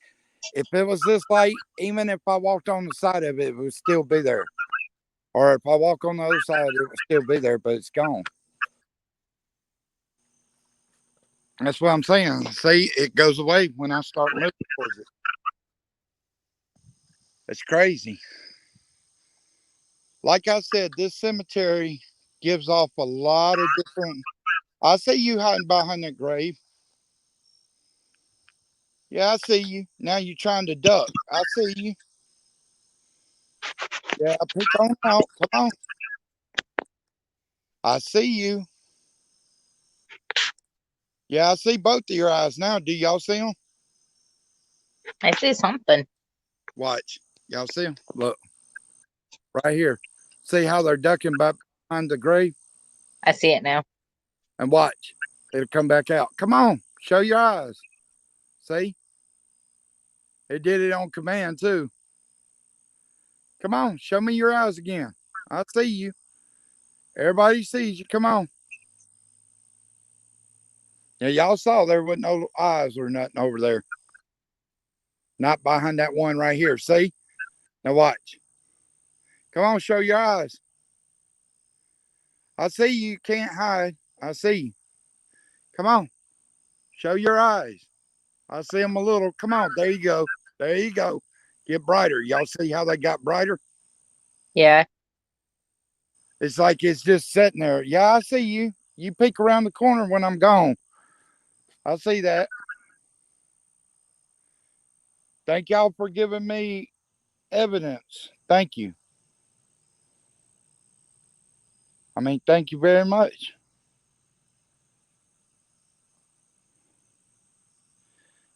if it was this light, even if I walked on the side of it, it would still be there. Or if I walk on the other side, it would still be there, but it's gone. That's what I'm saying. See, it goes away when I start moving towards it. It's crazy. Like I said, this cemetery gives off a lot of different. I see you hiding behind that grave. Yeah, I see you. Now you're trying to duck. I see you. Yeah, pick on out. Come on. I see you. Yeah, I see both of your eyes now. Do y'all see them? I see something. Watch. Y'all see them? Look. Right here. See how they're ducking back behind the grave? I see it now. And watch. It'll come back out. Come on. Show your eyes. See? It did it on command too. Come on. Show me your eyes again. I see you. Everybody sees you. Come on. Yeah, y'all saw there wasn't no eyes or nothing over there. Not behind that one right here. See? Now watch. Come on, show your eyes. I see you. You can't hide. I see you. Come on. Show your eyes. I see them a little. Come on. There you go. There you go. Get brighter. Y'all see how they got brighter? Yeah. It's like it's just sitting there. Yeah, I see you. You peek around the corner when I'm gone. I see that. Thank y'all for giving me evidence. Thank you. I mean, thank you very much.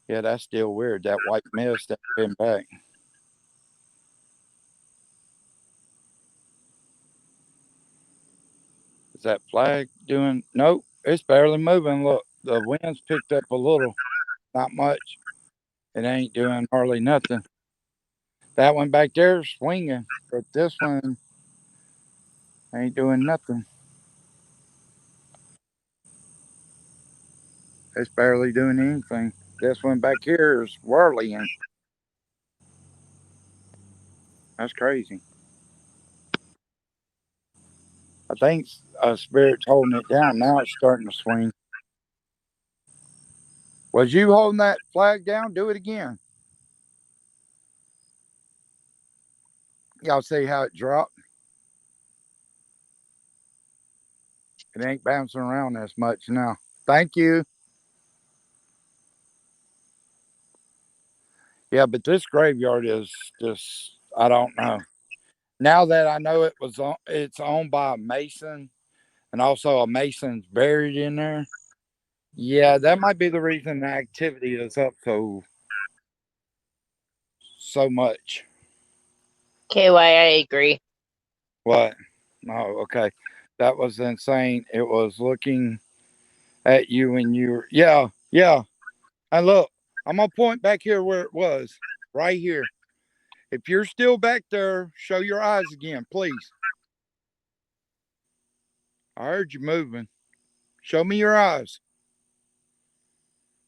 Yeah, that's still weird. That white mist that's been back. Is that flag doing? Nope, it's barely moving. Look, the wind's picked up a little. Not much. It ain't doing hardly nothing. That one back there is swinging, but this one ain't doing nothing. It's barely doing anything. This one back here is whirling. That's crazy. I think a spirit's holding it down. Now it's starting to swing. Was you holding that flag down? Do it again. Y'all see how it dropped? It ain't bouncing around as much now. Thank you. Yeah, but this graveyard is just, I don't know. Now that I know it's owned by a Mason, and also a Mason's buried in there. Yeah, that might be the reason the activity is up so much. KY, I agree. What? Oh, okay. That was insane. It was looking at you and you were, yeah, yeah. And look, I'm gonna point back here where it was. Right here. If you're still back there, show your eyes again, please. I heard you moving. Show me your eyes.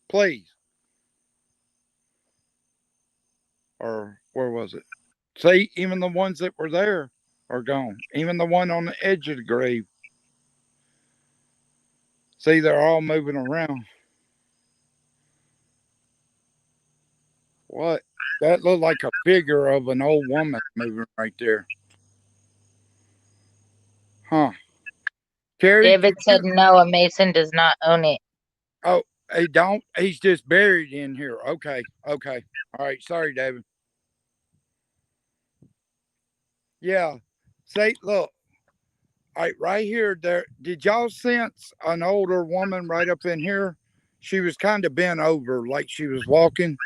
Please. Or where was it? See, even the ones that were there are gone. Even the one on the edge of the grave. See, they're all moving around. What? That looked like a figure of an old woman moving right there. Huh. Carrie, David said no, a Mason does not own it. oh, he don't? He's just buried in here. Okay. Okay. All right. Sorry, David. Yeah. See, look. All right here. There. Did y'all sense an older woman right up in here? She was kind of bent over like she was walking.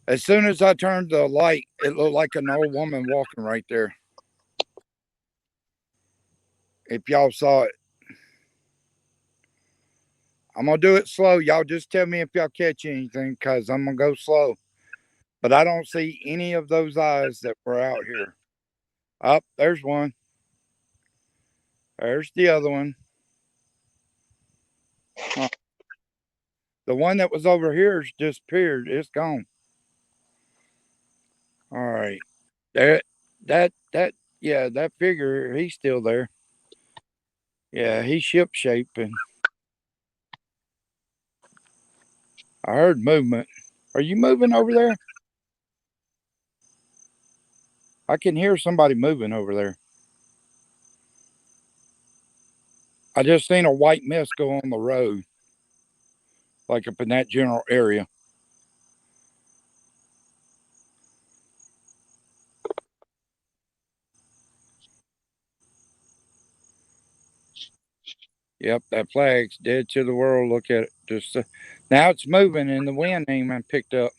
As soon as I turned the light, it looked like an old woman walking right there. If y'all saw it, I'm gonna do it slow. Y'all just tell me if y'all catch anything, cause I'm gonna go slow. But I don't see any of those eyes that were out here. Up, there's one. There's the other one. Huh. The one that was over here has disappeared. It's gone. All right. That yeah, that figure, he's still there. Yeah, he's ship shaping. I heard movement. Are you moving over there? I can hear somebody moving over there. I just seen a white mist go on the road, like up in that general area. Yep, that flag's dead to the world. Look at it. Just now it's moving and the wind ain't even picked up.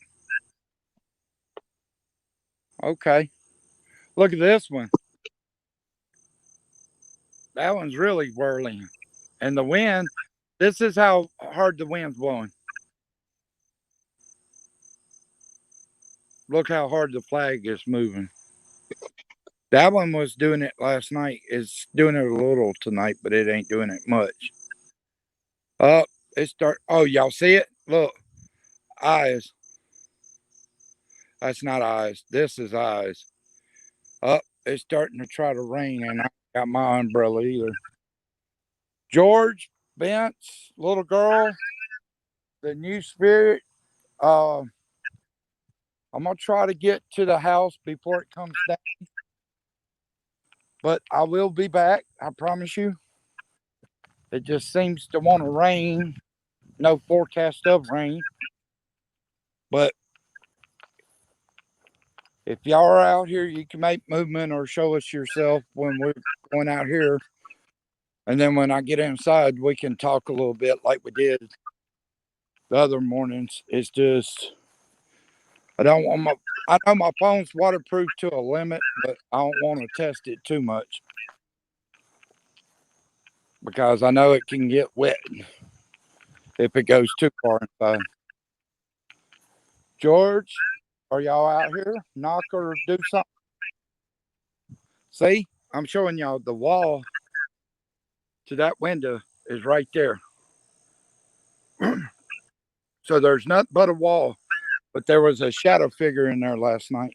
Okay. Look at this one. That one's really whirling. And the wind, this is how hard the wind's blowing. Look how hard the flag is moving. That one was doing it last night. It's doing it a little tonight, but it ain't doing it much. Up, oh, y'all see it? Look, eyes. That's not eyes. This is eyes. Up, it's starting to try to rain, and I got my umbrella either. George, Vince, little girl, the new spirit. I'm gonna try to get to the house before it comes down, but I will be back. I promise you. It just seems to want to rain. No forecast of rain, but if y'all are out here, you can make movement or show us yourself when we're going out here. And then when I get inside, we can talk a little bit like we did the other mornings. It's just I don't want my I know my phone's waterproof to a limit, but I don't want to test it too much because I know it can get wet. if it goes too far inside. George, are y'all out here? Knock or do something. See, I'm showing y'all the wall to that window is right there. So there's nothing but a wall, but there was a shadow figure in there last night.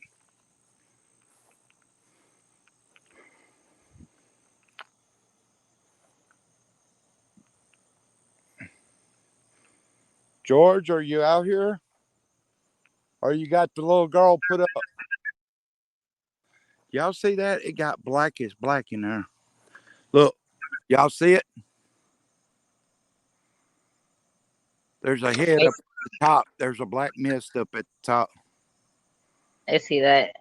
George, are you out here? Or you got the little girl put up? Y'all see that? It got black as black in there. Look, y'all see it? There's a head up at the top. There's a black mist up at the top. I see that.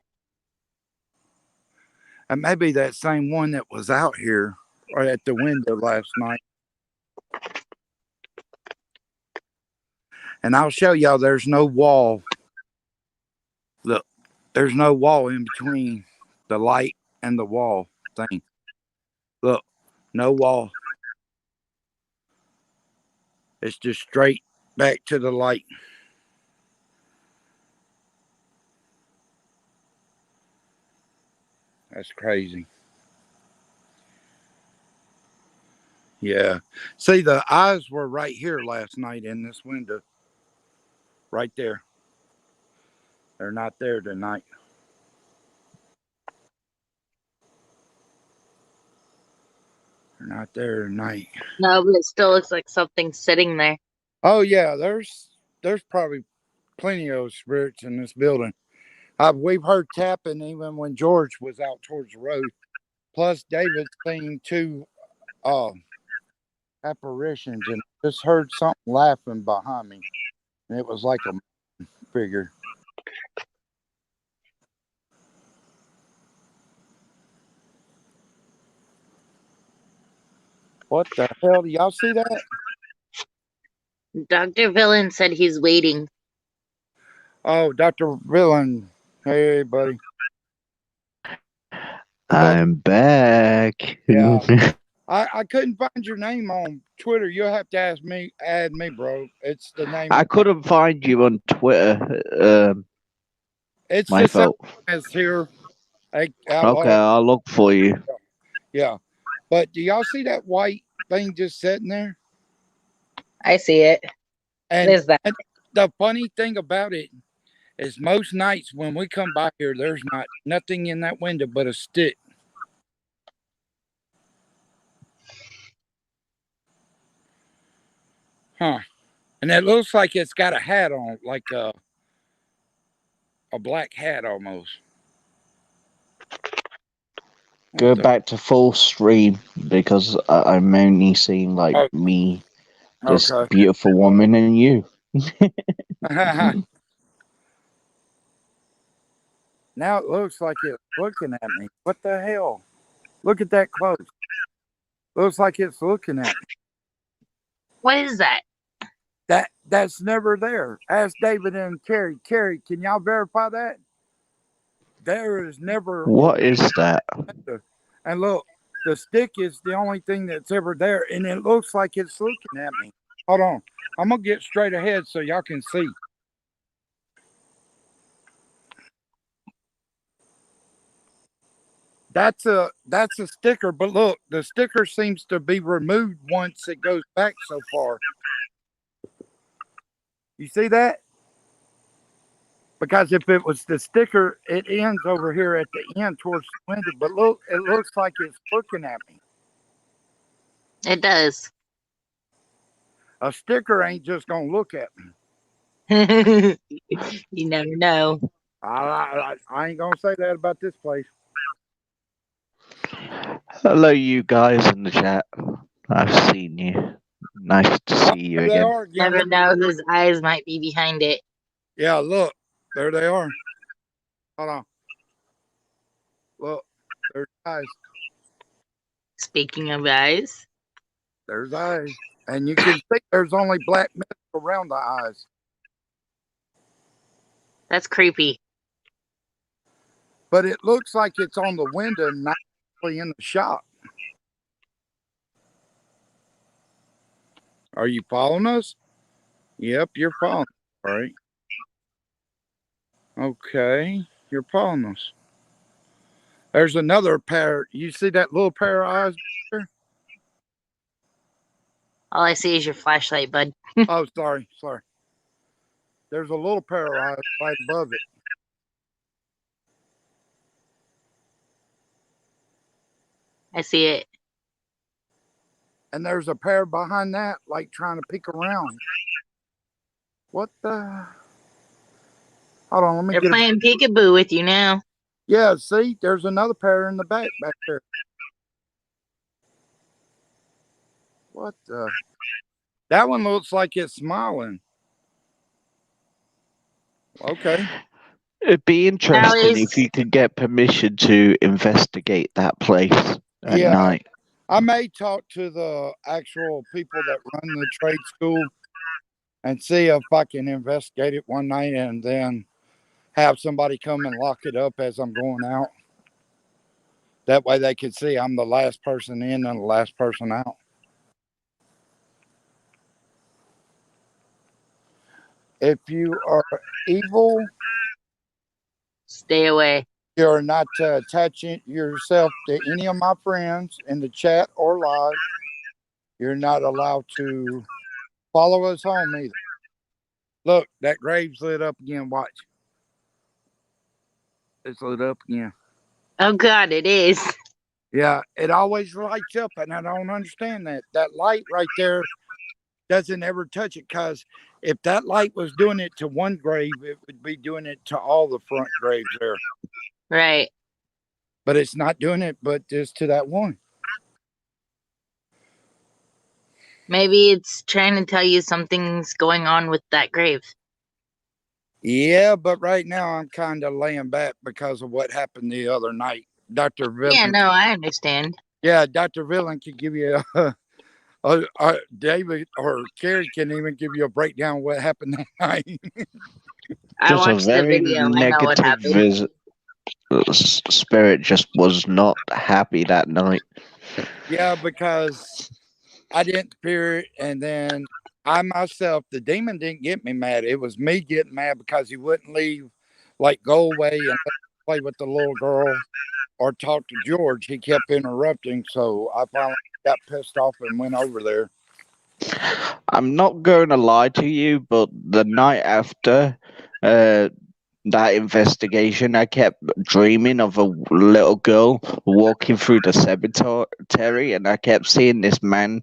And maybe that same one that was out here or at the window last night. And I'll show y'all there's no wall. Look, there's no wall in between the light and the wall thing. Look, no wall. It's just straight back to the light. That's crazy. Yeah. See, the eyes were right here last night in this window. Right there. They're not there tonight. They're not there tonight. No, but it still looks like something's sitting there. Oh yeah, there's probably plenty of spirits in this building. We've heard tapping even when George was out towards the road. Plus, David seen two apparitions and just heard something laughing behind me, and it was like a figure. What the hell? Do y'all see that? Dr. Villain said he's waiting. Oh, Dr. Villain. Hey, buddy. I'm back. Yeah. I couldn't find your name on Twitter. You'll have to add me, bro. It's the name. I couldn't find you on Twitter. It's my the same fault. as here. Okay, I'll look for you. Yeah. But do y'all see that white thing just sitting there? I see it. And, There's that. and the funny thing about it is most nights when we come by here, there's nothing in that window but a stick. Huh. And it looks like it's got a hat on, like a black hat almost. Go back to full stream because I'm only seeing like me, this beautiful woman, and you. Now it looks like it's looking at me. What the hell? Look at that close. Looks like it's looking at me. What is that? That's never there. Ask David and Carrie. Carrie, can y'all verify that? There is never. What is that? And look, the stick is the only thing that's ever there, and it looks like it's looking at me. Hold on. I'm gonna get straight ahead so y'all can see. That's a sticker, but look, the sticker seems to be removed once it goes back so far. You see that? Because if it was the sticker, it ends over here at the end towards the window. But look, it looks like it's looking at me. It does. A sticker ain't just gonna look at me. You never know. I ain't gonna say that about this place. Hello, you guys in the chat. I've seen you. Nice to see you again. Never know whose eyes might be behind it. Yeah, look. There they are. Hold on. Look. There's eyes. Speaking of eyes. There's eyes. And you can see there's only black mist around the eyes. That's creepy. But it looks like it's on the window, not actually in the shop. Are you following us? Yep, you're following. All right. Okay, you're following us. There's another pair. You see that little pair of eyes there? All I see is your flashlight, bud. Oh, sorry. There's a little pair of eyes right above it. I see it. And there's a pair behind that, like trying to peek around. What the? Hold on, let me They're get a. playing peekaboo with you now. Yeah, see, there's another pair in the back there. What the? That one looks like it's smiling. Okay. It'd be interesting Now if you could get permission to investigate that place at Yeah, night. I may talk to the actual people that run the trade school and see if I can investigate it one night and then have somebody come and lock it up as I'm going out. That way they can see I'm the last person in and the last person out. If you are evil, stay away. you're not attaching yourself to any of my friends in the chat or live. You're not allowed to follow us home either. Look, that grave's lit up again. Watch. It's lit up again. Oh God, it is. Yeah, it always lights up, and I don't understand that. That light right there doesn't ever touch it, because if that light was doing it to one grave, it would be doing it to all the front graves there. Right. But it's not doing it, but just to that one. Maybe it's trying to tell you something's going on with that grave. Yeah, but right now I'm kind of laying back because of what happened the other night. Dr. Villain. Yeah, no, I understand. Yeah, Dr. Villain could give you David or Carrie can even give you a breakdown of what happened that night. I Just a watched the very video. I know what negative happened. spirit just was not happy that night. Yeah, because I didn't fear it, and then I myself, the demon didn't get me mad. It was me getting mad because he wouldn't leave, like go away and play with the little girl or talk to George. He kept interrupting, so I finally got pissed off and went over there. I'm not going to lie to you, but the night after that investigation, I kept dreaming of a little girl walking through the cemetery, and I kept seeing this man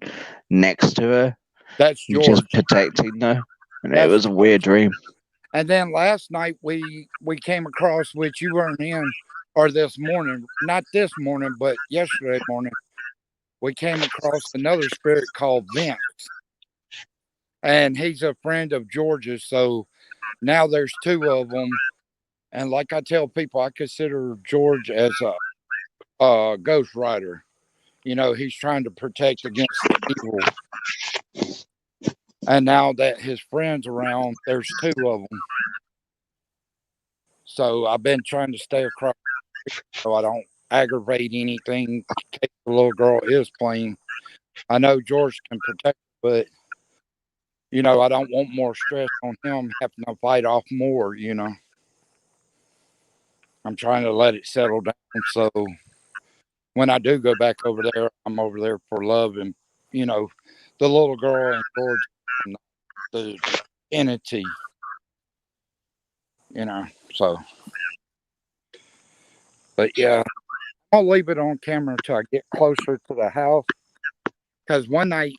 next to her. That's George. Just protecting her. And That's it was a weird dream. And then last night we came across, which you weren't in, or this morning, not this morning, but yesterday morning, we came across another spirit called Vince. And he's a friend of George's. So now there's two of them. And like I tell people, I consider George as a ghost rider. You know, he's trying to protect against evil. And now that his friend's around, there's two of them. So I've been trying to stay across so I don't aggravate anything in case the little girl is playing. I know George can protect, but you know, I don't want more stress on him having to fight off more, you know. I'm trying to let it settle down. So when I do go back over there, I'm over there for love and, you know, the little girl and George and the entity, you know. So, but yeah, I'll leave it on camera until I get closer to the house. Because one night,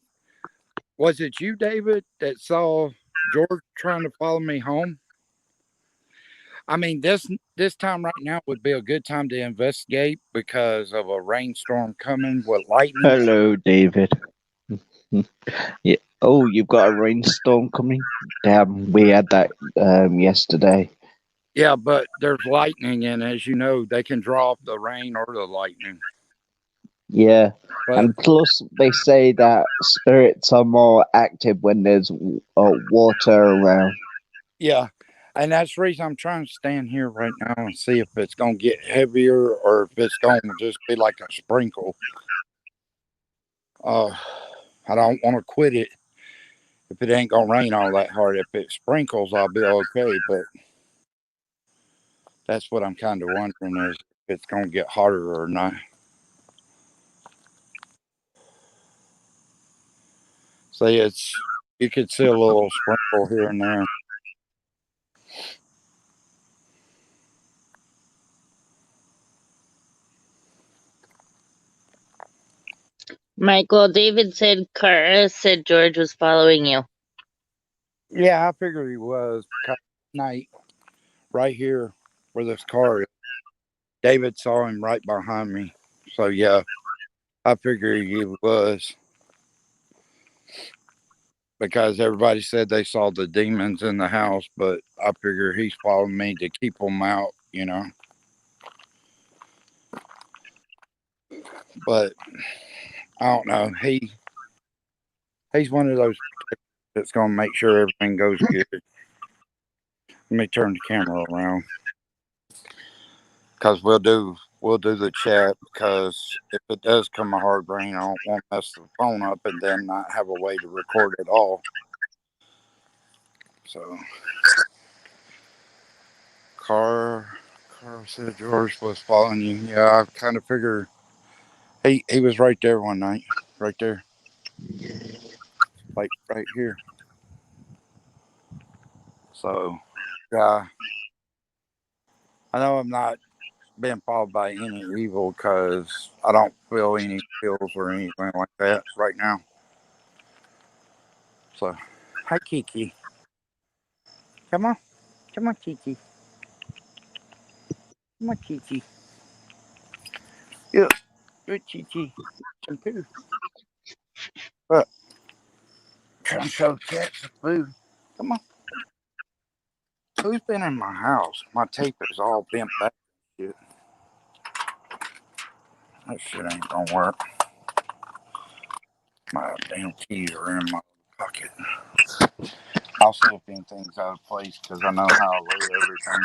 was it you, David, that saw George trying to follow me home? I mean, this time right now would be a good time to investigate because of a rainstorm coming with lightning. Hello, David. Yeah. Oh, you've got a rainstorm coming? Damn, we had that yesterday. Yeah, but there's lightning, and as you know, they can draw off the rain or the lightning. Yeah, But, and plus they say that spirits are more active when there's water around. yeah, and that's the reason I'm trying to stand here right now and see if it's going to get heavier or if it's going to just be like a sprinkle. I don't want to quit it if it ain't gonna rain all that hard. If it sprinkles, I'll be okay. But that's what I'm kind of wondering is if it's gonna get hotter or not. See, you could see a little sprinkle here and there. Michael, David said Kara said George was following you. Yeah, I figured he was. Because night, right here where this car is, David saw him right behind me. So yeah, I figured he was because everybody said they saw the demons in the house, but I figure he's following me to keep them out, you know. But I don't know. He's one of those that's gonna make sure everything goes good. Let me turn the camera around because we'll do the chat because if it does come a hard rain, I don't want to mess the phone up and then not have a way to record it all. So, Carl said George was following you. Yeah, I kind of figured he was right there one night, right there, like right here. So, yeah, I know I'm not being followed by any evil because I don't feel any feels or anything like that right now. So, hi Kiki, come on, Kiki, come on, Kiki. Yeah, good Kiki, some food. But trying to show cats some food. Come on. Who's been in my house? My tape is all bent back. Shit. That shit ain't gonna work. My damn keys are in my pocket. I'll see if anything's out of place because I know how I lay everything.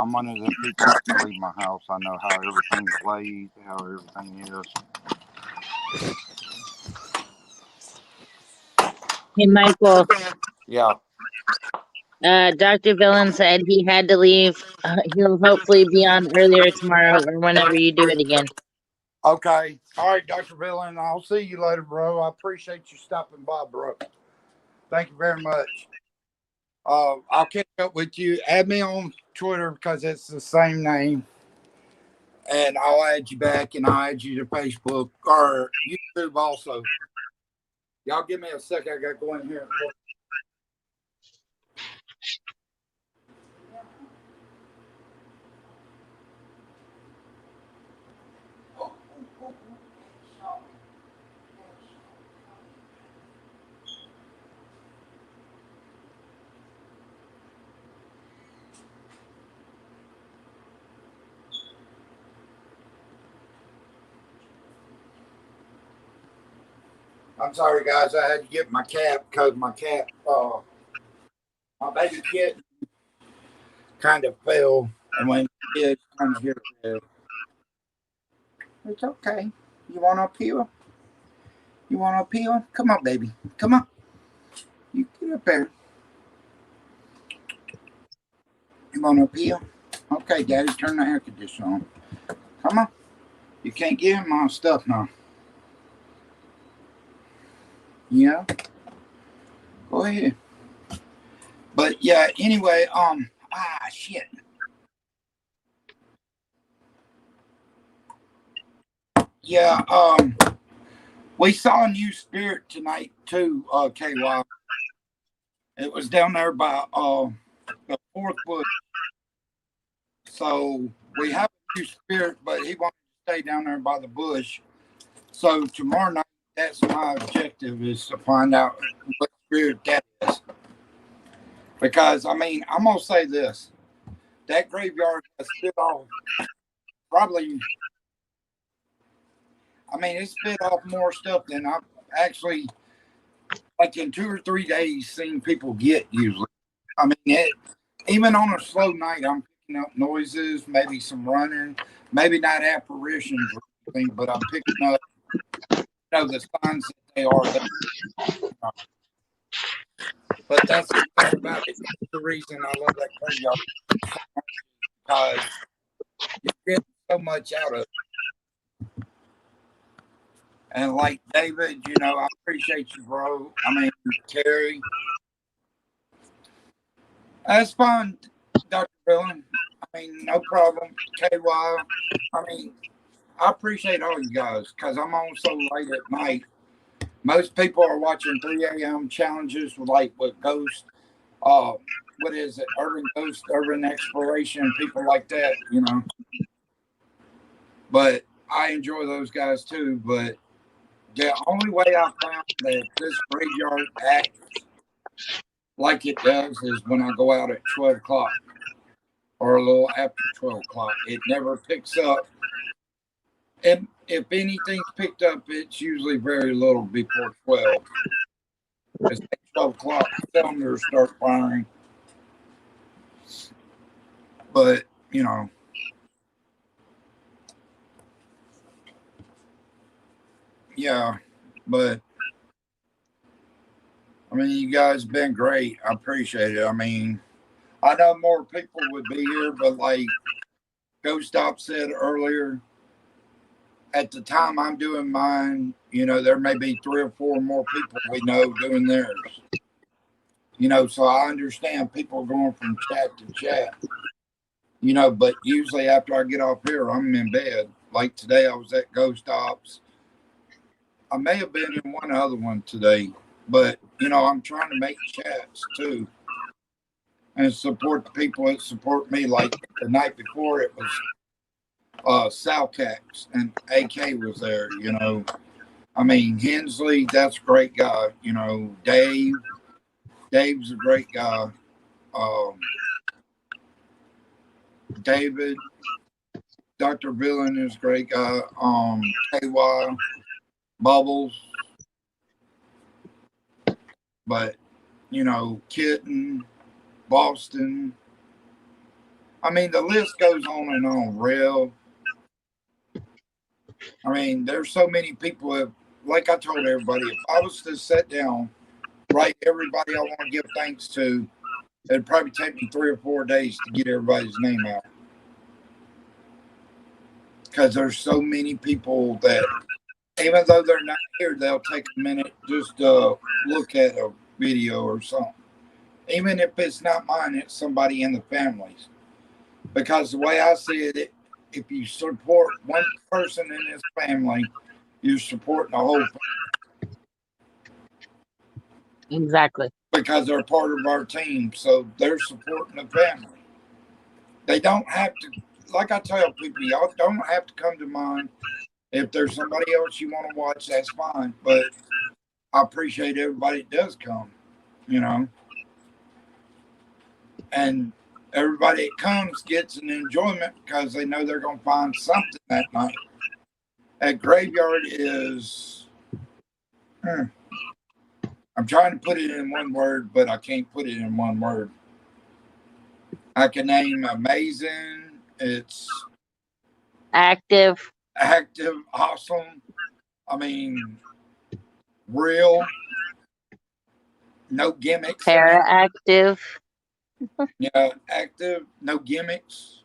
I'm one of them people that leave my house. I know how everything's laid, how everything is. Hey, Michael. Yeah. Dr. Villain said he had to leave. He'll hopefully be on earlier tomorrow or whenever you do it again. Okay. All right, Dr. Villain. I'll see you later, bro. I appreciate you stopping by, bro. Thank you very much. I'll catch up with you. Add me on Twitter because it's the same name. And I'll add you back and I'll add you to Facebook or YouTube also. Y'all give me a second. I got to go in here. I'm sorry, guys. I had to get my cat because my cat, my baby kitten, kind of fell. And when it did, kind of hit her head. It's okay. You want a peel? You want a peel? Come on, baby. Come on. You get up there. You want a peel? Okay, Daddy, turn the air conditioner on. Come on. You can't give him my stuff now. Yeah. Go ahead. But yeah, anyway, shit. Yeah, we saw a new spirit tonight too, KY. It was down there by the fourth bush. So we have a new spirit, but he wanted to stay down there by the bush. So tomorrow night, that's my objective is to find out what spirit that is. Because I mean, I'm gonna say this: that graveyard has spit off probably. I mean, it spit off more stuff than I've actually, like in 2 or 3 days, seen people get usually. I mean, even on a slow night, I'm picking up noises, maybe some running, maybe not apparitions or anything, but I'm picking up, the signs that they are there. But that's the thing about it. That's the reason I love that graveyard because you get so much out of it. And like David, I appreciate you, bro. I mean, Terry, that's fine, Dr. Villain. I mean, no problem. KY, I mean, I appreciate all you guys because I'm on so late at night. Most people are watching 3 a.m. challenges with Ghost. What is it? Urban Ghost, Urban Exploration, people like that. But I enjoy those guys too. But the only way I found that this graveyard acts like it does is when I go out at 12 o'clock or a little after 12 o'clock. It never picks up. If anything's picked up, it's usually very little before 12. It's like 12 o'clock, cylinders start firing. But, yeah. But, I mean, you guys been great. I appreciate it. I mean, I know more people would be here, but like Ghost Stop said earlier, at the time I'm doing mine, there may be 3 or 4 more people we know doing theirs. So I understand people going from chat to chat. But usually after I get off here, I'm in bed. Like today, I was at Ghost Ops. I may have been in one other one today, but I'm trying to make chats too and support the people that support me. Like the night before, it was Salcax and AK was there. I mean Hensley, that's a great guy. Dave's a great guy. David, Dr. Villain is a great guy. KY, Bubbles, but Kitten, Boston. I mean, the list goes on and on. Real. I mean, there's so many people. Like I told everybody, if I was to sit down, write everybody I want to give thanks to, it'd probably take me 3 or 4 days to get everybody's name out. Because there's so many people that, even though they're not here, they'll take a minute just to look at a video or something. Even if it's not mine, it's somebody in the families. Because the way I see it, if you support one person in this family, you're supporting the whole family. Exactly. Because they're part of our team, so they're supporting the family. They don't have to, like I tell people, y'all don't have to come to mine. If there's somebody else you want to watch, that's fine. But I appreciate everybody that does come, And everybody that comes gets an enjoyment because they know they're going to find something that night. That graveyard is, I'm trying to put it in one word, but I can't put it in one word. I can name amazing. It's active, awesome. I mean, real. No gimmicks. Para-active. Yeah, active. No gimmicks.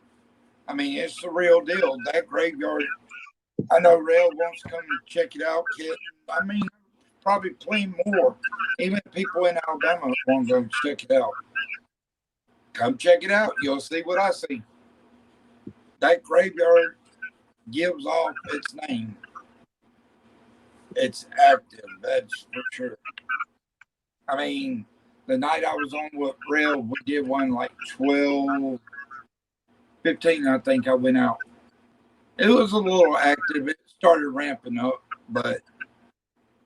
I mean, it's the real deal. That graveyard. I know Rail wants to come check it out, kid. I mean, probably plenty more. Even people in Alabama want to go check it out. Come check it out. You'll see what I see. That graveyard gives off its name. It's active, that's for sure. I mean, the night I was on with Rail, we did one like 12, 15, I think I went out. It was a little active. It started ramping up, but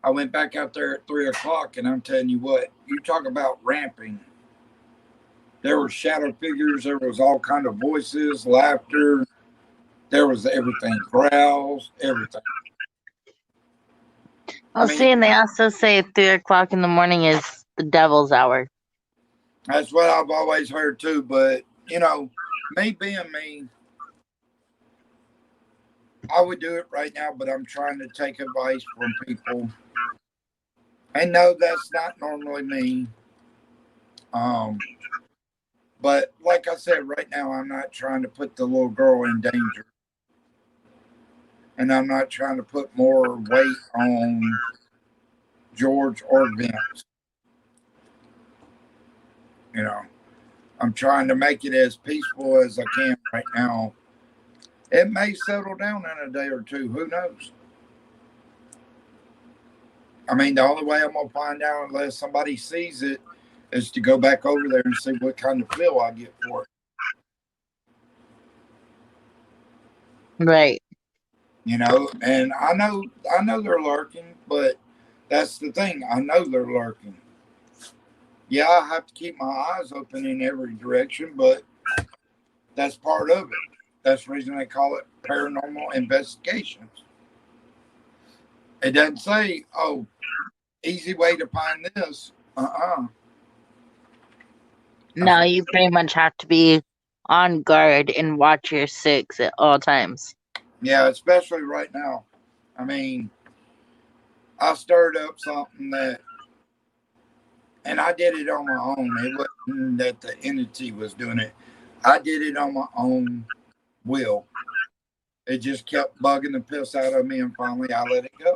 I went back out there at 3 o'clock, and I'm telling you what, you talk about ramping. There were shadow figures. There was all kind of voices, laughter. There was everything, growls, everything. Well, see, and they also say 3 o'clock in the morning is the devil's hour. That's what I've always heard too. But me being me, I would do it right now. But I'm trying to take advice from people. And no, that's not normally me. Um, but like I said, right now I'm not trying to put the little girl in danger, and I'm not trying to put more weight on George or Vince. You know, I'm trying to make it as peaceful as I can right now. It may settle down in a day or two. Who knows? I mean, the only way I'm gonna find out unless somebody sees it is to go back over there and see what kind of feel I get for it. Right. You know, and I know they're lurking, but that's the thing. I know they're lurking. Yeah, I have to keep my eyes open in every direction, but that's part of it. That's the reason they call it paranormal investigations. It doesn't say, oh, easy way to find this. No, you pretty much have to be on guard and watch your six at all times. Yeah, especially right now. I mean, I stirred up something that, and I did it on my own. It wasn't that the entity was doing it. I did it on my own will. It just kept bugging the piss out of me, and finally I let it go.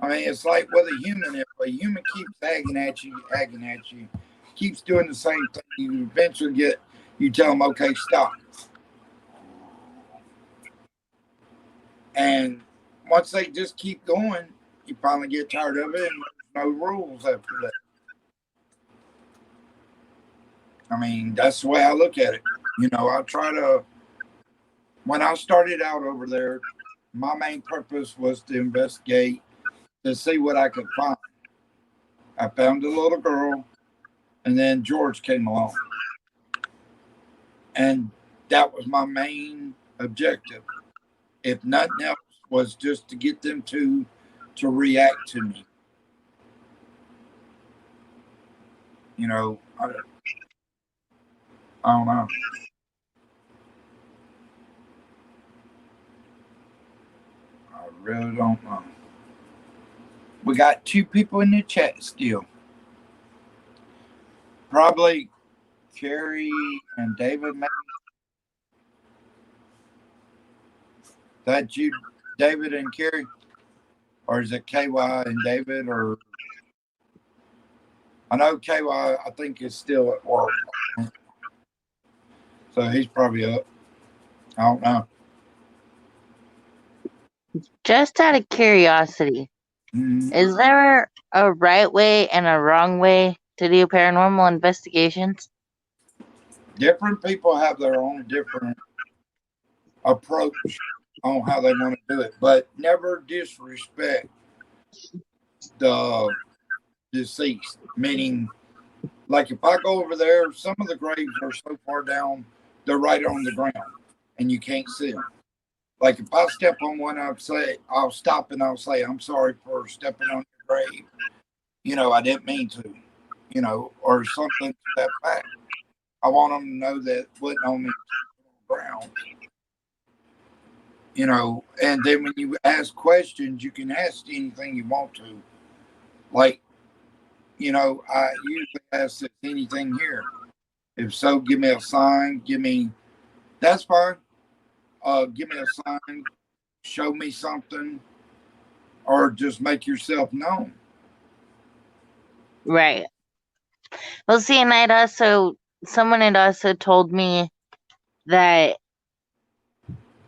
I mean, it's like with a human. If a human keeps agging at you, keeps doing the same thing, you eventually you tell them, okay, stop. And once they just keep going, you finally get tired of it, and there's no rules after that. I mean, that's the way I look at it. You know, I try to, when I started out over there, my main purpose was to investigate to see what I could find. I found a little girl, and then George came along. And that was my main objective. If nothing else, was just to get them to react to me. You know, I don't know. I really don't know. We got 2 people in the chat still. Probably Carrie and David. Maybe. That you, David and Carrie? Or is it KY and David? Or I know KY, I think, is still at work. So he's probably up. I don't know. Just out of curiosity, is there a right way and a wrong way to do paranormal investigations? Different people have their own different approach on how they want to do it, but never disrespect the deceased. Meaning, like if I go over there, some of the graves are so far down, they're right on the ground, and you can't see them. Like if I step on one, I'll stop and I'll say, I'm sorry for stepping on your grave. You know, I didn't mean to. You know, or something to that fact. I want them to know that wasn't on the ground. You know, and then when you ask questions, you can ask anything you want to. Like, you know, I usually ask if anything here. If so, give me a sign. That's fine. Give me a sign. Show me something, or just make yourself known. Right. Well, see, and someone had also told me that,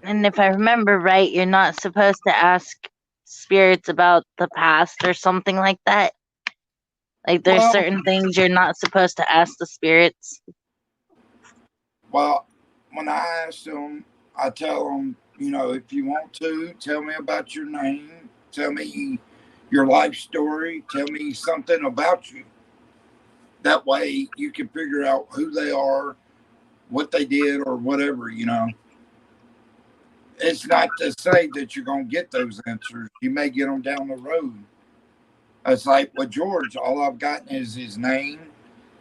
and if I remember right, you're not supposed to ask spirits about the past or something like that. Like there's Well, certain things you're not supposed to ask the spirits. well, when I ask them, I tell them, you know, if you want to, tell me about your name, tell me your life story, tell me something about you. That way you can figure out who they are, what they did, or whatever, you know. It's not to say that you're going to get those answers. You may get them down the road. It's like with George, all I've gotten is his name.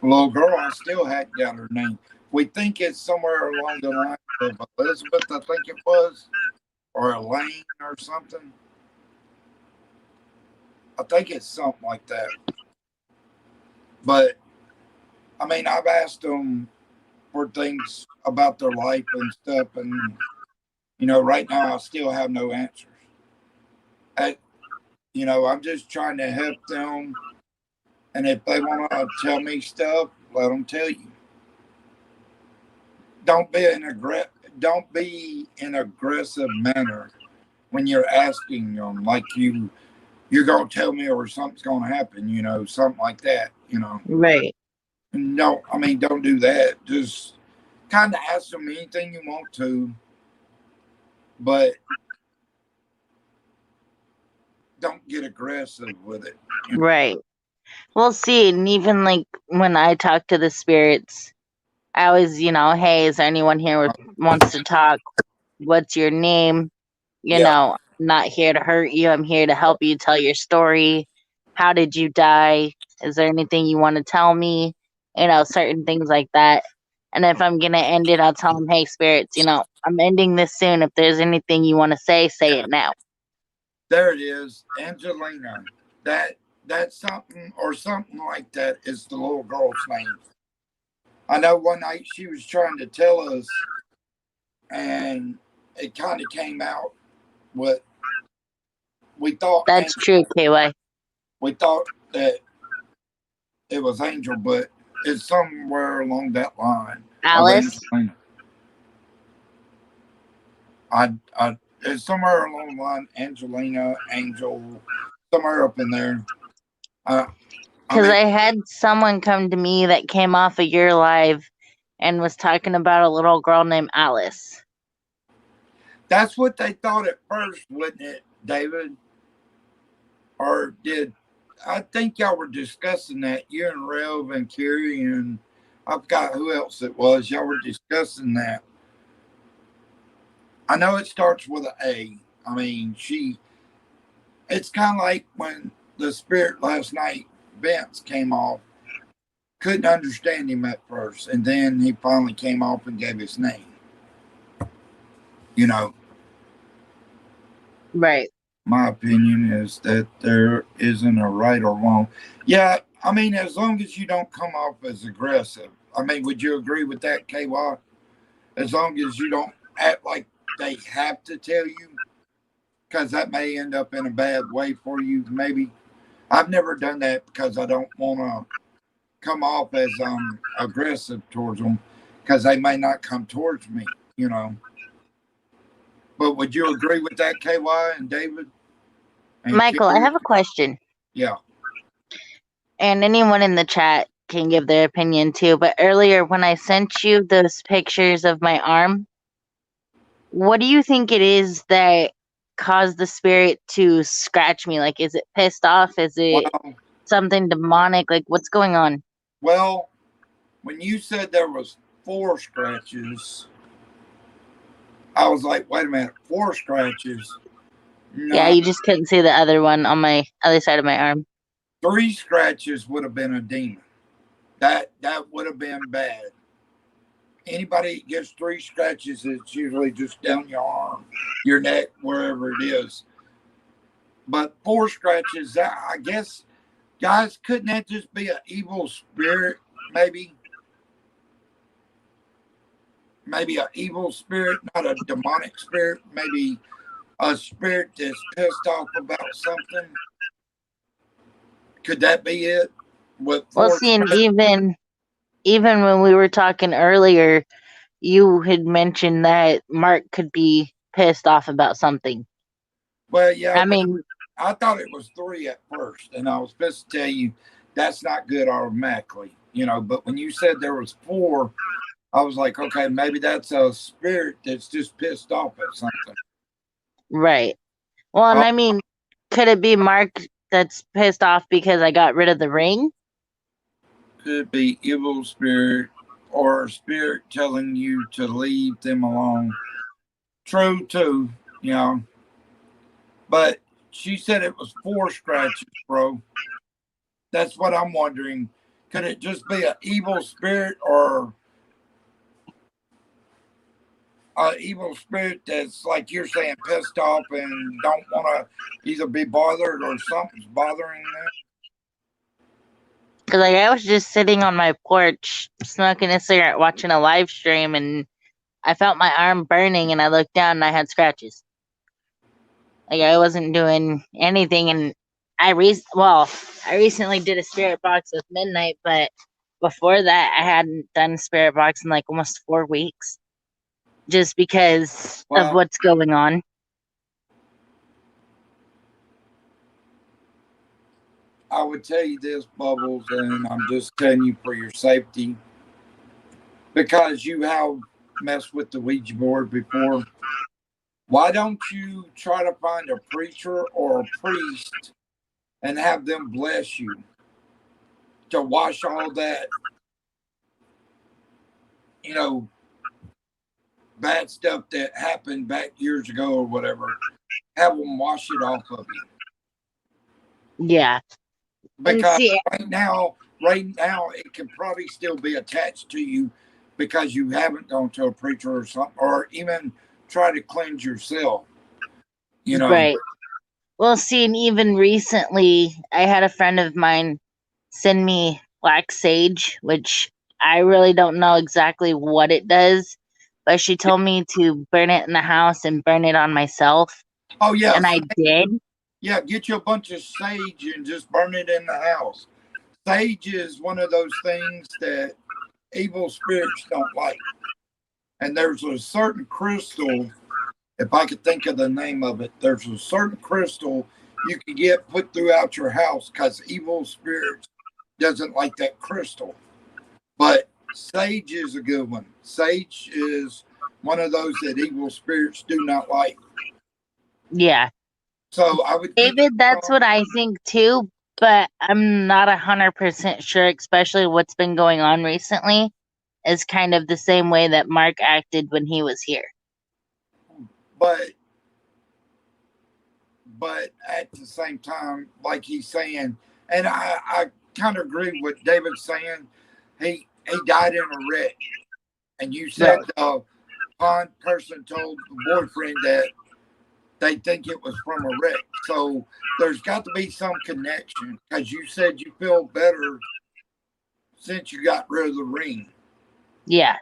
The little girl, I still hadn't got her name. We think it's somewhere along the lines of Elizabeth, I think it was, or Elaine or something. I think it's something like that. But I mean, I've asked them for things about their life and stuff, and right now I still have no answers. I, I'm just trying to help them, and if they want to tell me stuff, let them tell you. Don't be don't be in aggressive manner when you're asking them, like you're gonna tell me or something's gonna happen, something like that, Right. No, I mean, don't do that. Just kind of ask them anything you want to, but don't get aggressive with it. Right. We'll see. And even like when I talk to the spirits, I always, hey, is there anyone here who wants to talk? What's your name? Yeah, Not here to hurt you. I'm here to help you tell your story. How did you die? Is there anything you want to tell me? Certain things like that. And if I'm going to end it, I'll tell them, hey, spirits, I'm ending this soon. If there's anything you want to say it now. there it is, Angelina. That's something or something like that is the little girl's name. I know one night she was trying to tell us, and it kind of came out what we thought. That's true, KY. We thought that it was Angel, but it's somewhere along that line. Alice? It's somewhere along the line. Angelina, Angel, somewhere up in there. Because I had someone come to me that came off of your live and was talking about a little girl named Alice. That's what they thought at first, wasn't it, David? Or I think y'all were discussing that, you and Rev and Kerry, and I forgot who else it was. Y'all were discussing that. I know it starts with an A. I mean, it's kind of like when the spirit last night, Vince, came off. Couldn't understand him at first, and then he finally came off and gave his name. Right. My opinion is that there isn't a right or wrong. Yeah, I mean, as long as you don't come off as aggressive. I mean, would you agree with that, KY? As long as you don't act like they have to tell you, because that may end up in a bad way for you, maybe. I've never done that because I don't want to come off as aggressive towards them, because they may not come towards me, But would you agree with that, KY and David? And Michael, I have a question. Yeah. And anyone in the chat can give their opinion too. But earlier when I sent you those pictures of my arm, what do you think it is that caused the spirit to scratch me? Like, is it pissed off? Is it something demonic? Like, what's going on? Well, when you said there was 4 scratches, I was like, wait a minute, 4 scratches? No. Yeah, you just couldn't see the other one on my other side of my arm. 3 scratches would have been a demon. That would have been bad. Anybody that gets 3 scratches, it's usually just down your arm, your neck, wherever it is. But 4 scratches, I guess, guys, couldn't that just be an evil spirit, maybe? Maybe an evil spirit, not a demonic spirit. Maybe a spirit that's pissed off about something. Could that be it? Well, see, and even when we were talking earlier, you had mentioned that Mark could be pissed off about something. Well, yeah. I mean, I thought it was 3 at first, and I was supposed to tell you that's not good automatically, But when you said there was 4, I was like, okay, maybe that's a spirit that's just pissed off at something. Right. Well, and I mean, could it be Mark that's pissed off because I got rid of the ring? Could be evil spirit or a spirit telling you to leave them alone. True, too, But she said it was 4 scratches, bro. That's what I'm wondering. Could it just be an evil spirit, or evil spirit that's like you're saying, pissed off and don't want to either be bothered or something's bothering them? Because like I was just sitting on my porch, smoking a cigarette, watching a live stream, and I felt my arm burning, and I looked down and I had scratches. Like I wasn't doing anything, and I recently did a spirit box with Midnight, but before that, I hadn't done a spirit box in like almost 4 weeks, just because of Well, what's going on. I would tell you this, Bubbles, and I'm just telling you for your safety, because you have messed with the Ouija board before. Why don't you try to find a preacher or a priest and have them bless you to wash all that, you know, bad stuff that happened back years ago or whatever? Have them wash it off of you. Yeah. And Because see, right now, it can probably still be attached to you because you haven't gone to a preacher or something, or even try to cleanse yourself. You know, right. Well, see, and even recently, I had a friend of mine send me black sage, which I really don't know exactly what it does, but she told me to burn it in the house and burn it on myself, oh yeah, and I did. yeah, get you a bunch of sage and just burn it in the house. Sage is one of those things that evil spirits don't like. And there's a certain crystal, if I could think of the name of it, there's a certain crystal you can get put throughout your house because evil spirits doesn't like that crystal. But sage is a good one. Sage is one of those that evil spirits do not like. Yeah. So I would get David, that's what I think too, but I'm not 100% sure, especially what's been going on recently, is kind of the same way that Mark acted when he was here. but at the same time, like he's saying, and I kind of agree with David saying, he died in a wreck, and you said Right. the pond person told the boyfriend that they think it was from a wreck. So there's got to be some connection because you said you feel better since you got rid of the ring. Yeah.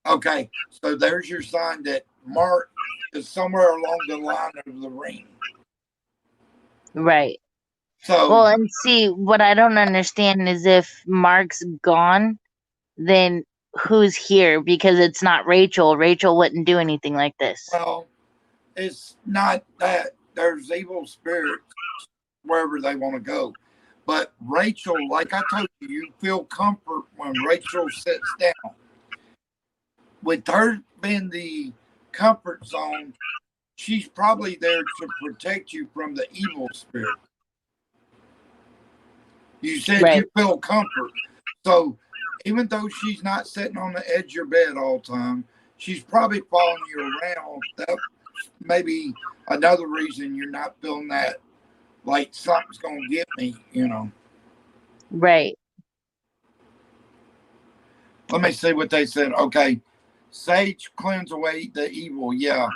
Okay, so there's your sign that Mark is somewhere along the line of the ring. Right. So Well, and see, what I don't understand is if Mark's gone, then who's here? Because it's not Rachel. Rachel wouldn't do anything like this. well, it's not that there's evil spirits wherever they want to go. But Rachel, like I told you, you feel comfort when Rachel sits down. With her being the comfort zone, she's probably there to protect you from the evil spirit. You said Right. you feel comfort. So even though she's not sitting on the edge of your bed all the time, she's probably following you around. That maybe another reason you're not feeling that like something's gonna get me, you know. Right. Let me see what they said. Okay. Sage cleanse away the evil. Yeah.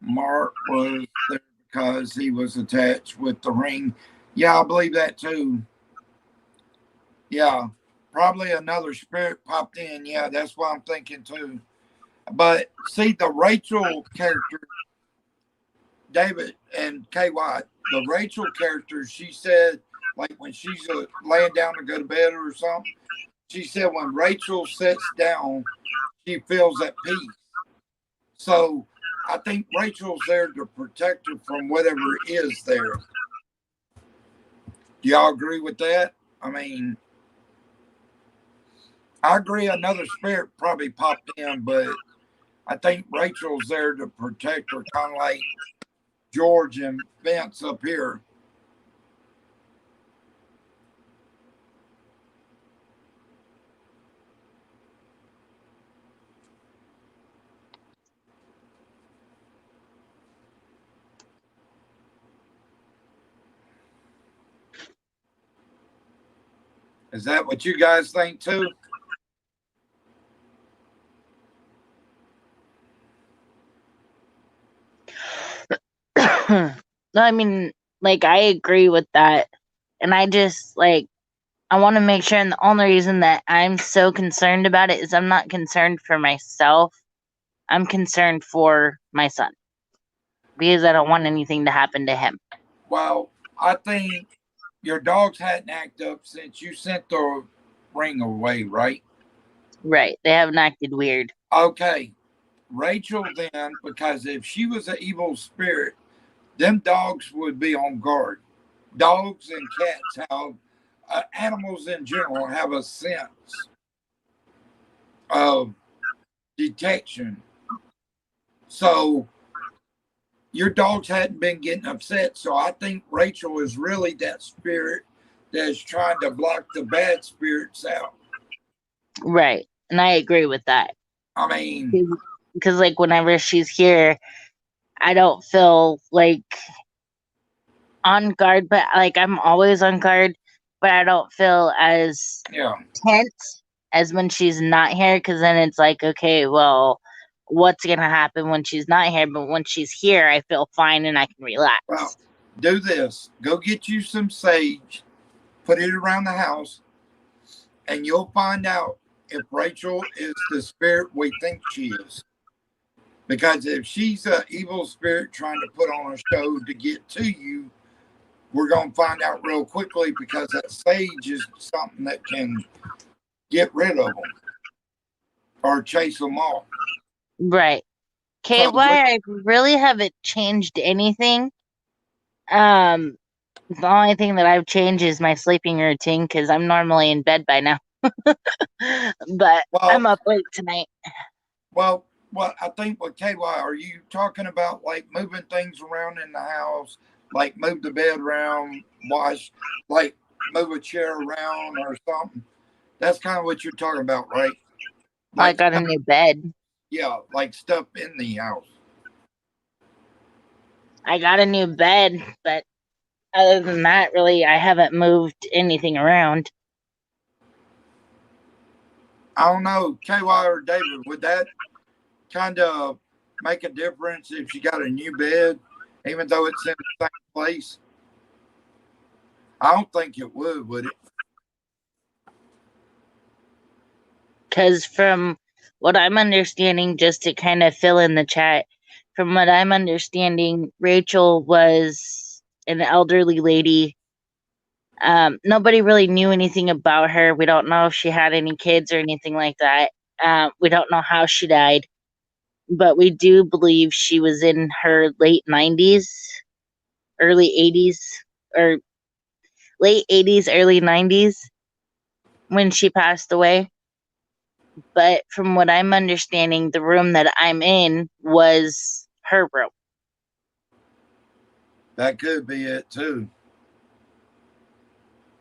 Mark was there because he was attached with the ring. Yeah, I believe that too. Yeah. Probably another spirit popped in. Yeah, that's what I'm thinking too. But see, the Rachel character, David and KY, the Rachel character, she said, like when she's laying down to go to bed or something, she said when Rachel sits down, she feels at peace. So I think Rachel's there to protect her from whatever is there. Do y'all agree with that? I mean, I agree another spirit probably popped in, but I think Rachel's there to protect her, kind of like George and Vince up here. Is that what you guys think too? No, I mean, like, I agree with that. And I just, like, I want to make sure, and the only reason that I'm so concerned about it is I'm not concerned for myself. I'm concerned for my son. Because I don't want anything to happen to him. Well, I think your dogs hadn't acted up since you sent the ring away, right? Right. They haven't acted weird. Okay. Rachel then, because if she was an evil spirit, them dogs would be on guard. Dogs and cats have, animals in general have a sense of detection. So your dogs hadn't been getting upset. So I think Rachel is really that spirit that's trying to block the bad spirits out. Right. And I agree with that. I mean, because, like, whenever she's here, I don't feel like on guard, but like I'm always on guard, but I don't feel as yeah. tense as when she's not here, because then it's like, okay, well, what's gonna happen when she's not here? But when she's here, I feel fine and I can relax. Well, do this. Go get you some sage, put it around the house, and you'll find out if Rachel is the spirit we think she is. Because if she's an evil spirit trying to put on a show to get to you, we're going to find out real quickly, because that sage is something that can get rid of them or chase them off. Right. So KY, I really haven't changed anything. The only thing that I've changed is my sleeping routine, because I'm normally in bed by now. But I'm up late tonight. Well, I think with KY, are you talking about like moving things around in the house, like move the bed around, wash, like move a chair around or something? That's kind of what you're talking about, right? I got a new bed. Yeah, like stuff in the house. I got a new bed, but other than that, really, I haven't moved anything around. I don't know, KY or David, would that kind of make a difference if you got a new bed, even though it's in the same place? I don't think it would it? Because from what I'm understanding, just to kind of fill in the chat, from what I'm understanding, Rachel was an elderly lady. Nobody really knew anything about her. We don't know if she had any kids or anything like that. We don't know how she died, but we do believe she was in her late 90s, early 80s, or late 80s, early 90s when she passed away. But from what I'm understanding, the room that I'm in was her room. That could be it too.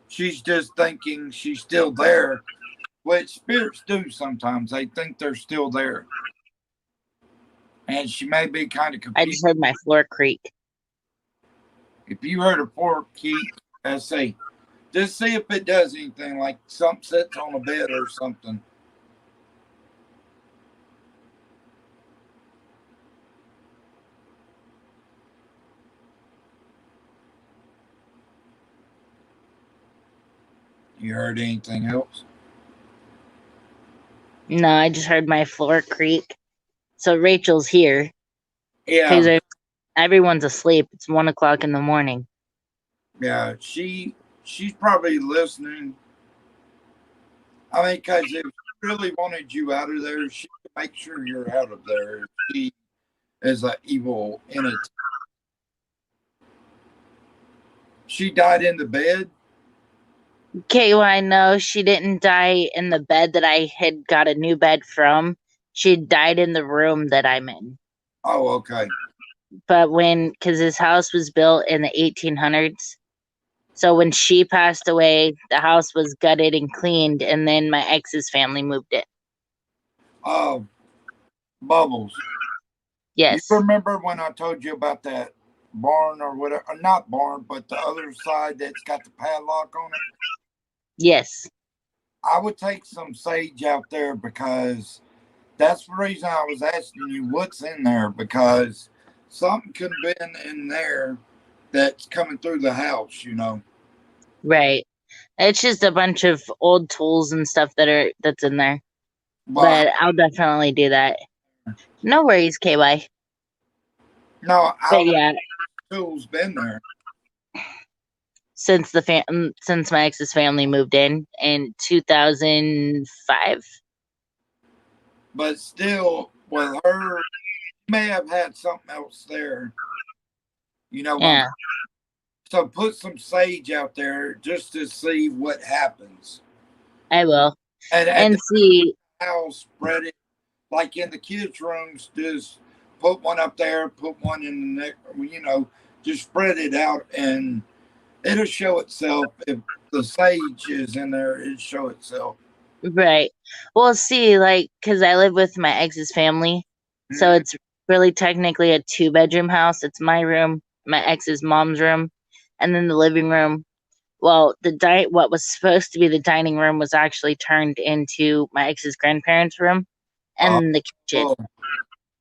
She's just thinking she's still there, which spirits do sometimes. They think they're still there. And she may be kind of confused. I just heard my floor creak. If you heard a floor creak, let's see. Just see if it does anything, like something sits on a bed or something. You heard anything else? No, I just heard my floor creak. So Rachel's here. Yeah. Because everyone's asleep. It's 1 o'clock in the morning. Yeah, she's probably listening. I mean, because if she really wanted you out of there, she would make sure you're out of there. She is an evil entity. She died in the bed? Okay, well, I know she didn't die in the bed that I had got a new bed from. She died in the room that I'm in. Oh, okay. But because his house was built in the 1800s. So when she passed away, the house was gutted and cleaned, and then my ex's family moved in. Oh, Bubbles. Yes. You remember when I told you about that barn or whatever? Not barn, but the other side that's got the padlock on it? Yes. I would take some sage out there, because that's the reason I was asking you what's in there, because something could have been in there that's coming through the house, you know. Right. It's just a bunch of old tools and stuff that's in there. But But I'll definitely do that. No worries, KY. no, But how long yeah, tools been there? since my ex's family moved in 2005. But still, with her, she may have had something else there. You know what? Yeah, So put some sage out there just to see what happens. I will. And And see, how spread it like in the kids' rooms. Just put one up there, put one in the next. You know, just spread it out, and it'll show itself. If the sage is in there, it'll show itself. right. Well, see, like, because I live with my ex's family, so it's really technically a 2-bedroom house. It's my room, my ex's mom's room, and then the living room. Well, what was supposed to be the dining room was actually turned into my ex's grandparents' room Oh, and the kitchen. oh,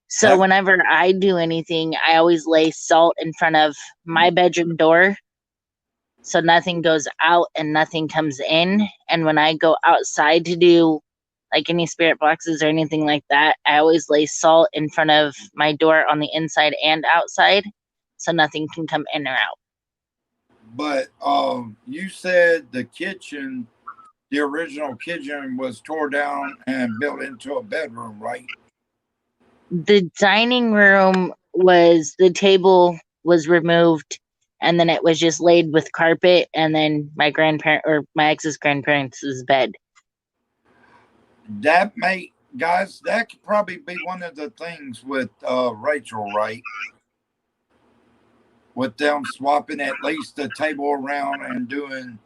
So that whenever I do anything, I always lay salt in front of my bedroom door so nothing goes out and nothing comes in. And when I go outside to do like any spirit boxes or anything like that, I always lay salt in front of my door on the inside and outside so nothing can come in or out. but you said the kitchen, the original kitchen, was tore down and built into a bedroom, right? The dining room the table was removed and then it was just laid with carpet and then my ex's grandparents' bed. That may, guys, that could probably be one of the things with Rachel, right? With them swapping at least the table around and doing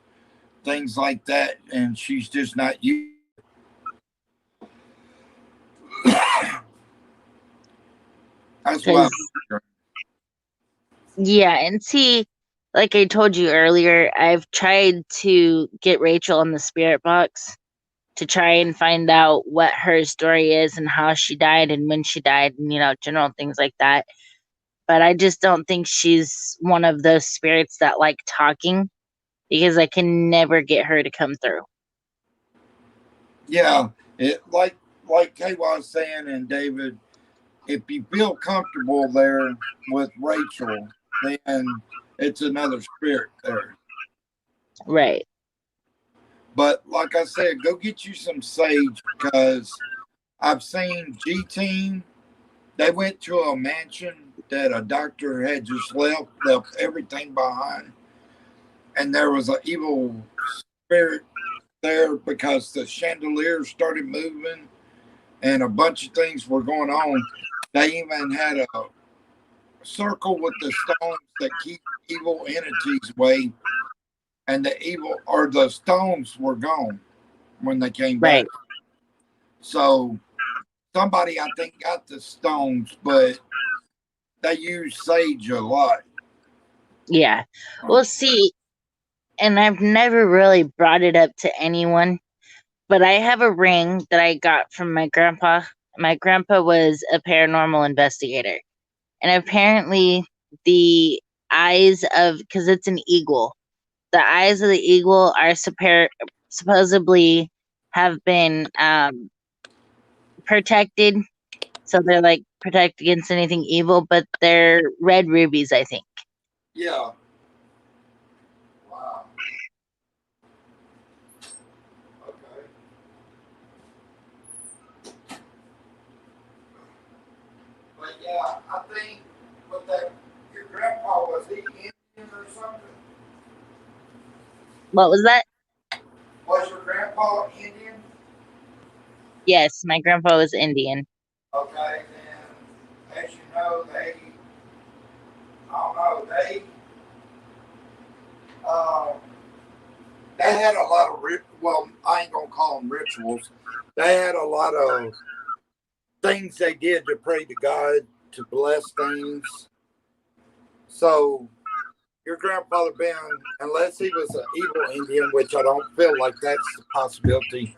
things like that, and she's just not used. That's what. Yeah, and see, like I told you earlier, I've tried to get Rachel on the spirit box to try and find out what her story is and how she died and when she died and, general things like that. But I just don't think she's one of those spirits that like talking because I can never get her to come through. Yeah, it like Kay was saying, and David, if you feel comfortable there with Rachel, then it's another spirit there. Right. But like I said, go get you some sage because I've seen G Team. They went to a mansion that a doctor had just left everything behind, and there was an evil spirit there because the chandelier started moving and a bunch of things were going on. They even had a circle with the stones that keep evil entities away, and the stones were gone when they came back. Right. So somebody I think got the stones, but they use sage a lot. Yeah. Well, see, and I've never really brought it up to anyone, but I have a ring that I got from my grandpa. My grandpa was a paranormal investigator. And apparently the eyes because it's an eagle, the eyes of the eagle are supposedly have been protected. So they're like protect against anything evil, but they're red rubies, I think. Yeah. Wow. Okay. But yeah, I think with that, your grandpa, was he Indian or something? What was that? Was your grandpa Indian? Yes, my grandpa was Indian. Okay, then as you know, I don't know, uh, they had a lot of well, I ain't gonna call them rituals. They had a lot of things they did to pray to God to bless things. So your grandfather Ben, unless he was an evil Indian, which I don't feel like that's a possibility.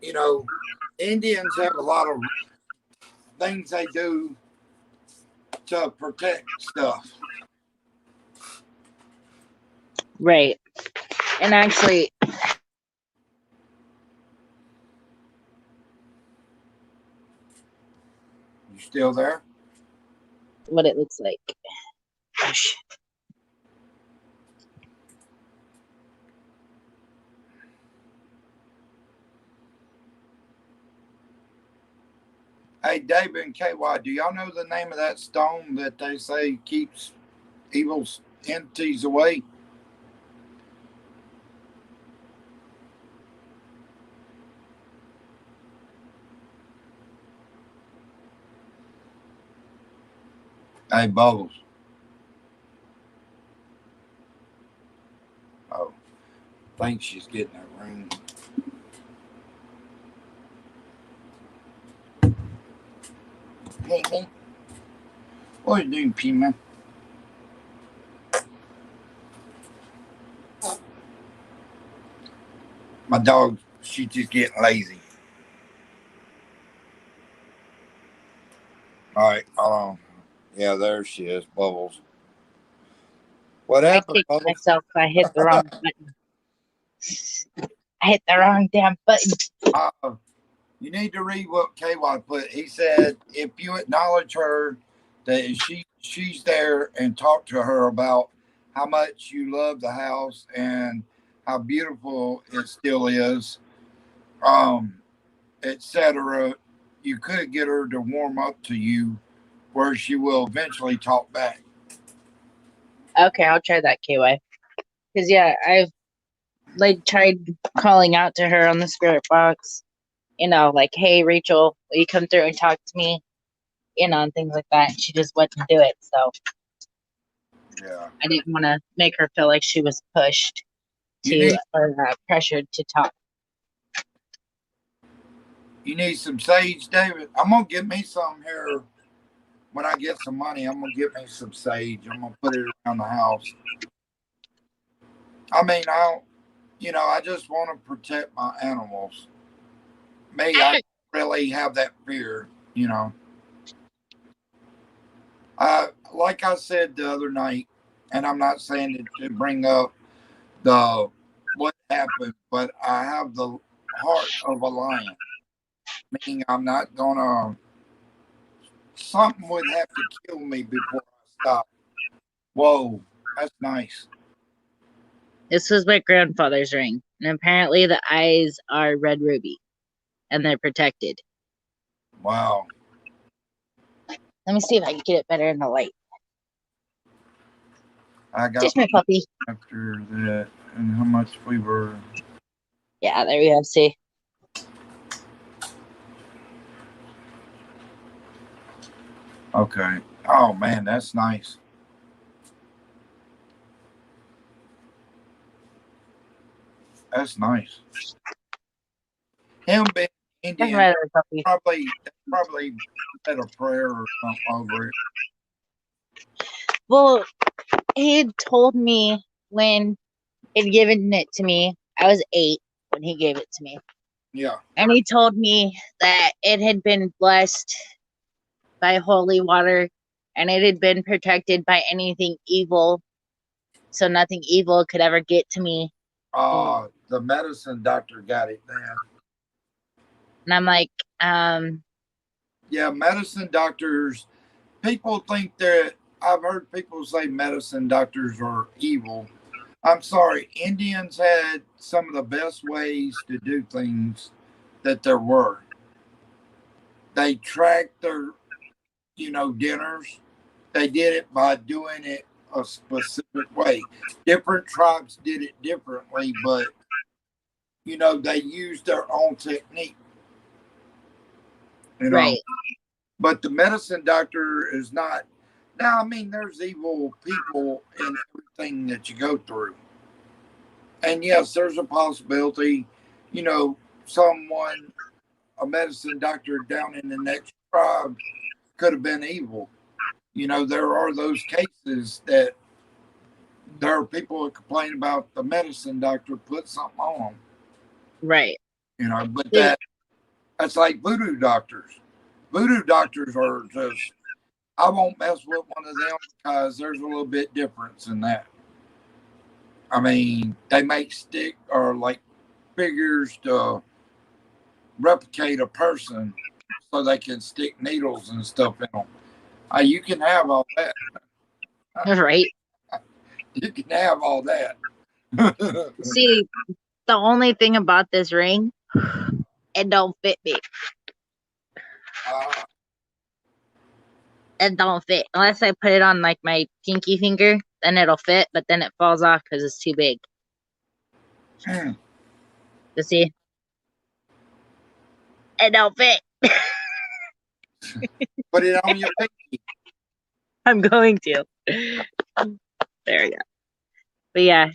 You know, Indians have a lot of things they do to protect stuff. Right. And actually, You still there? what it looks like. Gosh. Hey, David and KY, do y'all know the name of that stone that they say keeps evil entities away? Hey, Bubbles. Oh, I think she's getting that ring. Hey, what are you doing, P-Man? My dog, she's just getting lazy. All right, hold on. Yeah, there she is, Bubbles. What I happened, kicked Bubbles? myself. I hit the wrong button. I hit the wrong damn button. You need to read what KY put. He said, if you acknowledge her, that she's there, and talk to her about how much you love the house and how beautiful it still is, etc. You could get her to warm up to you, where she will eventually talk back. Okay, I'll try that, KY. Because, yeah, I've tried calling out to her on the spirit box. You know, like, hey, Rachel, will you come through and talk to me? You know, and things like that. And she just wouldn't do it. So Yeah. I didn't want to make her feel like she was pushed or pressured to talk. You need some sage, David. I'm gonna get me some here when I get some money. I'm gonna get me some sage. I'm gonna put it around the house. I mean, I just want to protect my animals. Me, I really have that fear. Like I said the other night, and I'm not saying it to bring up the what happened, but I have the heart of a lion. Meaning, I'm not gonna. Something would have to kill me before I stop. Whoa, that's nice. This was my grandfather's ring. And apparently the eyes are red ruby. And they're protected. Wow. Let me see if I can get it better in the light. I got Just my puppy. after that, and how much we were. Yeah, there we go. See. Okay. Oh man, that's nice. That's nice. Him being Indian, That's my puppy. probably said a prayer or something over it. Well, he had told me when he'd given it to me. I was 8 when he gave it to me. Yeah. And he told me that it had been blessed by holy water and it had been protected by anything evil. So nothing evil could ever get to me. The medicine doctor got it then. And I'm like, yeah, medicine doctors, people think that I've heard people say medicine doctors are evil. I'm sorry, Indians had some of the best ways to do things that there were. They tracked their, dinners. They did it by doing it a specific way. Different tribes did it differently, but they used their own technique. right. But the medicine doctor is not. Now, I mean, there's evil people in everything that you go through. And yes, there's a possibility, someone, a medicine doctor down in the next tribe could have been evil. There are those cases that there are people that complain about the medicine doctor put something on them. Right. But that's like voodoo doctors. Voodoo doctors are just I won't mess with one of them because there's a little bit difference in that. I mean, they make stick or like figures to replicate a person so they can stick needles and stuff in them. You can have all that. Right. You can have all that. See, the only thing about this ring, it don't fit me. It don't fit unless I put it on like my pinky finger. Then it'll fit, but then it falls off because it's too big. You see, it don't fit. Put it on your pinky. I'm going to. There we go. But yeah,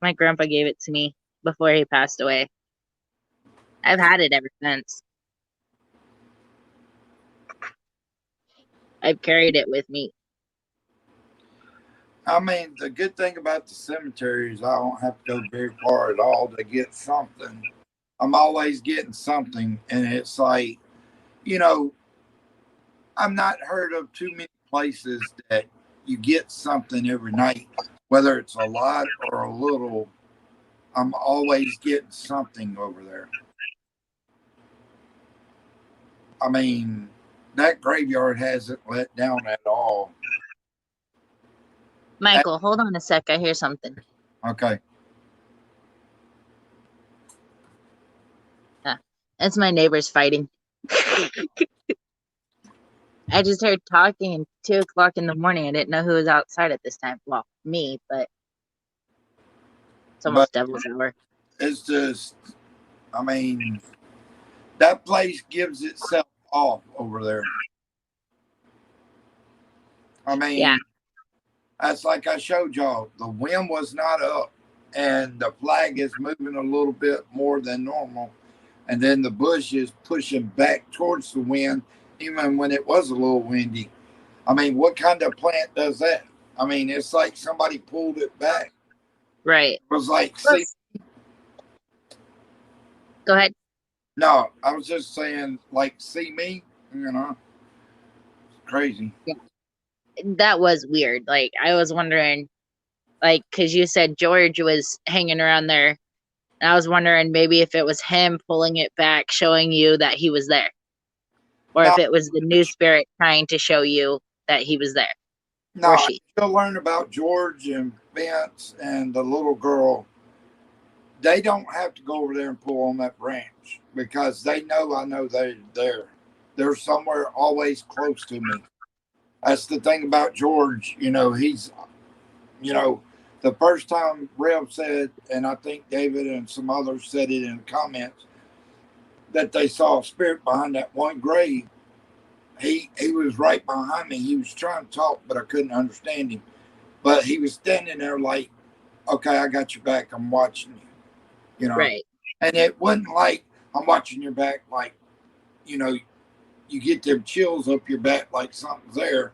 my grandpa gave it to me before he passed away. I've had it ever since. I've carried it with me. I mean, the good thing about the cemetery is I don't have to go very far at all to get something. I'm always getting something, and it's like, you know, I've not heard of too many places that you get something every night, whether it's a lot or a little. I'm always getting something over there. I mean, that graveyard hasn't let down at all. Michael, hold on a sec. I hear something. Okay. Yeah, it's my neighbors fighting. I just heard talking at 2 o'clock in the morning. I didn't know who was outside at this time. Well, me, but it's almost devil's hour. It's just, I mean, that place gives itself off over there. I mean, yeah. That's like I showed y'all. The wind was not up, and the flag is moving a little bit more than normal. And then the bush is pushing back towards the wind, even when it was a little windy. I mean, what kind of plant does that? I mean, it's like somebody pulled it back. Right. It was like, see, go ahead. No, I was just saying, like, see me, you know, it's crazy. Yeah. That was weird. Like, I was wondering, like, because you said George was hanging around there. And I was wondering maybe if it was him pulling it back, showing you that he was there. Or if it was the new spirit trying to show you that he was there. No, you'll learn about George and Vince and the little girl. They don't have to go over there and pull on that branch because they know I know they're there. They're somewhere always close to me. That's the thing about George. You know, he's, you know, the first time Rev said, and I think David and some others said it in the comments, that they saw a spirit behind that one grave. He was right behind me. He was trying to talk, but I couldn't understand him. But he was standing there like, okay, I got your back. I'm watching you. You know, right. And it wasn't like I'm watching your back, like, you know, you get them chills up your back like something's there.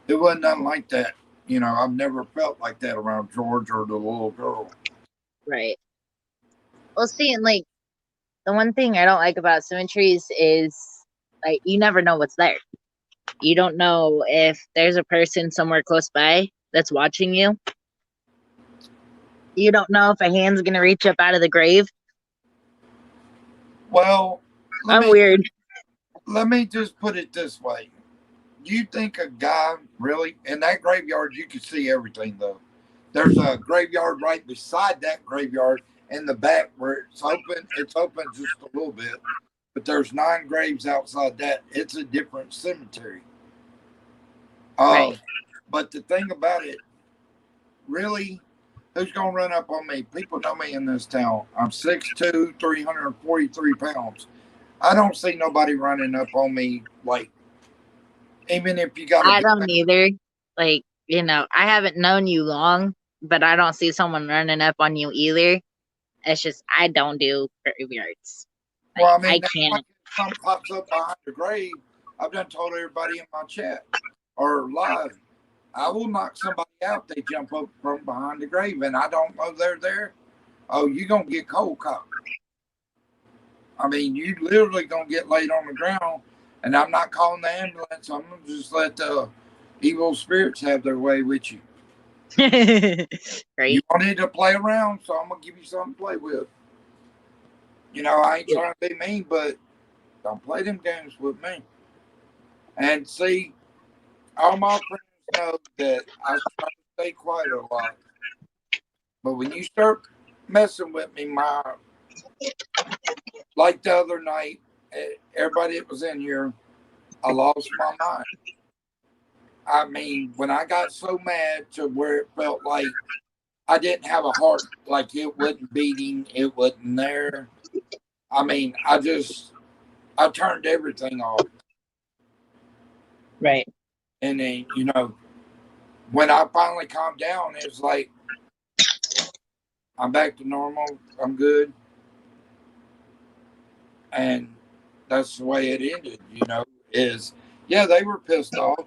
It wasn't nothing like that. You know, I've never felt like that around George or the little girl. Right. Well, see, and like the one thing I don't like about cemeteries is like you never know what's there. You don't know if there's a person somewhere close by that's watching you. You don't know if a hand's gonna reach up out of the grave. Well, I'm weird. Let me just put it this way. You think a guy really in that graveyard? You can see everything though. There's a graveyard right beside that graveyard in the back where it's open. It's open just a little bit, but there's 9 graves outside that. It's a different cemetery. Right. But the thing about it, really, who's gonna run up on me? People know me in this town. I'm 6'2", 343 pounds. I don't see nobody running up on me like. Even if you got, I don't either. Like, you know, I haven't known you long, but I don't see someone running up on you either. It's just I don't do graveyards. Like, well, I mean, I can't. like if something pops up behind the grave, I've done told everybody in my chat or live, I will knock somebody out. They jump up from behind the grave, and I don't know they're there. Oh, you're gonna get cold cocked. I mean, you literally gonna get laid on the ground, And I'm not calling the ambulance. I'm going to just let the evil spirits have their way with you. Right. You wanted to play around, so I'm going to give you something to play with. You know, I ain't trying to be mean, but don't play them games with me. And see, all my friends know that I try to stay quiet a lot. But when you start messing with me, like the other night, everybody that was in here, I lost my mind. I mean, when I got so mad to where it felt like I didn't have a heart, like it wasn't beating, it wasn't there. I mean, I turned everything off. Right. And then, you know, when I finally calmed down, it was like, I'm back to normal. I'm good. And that's the way it ended, you know, yeah, they were pissed off.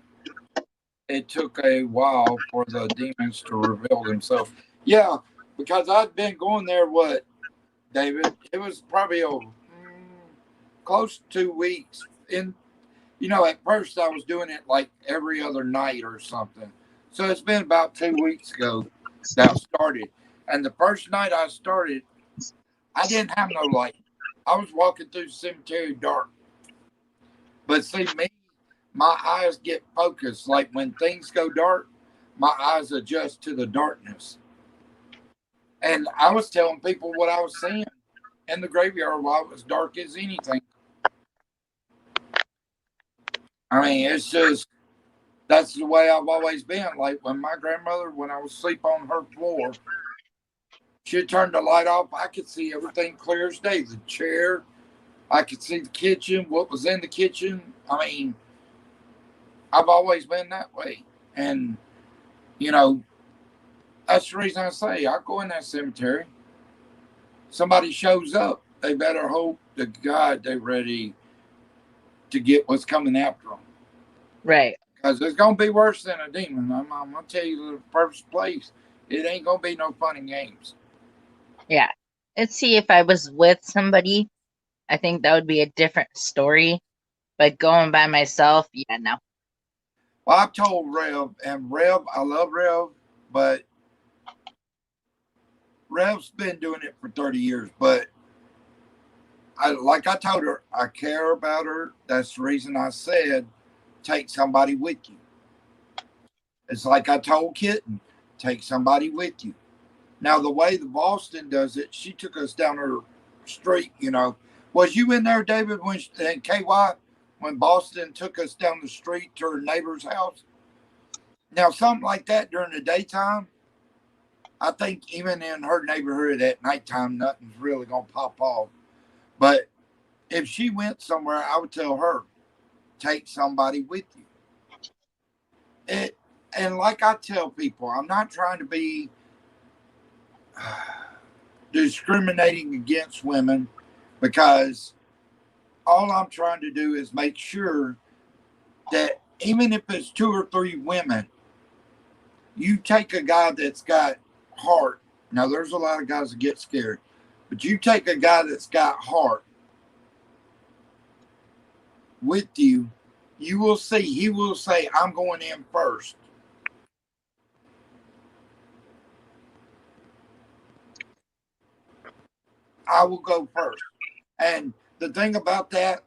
It took a while for the demons to reveal themselves. Yeah, because I'd been going there, what, David? It was probably close to 2 weeks. And, you know, at first I was doing it like every other night or something. So it's been about 2 weeks ago that I started. And the first night I started, I didn't have no light. I was walking through the cemetery dark. But see, me, my eyes get focused. Like when things go dark, my eyes adjust to the darkness. And I was telling people what I was seeing in the graveyard while it was dark as anything. I mean, it's just, that's the way I've always been. Like when my grandmother, when I was asleep on her floor, she'd turn the light off. I could see everything clear as day. The chair, I could see the kitchen, what was in the kitchen. I mean, I've always been that way. And, you know, that's the reason I say I go in that cemetery. Somebody shows up, they better hope to God they're ready to get what's coming after them. Right. Because it's going to be worse than a demon. I'm going to tell you the first place. It ain't going to be no fun and games. Yeah. Let's see, if I was with somebody, I think that would be a different story. But going by myself, yeah, no. Well, I've told Rev, and Rev, I love Rev, but Rev's been doing it for 30 years. But like I told her, I care about her. That's the reason I said, take somebody with you. It's like I told Kitten, take somebody with you. Now, the way the Boston does it, she took us down her street, you know. Was you in there, David, when and KY, when Boston took us down the street to her neighbor's house? Now, something like that during the daytime, I think even in her neighborhood at nighttime, nothing's really going to pop off. But if she went somewhere, I would tell her, take somebody with you. And like I tell people, I'm not trying to be discriminating against women, because all I'm trying to do is make sure that even if it's 2 or 3 women, you take a guy that's got heart. Now, there's a lot of guys that get scared, but you take a guy that's got heart with you, you will see, he will say, I'm going in first. I will go first. And the thing about that,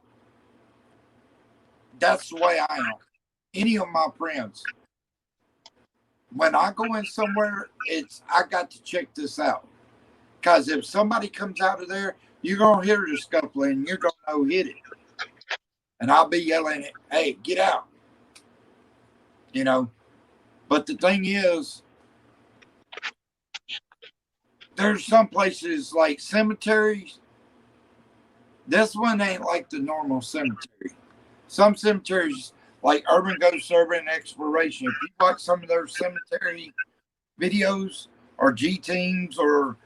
that's the way I am. Any of my friends, when I go in somewhere, I got to check this out. Because if somebody comes out of there, you're going to hear the scuffling and you're going to know hit it. And I'll be yelling, hey, get out. You know, but the thing is, there's some places like cemeteries. This one ain't like the normal cemetery. Some cemeteries, like Urban Ghost Survey and Exploration, if you watch some of their cemetery videos or G teams or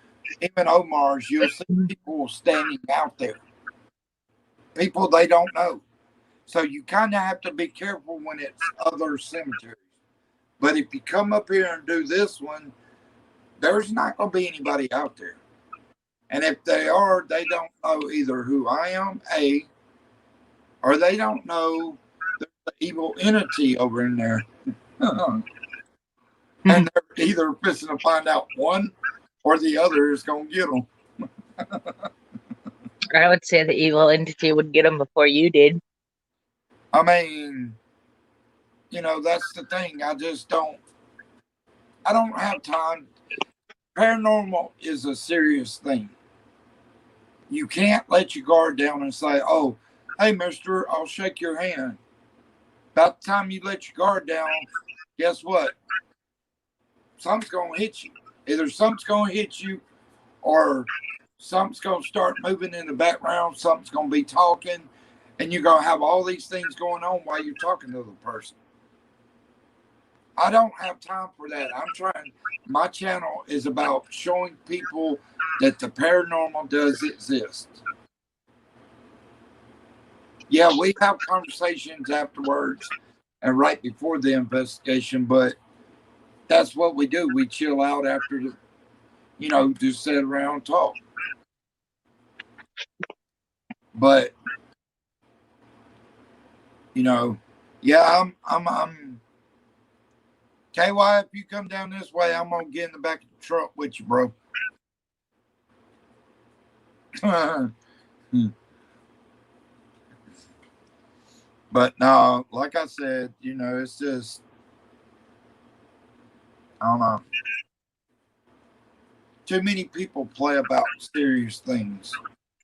even Omar's, you'll see people standing out there. People they don't know. So you kind of have to be careful when it's other cemeteries. But if you come up here and do this one, there's not going to be anybody out there. And if they are, they don't know either who I am, A, or they don't know there's an evil entity over in there. And they're either fixing to find out one or the other is going to get them. I would say the evil entity would get him before you did. I mean, that's the thing. I don't have time. Paranormal is a serious thing. You can't let your guard down and say, oh, hey, mister, I'll shake your hand. About the time you let your guard down, guess what? Something's going to hit you. Either something's going to hit you or something's going to start moving in the background. Something's going to be talking. And you're going to have all these things going on while you're talking to the person. I don't have time for that. My channel is about showing people that the paranormal does exist. Yeah, we have conversations afterwards and right before the investigation, but that's what we do. We chill out after just sit around and talk. But, yeah, I'm KY, if you come down this way, I'm going to get in the back of the truck with you, bro. But no, like I said, it's just, I don't know. Too many people play about serious things.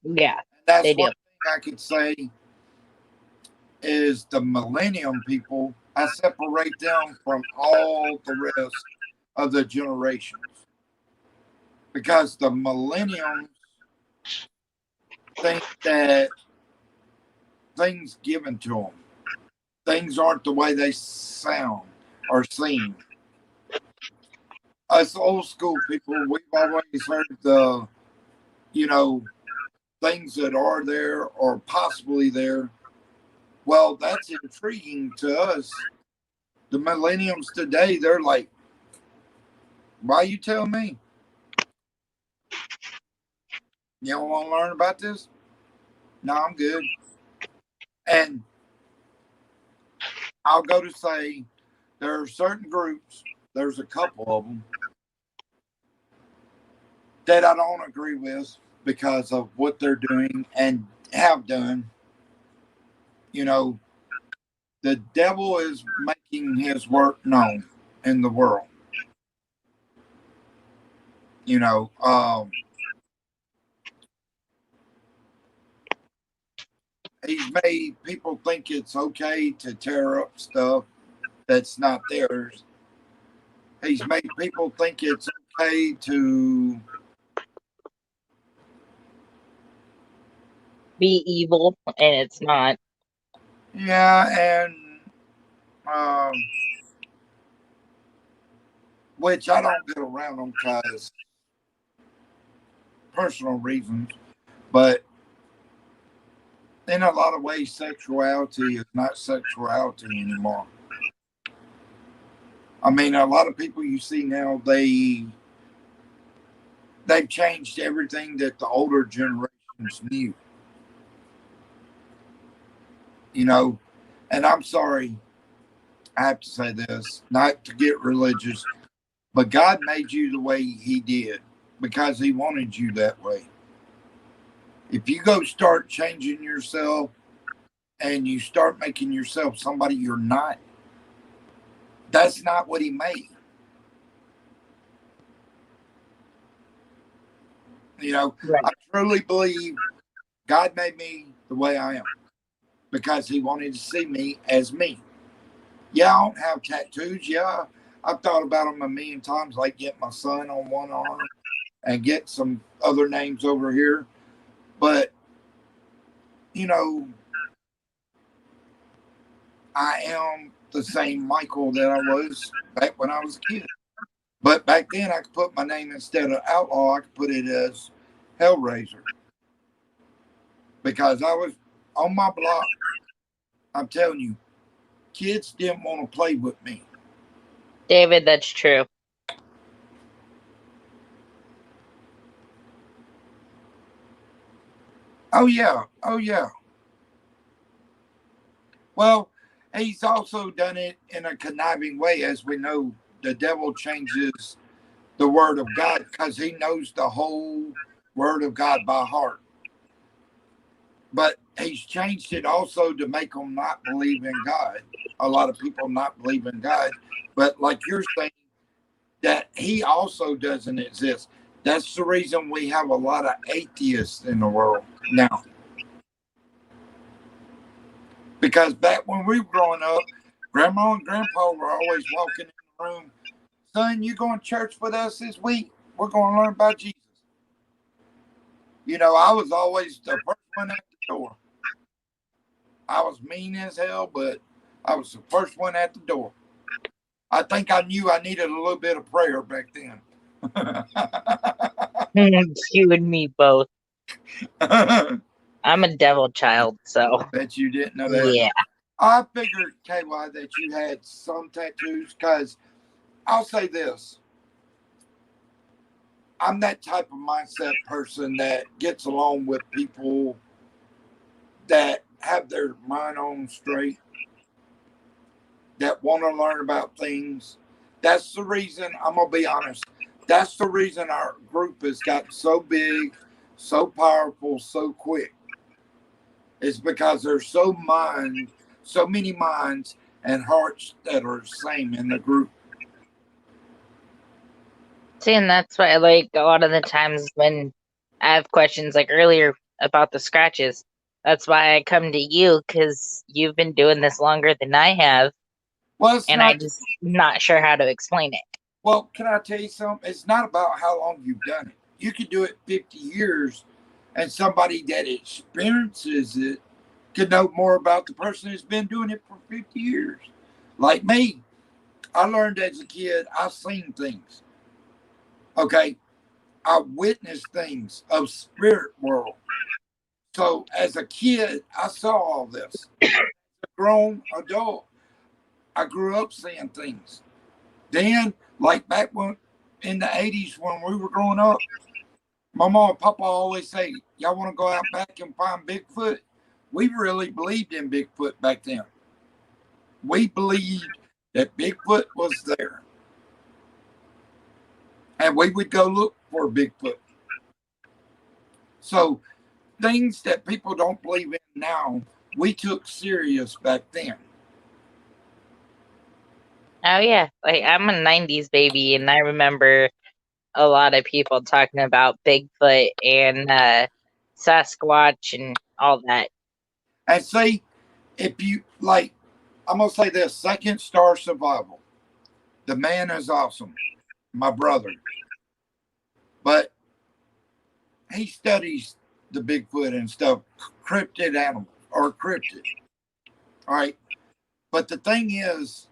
Yeah, That's they do. one thing I could say is the millennium people, I separate them from all the rest of the generations. Because the millenniums think that things given to them, things aren't the way they sound or seem. Us old school people, we've always heard the, things that are there or possibly there. Well, that's intriguing to us. The millenniums today, they're like, why you tell me? You don't want to learn about this? No, I'm good. And I'll go to say there are certain groups, there's a couple of them that I don't agree with because of what they're doing and have done. The devil is making his work known in the world. He's made people think it's okay to tear up stuff that's not theirs. He's made people think it's okay to Be evil, and it's not. yeah, and which I don't get around them because personal reasons, but in a lot of ways, sexuality is not sexuality anymore. I mean, a lot of people you see now, they've changed everything that the older generations knew. And I'm sorry, I have to say this, not to get religious, but God made you the way He did because He wanted you that way. If you go start changing yourself and you start making yourself somebody you're not, that's not what He made. Right. I truly believe God made me the way I am because He wanted to see me as me. Yeah, I don't have tattoos. Yeah, I've thought about them a million times, like get my son on one arm and get some other names over here. But, I am the same Michael that I was back when I was a kid. But back then, I could put my name instead of Outlaw, I could put it as Hellraiser. Because I was on my block. I'm telling you, kids didn't want to play with me. David, that's true. Oh, yeah. Oh, yeah. Well, he's also done it in a conniving way, as we know. The devil changes the word of God because he knows the whole word of God by heart. But he's changed it also to make them not believe in God. A lot of people not believe in God. But like you're saying, that he also doesn't exist. That's the reason we have a lot of atheists in the world now. Because back when we were growing up, Grandma and Grandpa were always walking in the room. Son, you going to church with us this week? We're going to learn about Jesus. You know, I was always the first one at the door. I was mean as hell, but I was the first one at the door. I think I knew I needed a little bit of prayer back then. You and me both. I'm a devil child, so. Bet you didn't know that. Yeah. I figured, KY, that you had some tattoos because I'll say this. I'm that type of mindset person that gets along with people that have their mind on straight, that want to learn about things. That's the reason, I'm going to be honest, that's the reason our group has gotten so big, so powerful, so quick. It's because there's so many minds and hearts that are the same in the group. See, and that's why I like a lot of the times when I have questions like earlier about the scratches. That's why I come to you, because you've been doing this longer than I have. Well, and I'm just not sure how to explain it. Well, can I tell you something? It's not about how long you've done it. You could do it 50 years, and somebody that experiences it could know more about the person who's been doing it for 50 years. Like me, I learned as a kid, I've seen things. Okay. I witnessed things of spirit world. So as a kid, I saw all this. As a grown adult, I grew up seeing things. Then, like back when in the 80s when we were growing up, my mom and papa always say, y'all want to go out back and find Bigfoot? We really believed in Bigfoot back then. We believed that Bigfoot was there. And we would go look for Bigfoot. So things that people don't believe in now, we took serious back then. Oh yeah, like I'm a 90s baby, and I remember a lot of people talking about Bigfoot and Sasquatch and all that. And see, if you like, I'm going to say this, Second Star Survival. The man is awesome, my brother. But he studies the Bigfoot and stuff, cryptid animals or cryptid. All right. But the thing is,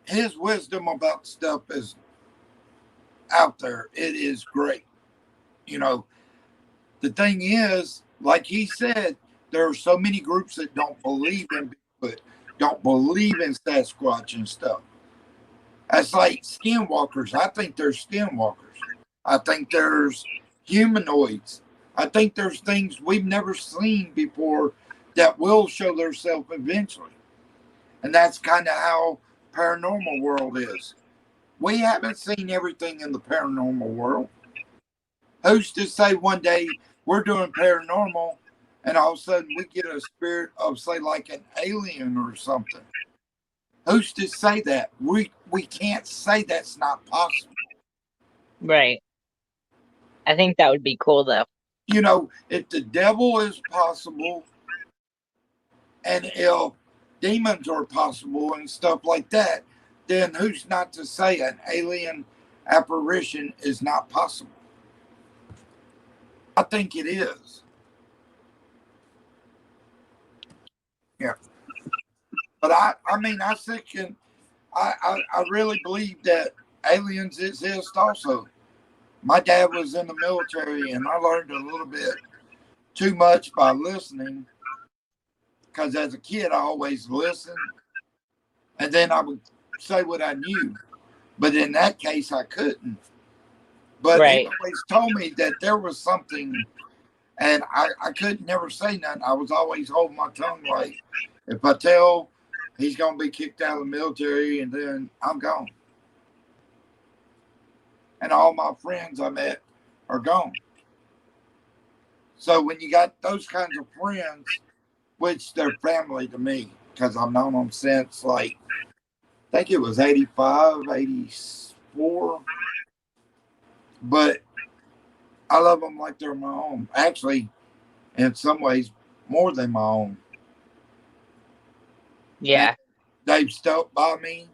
his wisdom about stuff is out there. It is great. You know, the thing is, like he said, there are so many groups that don't believe in Bigfoot, don't believe in Sasquatch and stuff. That's like skinwalkers. I think there's skinwalkers. I think there's humanoids. I think there's things we've never seen before that will show themselves eventually. And that's kind of how paranormal world is. We haven't seen everything in the paranormal world. Who's to say one day we're doing paranormal and all of a sudden we get a spirit of, say, like an alien or something? Who's to say that? We can't say that's not possible. Right. I think that would be cool, though. You know, if the devil is possible and if demons are possible and stuff like that, then who's not to say an alien apparition is not possible? I think it is. Yeah. But I really believe that aliens exist also. My dad was in the military and I learned a little bit too much by listening, because as a kid I always listened and then I would say what I knew. But in that case I couldn't. But right. he always told me that there was something And I couldn't never say nothing. I was always holding my tongue. Like, if I tell he's going to be kicked out of the military, and then I'm gone. And all my friends I met are gone. So when you got those kinds of friends, which they're family to me, because I've known them since, like, I think it was 85, 84. But I love them like they're my own. Actually, in some ways, more than my own. And Yeah. they've stuck by me,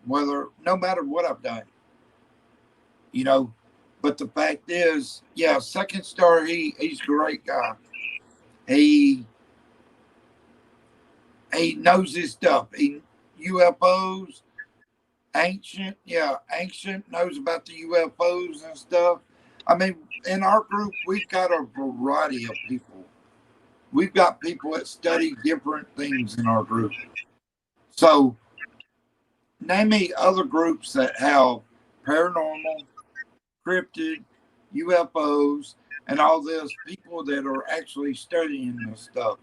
no matter what I've done, you know. But the fact is, yeah, Second Star, he's a great guy. He knows his stuff. UFOs, ancient knows about the UFOs and stuff. I mean, in our group, we've got a variety of people. We've got people that study different things in our group. So, name me other groups that have paranormal, cryptid, UFOs, and all this people that are actually studying this stuff.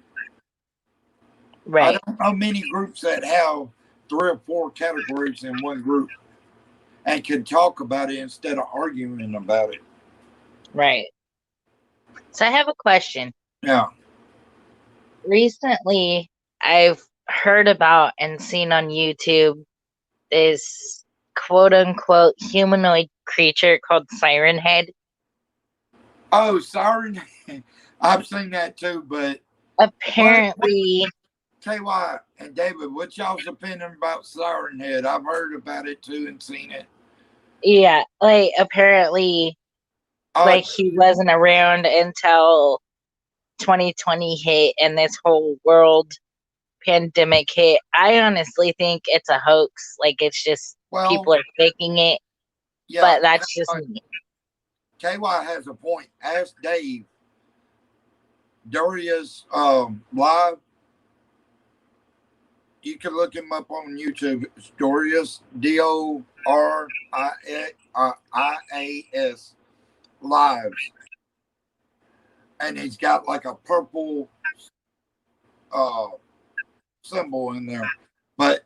I Right. don't know many groups that have 3 or 4 categories in one group and can talk about it instead of arguing about it. Right. So I have a question. Yeah. Recently, I've heard about and seen on YouTube this quote unquote humanoid creature called Siren Head. Oh, Siren. I've seen that too, but apparently, tell you what, and David, what's y'all's opinion about Siren Head? I've heard about it too and seen it. Yeah, like apparently, like he wasn't around until 2020 hit and this whole world pandemic hit. I honestly think it's a hoax. Like it's just people are faking it. Yeah, but that's just me. KY has a point. Ask Dave. Doria's live. You can look him up on YouTube. It's Dorias, DORIAS lives. And he's got like a purple symbol in there. But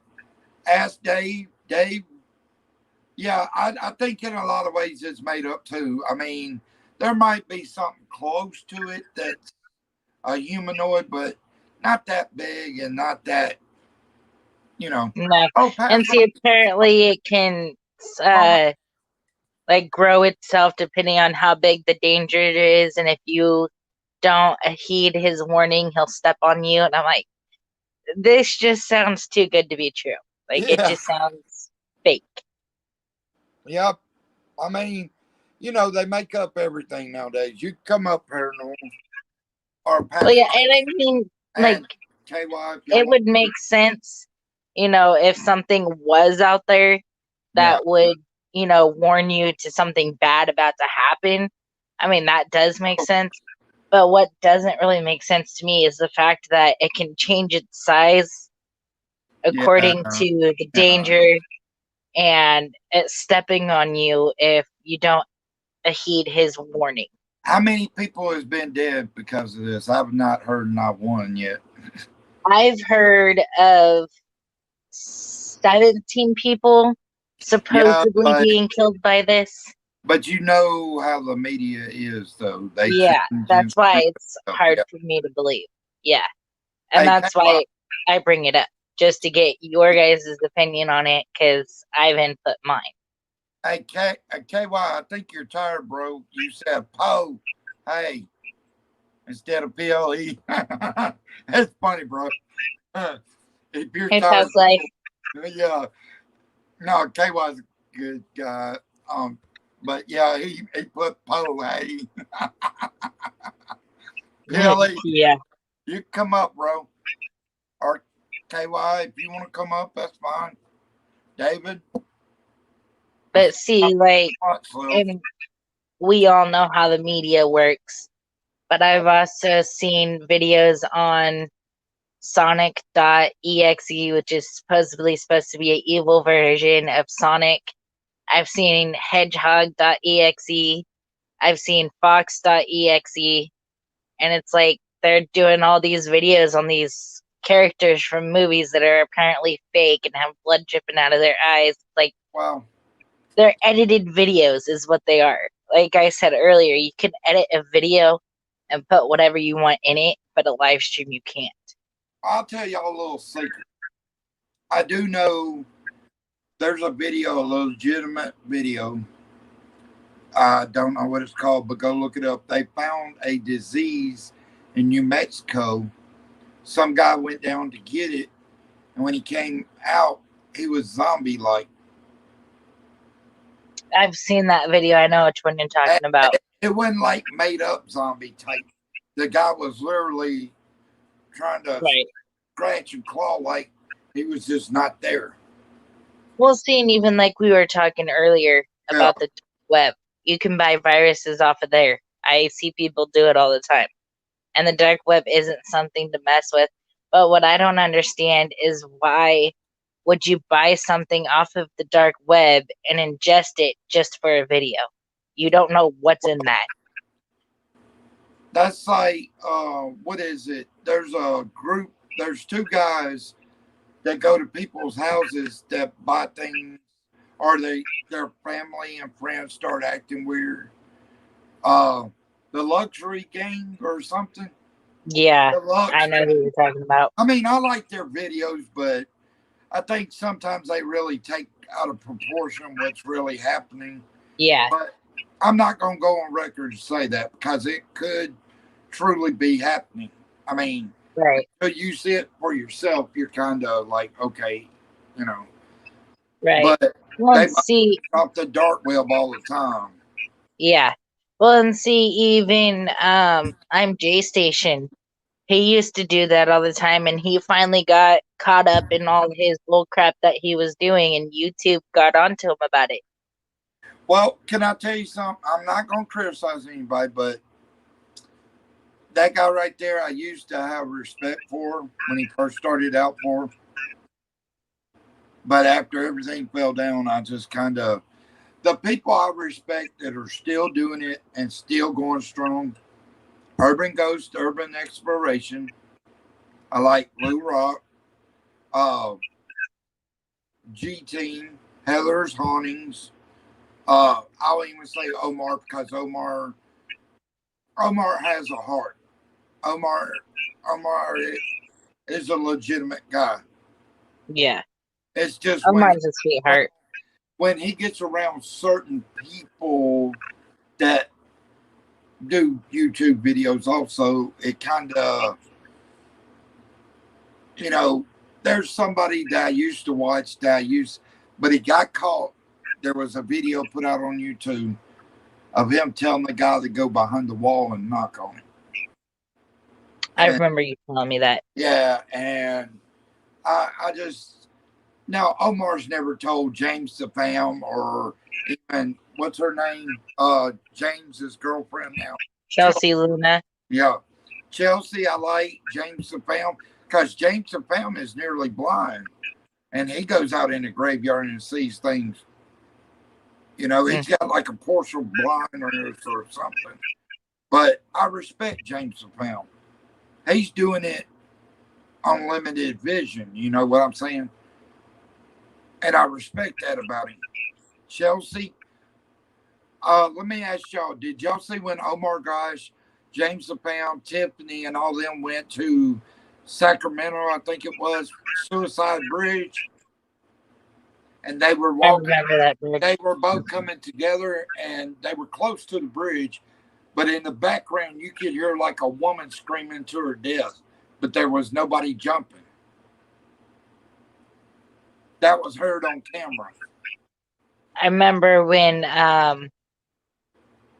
ask Dave. Dave, yeah, I think in a lot of ways it's made up too. I mean, there might be something close to it that's a humanoid, but not that big and not that, No. And see, apparently it can like grow itself depending on how big the danger is, and if you don't heed his warning, he'll step on you. And I'm like, this just sounds too good to be true. Like it just sounds fake. Yep. I mean, they make up everything nowadays. You come up paranormal or well, yeah, and I mean, like, it would make sense, if something was out there that would, warn you to something bad about to happen. I mean, that does make sense. But what doesn't really make sense to me is the fact that it can change its size according to the danger and it's stepping on you if you don't heed his warning. How many people has been dead because of this? I've not heard not one yet. I've heard of 17 people supposedly being killed by this. But you know how the media is, though. That's why it's hard for me to believe. Yeah. And that's why I bring it up, just to get your guys' opinion on it, because I've input mine. Hey, KY, I think you're tired, bro. You said Poe, hey, instead of PLE. That's funny, bro. If you're tired, life. Yeah. No, KY's a good guy. But yeah, he put Poe, hey. PLE. Yeah. You come up, bro. Or KY, if you want to come up, that's fine. David. But see, like, and we all know how the media works. But I've also seen videos on Sonic.exe, which is supposedly supposed to be an evil version of Sonic. I've seen Hedgehog.exe. I've seen Fox.exe. and it's like they're doing all these videos on these characters from movies that are apparently fake and have blood dripping out of their eyes. Like, Well, they're edited videos is what they are. Like I said earlier, you can edit a video and put whatever you want in it, but a live stream you can't. I'll tell y'all a little secret. I do know there's a video, a legitimate video. I don't know what it's called, but go look it up. They found a disease in New Mexico. Some guy went down to get it, and when he came out, he was zombie-like. I've seen that video. I know which one you're talking about. It wasn't like made-up zombie type. The guy was literally trying to scratch and claw like he was just not there. Well, seeing even like we were talking earlier about the web, you can buy viruses off of there. I see people do it all the time. And the dark web isn't something to mess with. But what I don't understand is why would you buy something off of the dark web and ingest it just for a video? You don't know what's in that. That's like, what is it? There's a group, there's two guys that go to people's houses that buy things, or their family and friends start acting weird. The luxury gang or something. Yeah, I know who you're talking about. I mean, I like their videos, but I think sometimes they really take out of proportion what's really happening. Yeah. But I'm not going to go on record to say that because it could truly be happening. I mean, right. Until you see it for yourself, you're kind of like, okay, you know. Right. But well, they see off the dark web all the time. Yeah. Well, and see, even I'm J Station. He used to do that all the time, and he finally got caught up in all his bull crap that he was doing, and YouTube got onto him about it. Well, can I tell you something? I'm not going to criticize anybody, but that guy right there, I used to have respect for when he first started out for. But after everything fell down, I just kind of, the people I respect that are still doing it and still going strong, Urban Ghost, Urban Exploration. I like Blue Rock, G Team, Heather's Hauntings. I'll even say Omar because Omar has a heart. Omar is a legitimate guy. Yeah. It's just Omar's a sweetheart. When he gets around certain people that do YouTube videos also, it kind of, you know, there's somebody that I used to watch but he got caught. There was a video put out on YouTube of him telling the guy to go behind the wall and knock on it. I remember you telling me that. Yeah, and I just, now Omar's never told James the fam or even, what's her name? James's girlfriend now. Chelsea Luna. Yeah. Chelsea, I like James the fam because James the fam is nearly blind. And he goes out in the graveyard and sees things. You know, he's got like a partial blindness or something. But I respect James the fam. He's doing it on limited vision. You know what I'm saying? And I respect that about him. Chelsea, let me ask y'all, did y'all see when Omar Gosh, James the fam, Tiffany, and all them went to Sacramento, I think it was, Suicide Bridge? And they were walking. I remember that bridge. They were both coming together, and they were close to the bridge. But in the background, you could hear like a woman screaming to her death, but there was nobody jumping. That was heard on camera. I remember when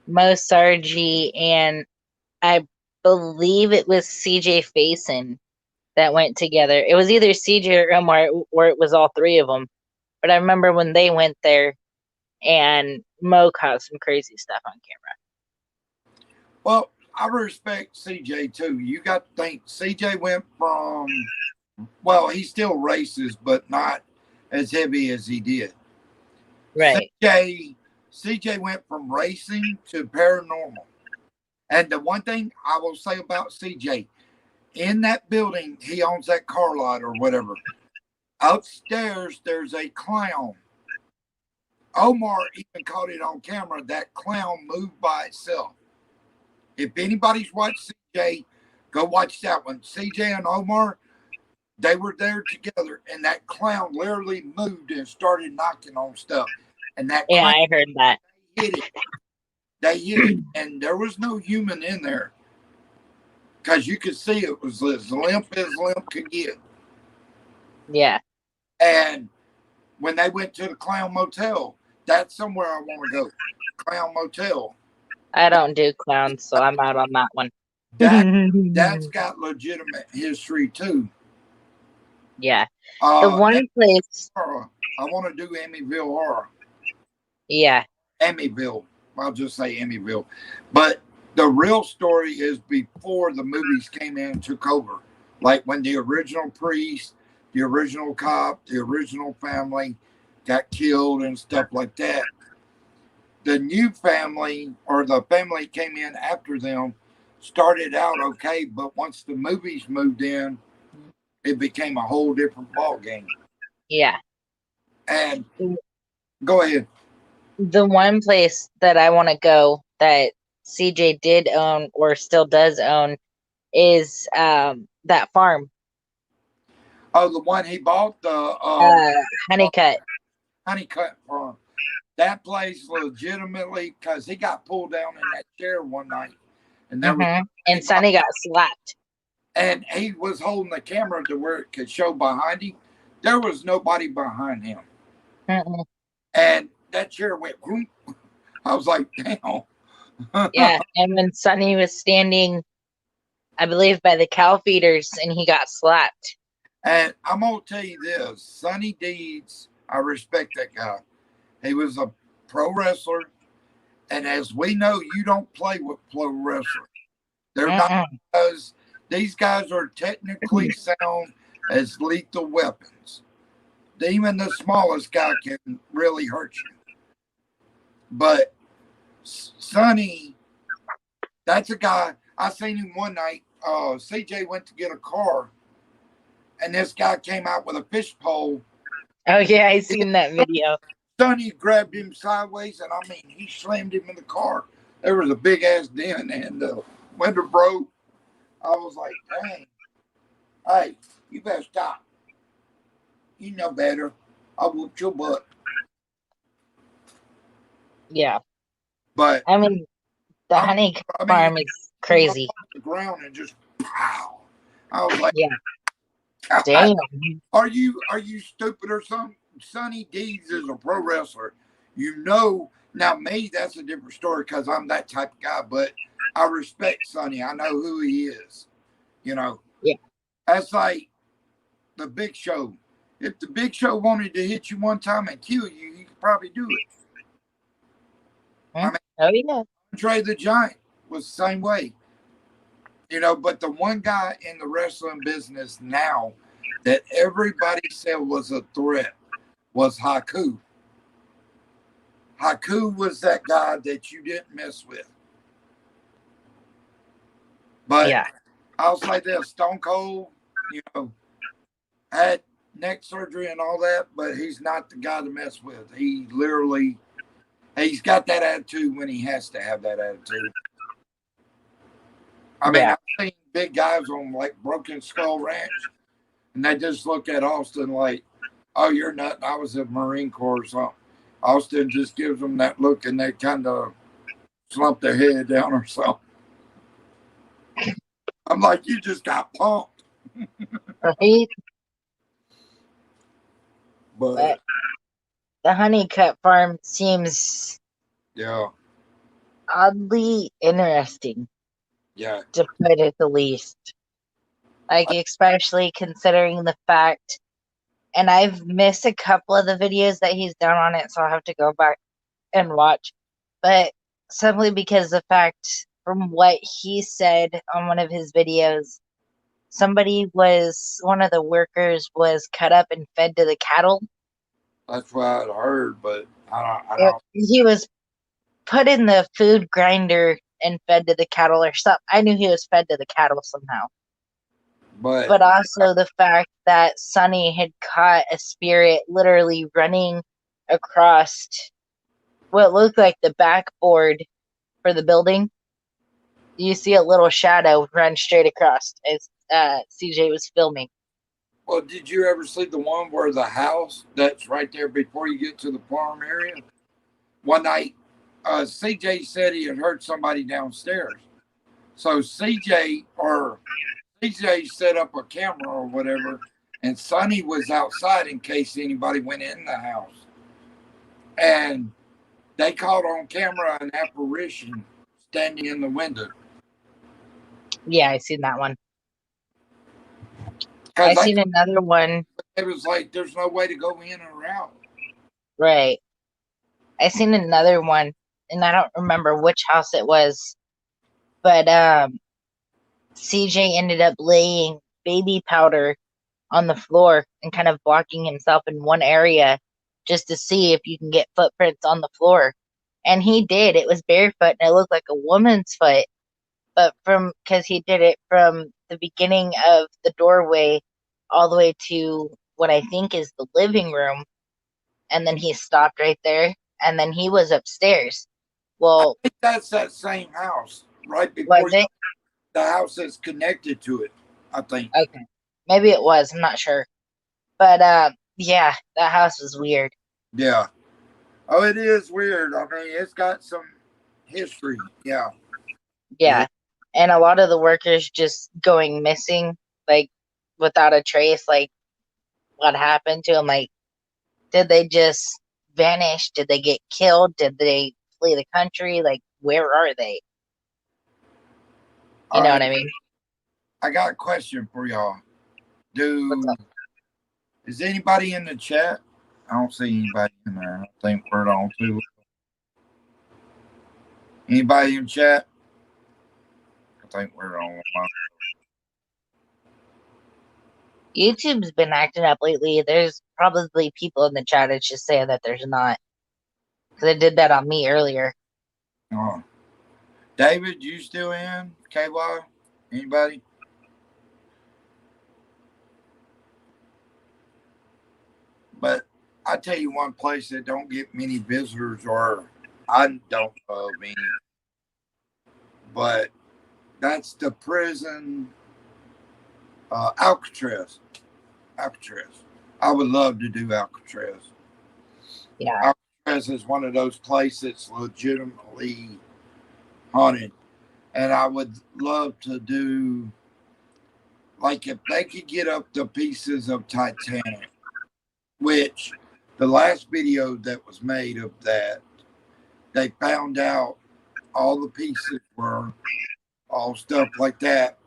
Mo Sargi and I believe it was CJ Faison that went together. It was either CJ or Omar, or it was all three of them. But I remember when they went there and Mo caught some crazy stuff on camera. Well, I respect CJ too. You got to think CJ went from, well, he still races, but not as heavy as he did. Right. CJ went from racing to paranormal. And the one thing I will say about CJ, in that building, he owns that car lot or whatever. Upstairs, there's a clown. Omar even caught it on camera. That clown moved by itself. If anybody's watched CJ, go watch that one. CJ and Omar, they were there together, and that clown literally moved and started knocking on stuff. And that Yeah, clown I heard that. hit it. They hit it, and there was no human in there because you could see it was as limp as limp could get. Yeah. And when they went to the Clown Motel, that's somewhere I want to go. Clown Motel. I don't do clowns, so I'm out on that one. That's got legitimate history too. Yeah. The one place. Horror. I want to do Amityville Horror. Yeah. Amityville. I'll just say Amityville. But the real story is before the movies came in and took over. Like when the original priest, the original cop, the original family got killed and stuff like that. The new family, or the family came in after them, started out okay, but once the movies moved in, it became a whole different ball game. Yeah. And go ahead. The one place that I want to go that CJ did own or still does own is that farm. Oh, the one he bought, the Honeycut. Honeycut farm. That place legitimately, because he got pulled down in that chair one night, and there was, and Sonny got slapped. And he was holding the camera to where it could show behind him. There was nobody behind him, and that chair went. Whoop. I was like, damn. Yeah, and when Sonny was standing, I believe, by the cow feeders, and he got slapped. And I'm gonna tell you this, Sonny Deeds, I respect that guy. He was a pro wrestler, and as we know, you don't play with pro wrestlers. They're not, because these guys are technically sound as lethal weapons. Even the smallest guy can really hurt you. But Sonny, that's a guy. I seen him one night. CJ went to get a car, and this guy came out with a fish pole. Oh yeah, I seen that video. Sonny grabbed him sideways, and I mean, he slammed him in the car. There was a big ass dent, and the window broke. I was like, dang. Hey, you better stop. You know better. I whooped your butt. Yeah. But I mean, the honey farm is crazy. The ground and just pow. I was like, yeah. Damn. Are you stupid or something? Sonny Deeds is a pro wrestler. You know, now me, that's a different story because I'm that type of guy, but I respect Sonny. I know who he is. You know? Yeah. That's like the Big Show. If the Big Show wanted to hit you one time and kill you, he could probably do it. I mean, oh yeah. Andre the Giant was the same way. You know, but the one guy in the wrestling business now that everybody said was a threat was Haku. Haku was that guy that you didn't mess with. But yeah. I'll say this, Stone Cold, you know, had neck surgery and all that, but he's not the guy to mess with. He literally, he's got that attitude when he has to have that attitude. I mean, I've seen big guys on like Broken Skull Ranch, and they just look at Austin like, oh, you're nothing. I was in Marine Corps or something. Austin just gives them that look, and they kind of slump their head down or something. I'm like, you just got pumped. Right? But the honeycut farm seems oddly interesting. Yeah. To put it the least. Like, especially considering the fact, and I've missed a couple of the videos that he's done on it, so I'll have to go back and watch. But simply because the fact, from what he said on one of his videos, one of the workers was cut up and fed to the cattle. That's what I'd heard, but I don't. He was put in the food grinder and fed to the cattle or something. I knew he was fed to the cattle somehow. But also the fact that Sonny had caught a spirit literally running across what looked like the backboard for the building. You see a little shadow run straight across as CJ was filming. well, did you ever see the one where the house that's right there before you get to the farm area? One night, CJ said he had heard somebody downstairs. So CJ set up a camera or whatever, and Sonny was outside in case anybody went in the house. And they caught on camera an apparition standing in the window. Yeah, I seen that one. I seen another one. It was like there's no way to go in or out. Right. I seen another one, and I don't remember which house it was, but CJ ended up laying baby powder on the floor and kind of blocking himself in one area just to see if you can get footprints on the floor. And he did. It was barefoot and it looked like a woman's foot, but because he did it from the beginning of the doorway all the way to what I think is the living room, and then he stopped right there, and then he was upstairs. Well, I think that's that same house right before was it? The house that's connected to it, I think. Okay. Maybe it was, I'm not sure. But yeah, that house was weird. Yeah. Oh, it is weird. I mean, it's got some history. Yeah. Yeah. And a lot of the workers just going missing, like without a trace, like what happened to them? Like, did they just vanish? Did they get killed? Did they flee the country? Like, where are they? You know what I mean? I got a question for y'all. Is anybody in the chat? I don't see anybody in there. I think we're on too. Anybody in chat? I think we're on. YouTube's been acting up lately. There's probably people in the chat. It's just saying that there's not. Because they did that on me earlier. Oh. David, you still in? KY? Anybody? But I tell you one place that don't get many visitors, or I don't know of any. But that's the prison, Alcatraz. Alcatraz. I would love to do Alcatraz. Yeah. Alcatraz is one of those places legitimately haunted. And I would love to do, like, if they could get up the pieces of Titanic, which the last video that was made of that, they found out all the pieces were all stuff like that.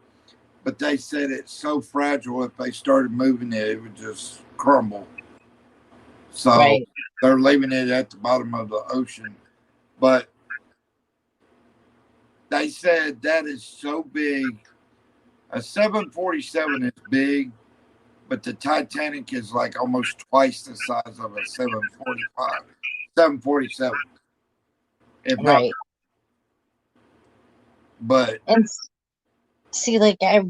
But they said it's so fragile, if they started moving it, it would just crumble. So they're leaving it at the bottom of the ocean. But they said that is so big. A 747 is big, but the Titanic is like almost twice the size of a 747. If not, but and see, like I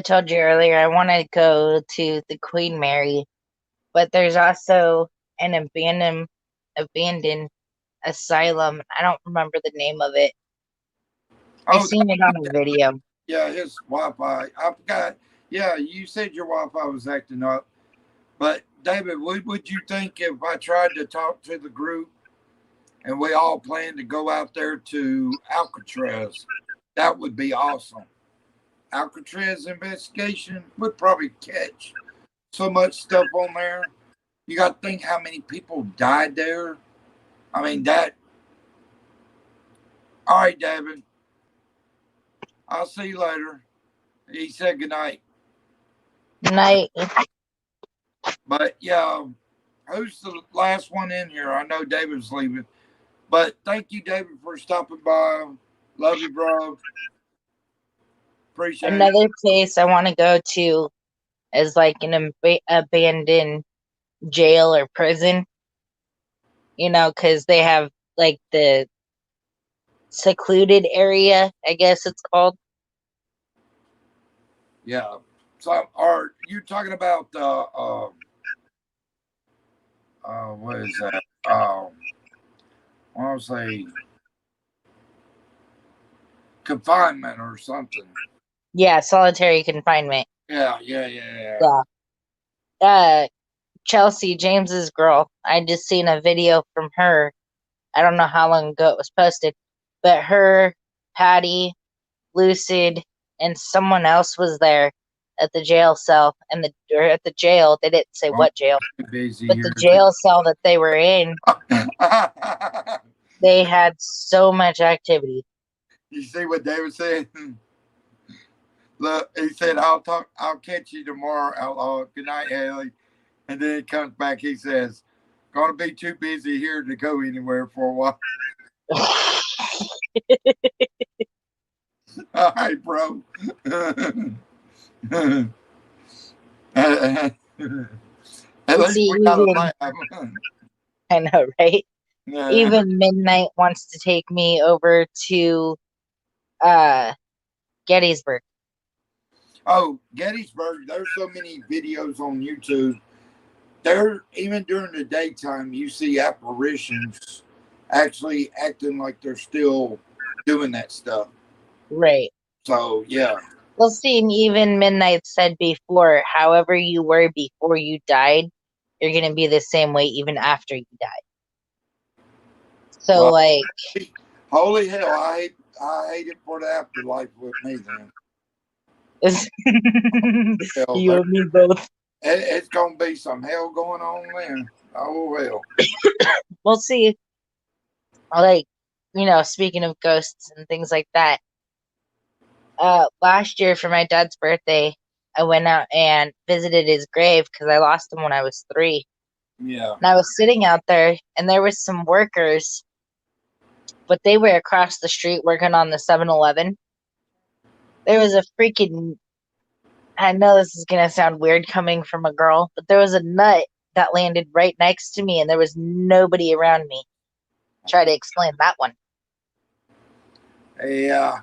told you earlier, I want to go to the Queen Mary, but there's also an abandoned asylum. I don't remember the name of it. I seen it on a video. Yeah, his Wi-Fi. I forgot. Yeah, you said your Wi-Fi was acting up. But David, would you think if I tried to talk to the group and we all planned to go out there to Alcatraz, that would be awesome. Alcatraz investigation would probably catch so much stuff on there. You got to think how many people died there. I mean, that. All right, David. I'll see you later. He said good night. Night. But yeah, who's the last one in here? I know David's leaving. But thank you, David, for stopping by. Love you, bro. Appreciate Another place I want to go to is like an abandoned jail or prison. You know, because they have like the secluded area, I guess it's called. Yeah. So, are you talking about what is that? I want to say confinement or something. Yeah, solitary confinement. Yeah. Yeah. Chelsea, James's girl. I just seen a video from her. I don't know how long ago it was posted, but her, Patty, Lucid, and someone else was there at the jail cell, and or at the jail. They didn't say what jail, Busy but here. the jail cell that they were in, they had so much activity. You see what David said? Look, he said, I'll catch you tomorrow, outlaw. Good night, Haley. And then he comes back, he says, gonna be too busy here to go anywhere for a while. All right, bro. At least See, we got a even laugh. I know, right? Yeah. Even Midnight wants to take me over to Gettysburg. Oh, Gettysburg, there's so many videos on YouTube. There, even during the daytime, you see apparitions actually acting like they're still doing that stuff. Right. So, yeah. Well, see, and even Midnight said before, however you were before you died, you're going to be the same way even after you die. So, Well, like, holy hell, I hate it for the afterlife with me then. you and me both. It's going to be some hell going on then. Oh, hell. We'll see. Like, speaking of ghosts and things like that, last year for my dad's birthday, I went out and visited his grave because I lost him when I was 3. Yeah. And I was sitting out there, and there was some workers, but they were across the street working on the 7-Eleven. There was a freaking, I know this is going to sound weird coming from a girl, but there was a nut that landed right next to me, and there was nobody around me. Try to explain that one. Yeah.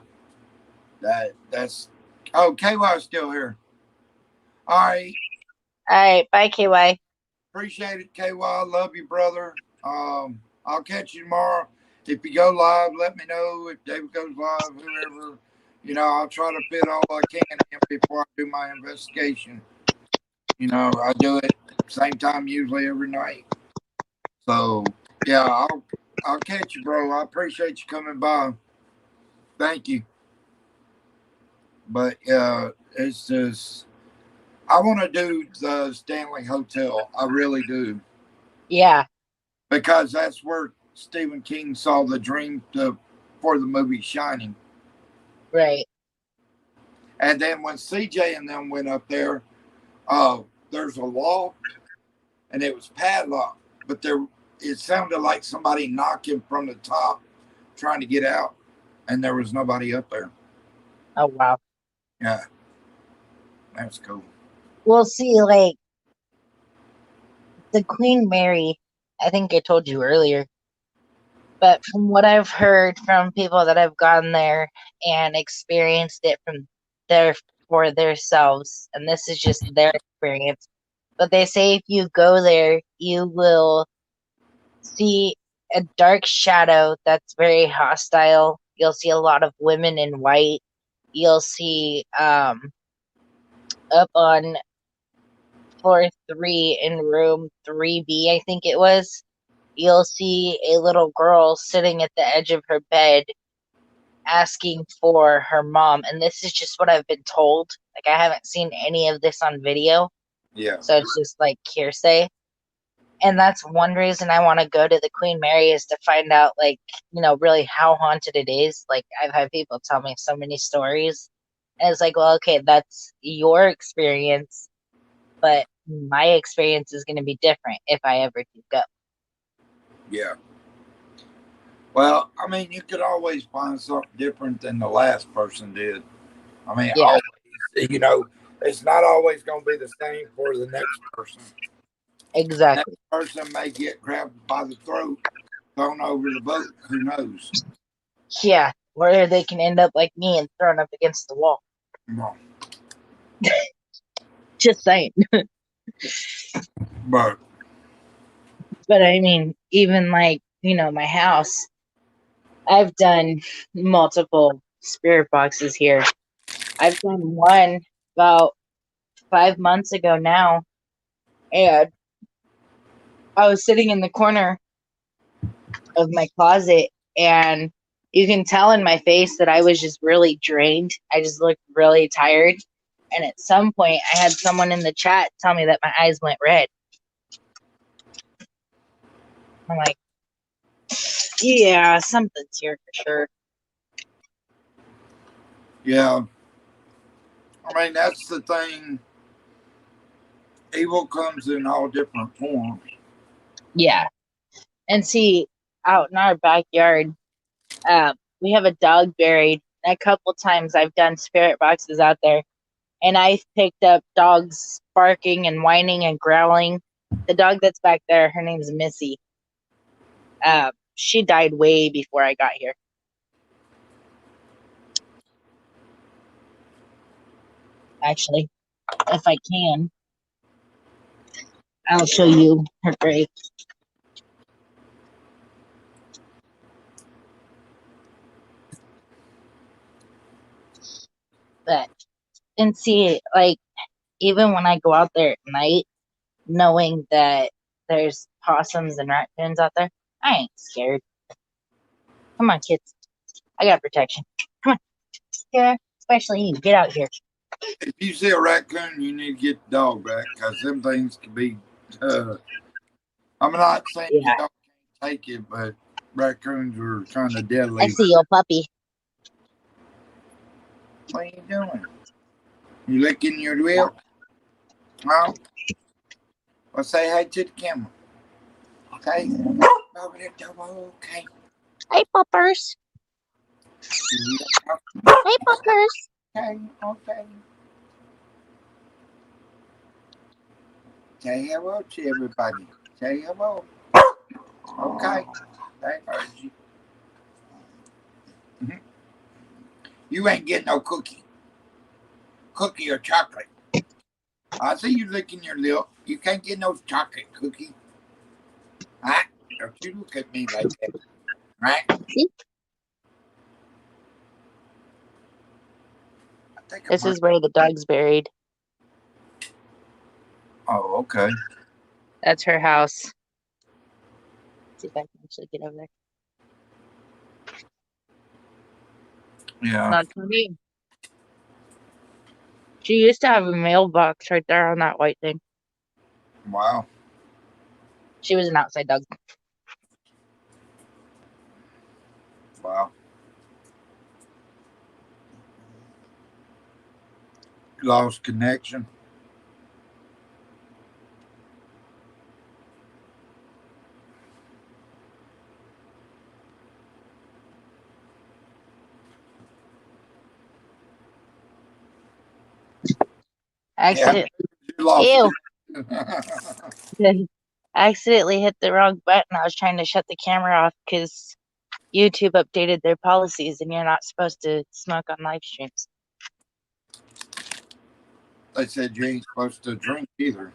That's. Oh, KY's still here. All right. All right, bye, KY. Appreciate it, KY. Love you, brother. I'll catch you tomorrow. If you go live, let me know. If David goes live, whoever, I'll try to fit all I can in before I do my investigation. I do it same time usually every night. So yeah, I'll catch you, bro. I appreciate you coming by. Thank you. But it's just I want to do the Stanley Hotel. I really do. Yeah. Because that's where Stephen King saw the dream for the movie Shining. Right. And then when CJ and them went up there, there's a loft and it was padlocked, but it sounded like somebody knocking from the top trying to get out, and there was nobody up there. Oh, wow. Yeah. That's cool. We'll see, like, the Queen Mary, I think I told you earlier, but from what I've heard from people that have gone there and experienced it for themselves, and this is just their experience, but they say if you go there, you will see a dark shadow that's very hostile. You'll see a lot of women in white. You'll see up on floor 3 in room 3B, I think it was, you'll see a little girl sitting at the edge of her bed asking for her mom. And this is just what I've been told. Like, I haven't seen any of this on video. Yeah. So it's just like hearsay. And that's one reason I want to go to the Queen Mary, is to find out, like, really how haunted it is. Like, I've had people tell me so many stories. And it's like, well, okay, that's your experience, but my experience is going to be different if I ever do go. Yeah. Well, I mean, you could always find something different than the last person did. I mean, Yeah. always, it's not always going to be the same for the next person. Exactly. Next person may get grabbed by the throat, thrown over the boat. Who knows? Yeah, or they can end up like me and thrown up against the wall. No. Just saying. But But I mean, even like, my house, I've done multiple spirit boxes here. I've done one about 5 months ago now, and I was sitting in the corner of my closet, and you can tell in my face that I was just really drained. I just looked really tired. And at some point, I had someone in the chat tell me that my eyes went red. I'm like, yeah, something's here for sure. yeah, I mean that's the thing. Evil comes in all different forms. Yeah. And see, out in our backyard, we have a dog buried. A couple times I've done spirit boxes out there, and I've picked up dogs barking and whining and growling. The dog that's back there, her name's Missy. She died way before I got here. Actually, if I can, I'll show you her grave. But, and see, like, even when I go out there at night, knowing that there's possums and raccoons out there, I ain't scared. Come on, kids. I got protection. Come on. Yeah, especially you. Get out here. If you see a raccoon, you need to get the dog back because them things can be. I'm not saying Yeah. you don't take it, but raccoons are kind of deadly. I see your puppy. What are you doing? You licking your lip? Huh? Well, say hi to the camera. Okay. Okay. Hey, puppers. Hey, puppers. Okay. Okay. Say hello to everybody. Say hello. Okay. I heard you. You ain't getting no cookie. Cookie or chocolate. I see you licking your lip. You can't get no chocolate cookie. Right? Don't you look at me like that. Right? This is where the dog's buried. Oh, okay. That's her house. Let's see if I can actually get over there. Yeah. Not for me. She used to have a mailbox right there on that white thing. Wow. She was an outside dog. Wow. Lost connection. Accidentally, You lost accidentally hit the wrong button. I was trying to shut the camera off because YouTube updated their policies and you're not supposed to smoke on live streams. They said you ain't supposed to drink either,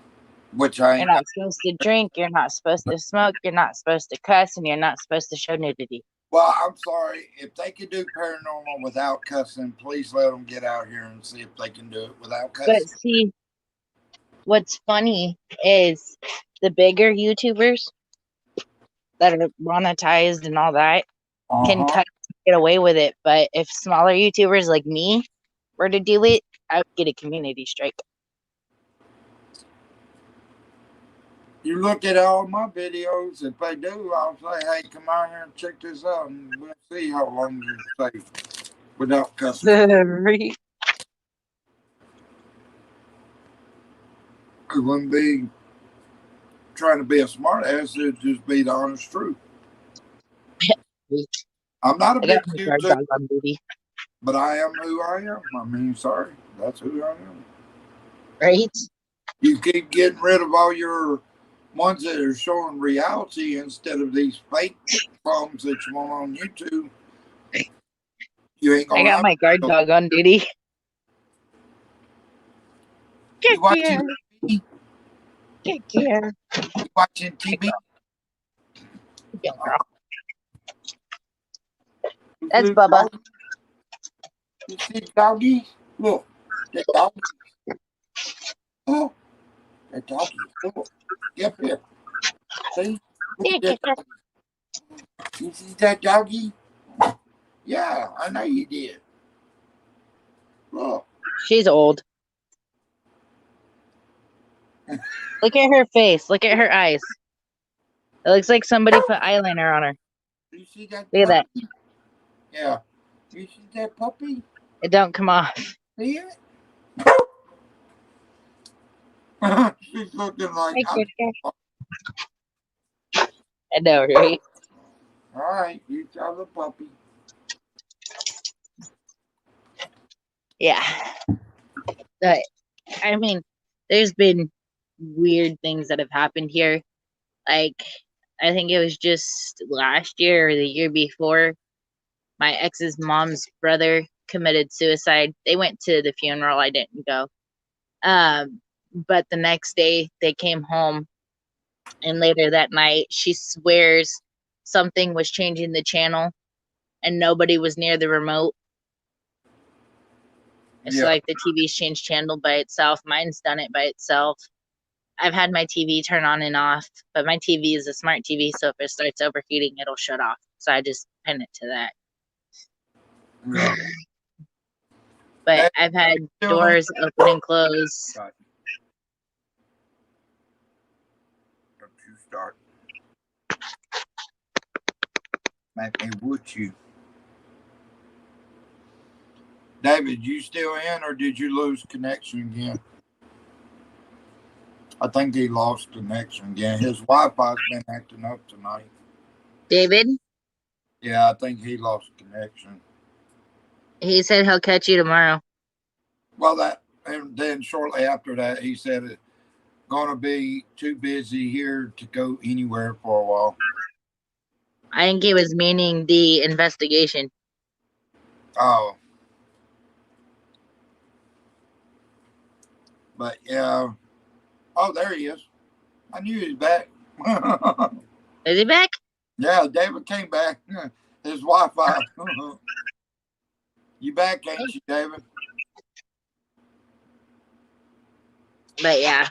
which I You're ain't. not supposed to drink, you're not supposed to smoke, you're not supposed to cuss, and you're not supposed to show nudity. Well, I'm sorry. If they can do paranormal without cussing, please let them get out here and see if they can do it without cussing. But see, what's funny is the bigger YouTubers that are monetized and all that can cut get away with it. But if smaller YouTubers like me were to do it, I would get a community strike. You look at all my videos. If they do, I'll say, "Hey, come out here and check this out," and we'll see how long you stay without cussing. Right. It wouldn't be trying to be a smart ass. It'd just be the honest truth. I'm not a I big got my guard YouTuber, dog on duty. but I am who I am. I mean, sorry, that's who I am. Right? You keep getting rid of all your ones that are showing reality instead of these fake phones that you want on YouTube. You ain't I gonna got have my guard dog on duty. you Get watching here. TV? Get here. You watching TV? Good girl. You That's see Bubba. doggy? You see doggy? Look, that doggy. Oh, that doggy. Look, get up here. See? Look at that doggy. You see that doggy? Yeah, I know you did. Look. She's old. Look at her face. Look at her eyes. It looks like somebody put eyeliner on her. You see that Look at that. puppy? Yeah. You see that puppy? It don't come off. See it? She's looking like I know, right? all right, you tell the puppy. Yeah. But, I mean, there's been weird things that have happened here. Like, I think it was just last year or the year before, my ex's mom's brother committed suicide. They went to the funeral. I didn't go. But the next day they came home, and later that night she swears something was changing the channel and nobody was near the remote. It's Yeah. like the TV's changed channel by itself. Mine's done it by itself. I've had my TV turn on and off, but my TV is a smart TV, so if it starts overheating, it'll shut off. So I just pin it to that. Yeah. But I've had doors open and close. Don't you start. Make me would you. David, you still in or did you lose connection again? I think he lost connection again. His Wi-Fi's been acting up tonight. David? Yeah, I think he lost connection. He said he'll catch you tomorrow. Well, that and then shortly after that, he said it's gonna be too busy here to go anywhere for a while. I think he was meaning the investigation. Oh, but yeah. Oh, there he is. I knew he was back. Is he back? Yeah, David came back. His Wi-Fi. You back, ain't you, David? But yeah.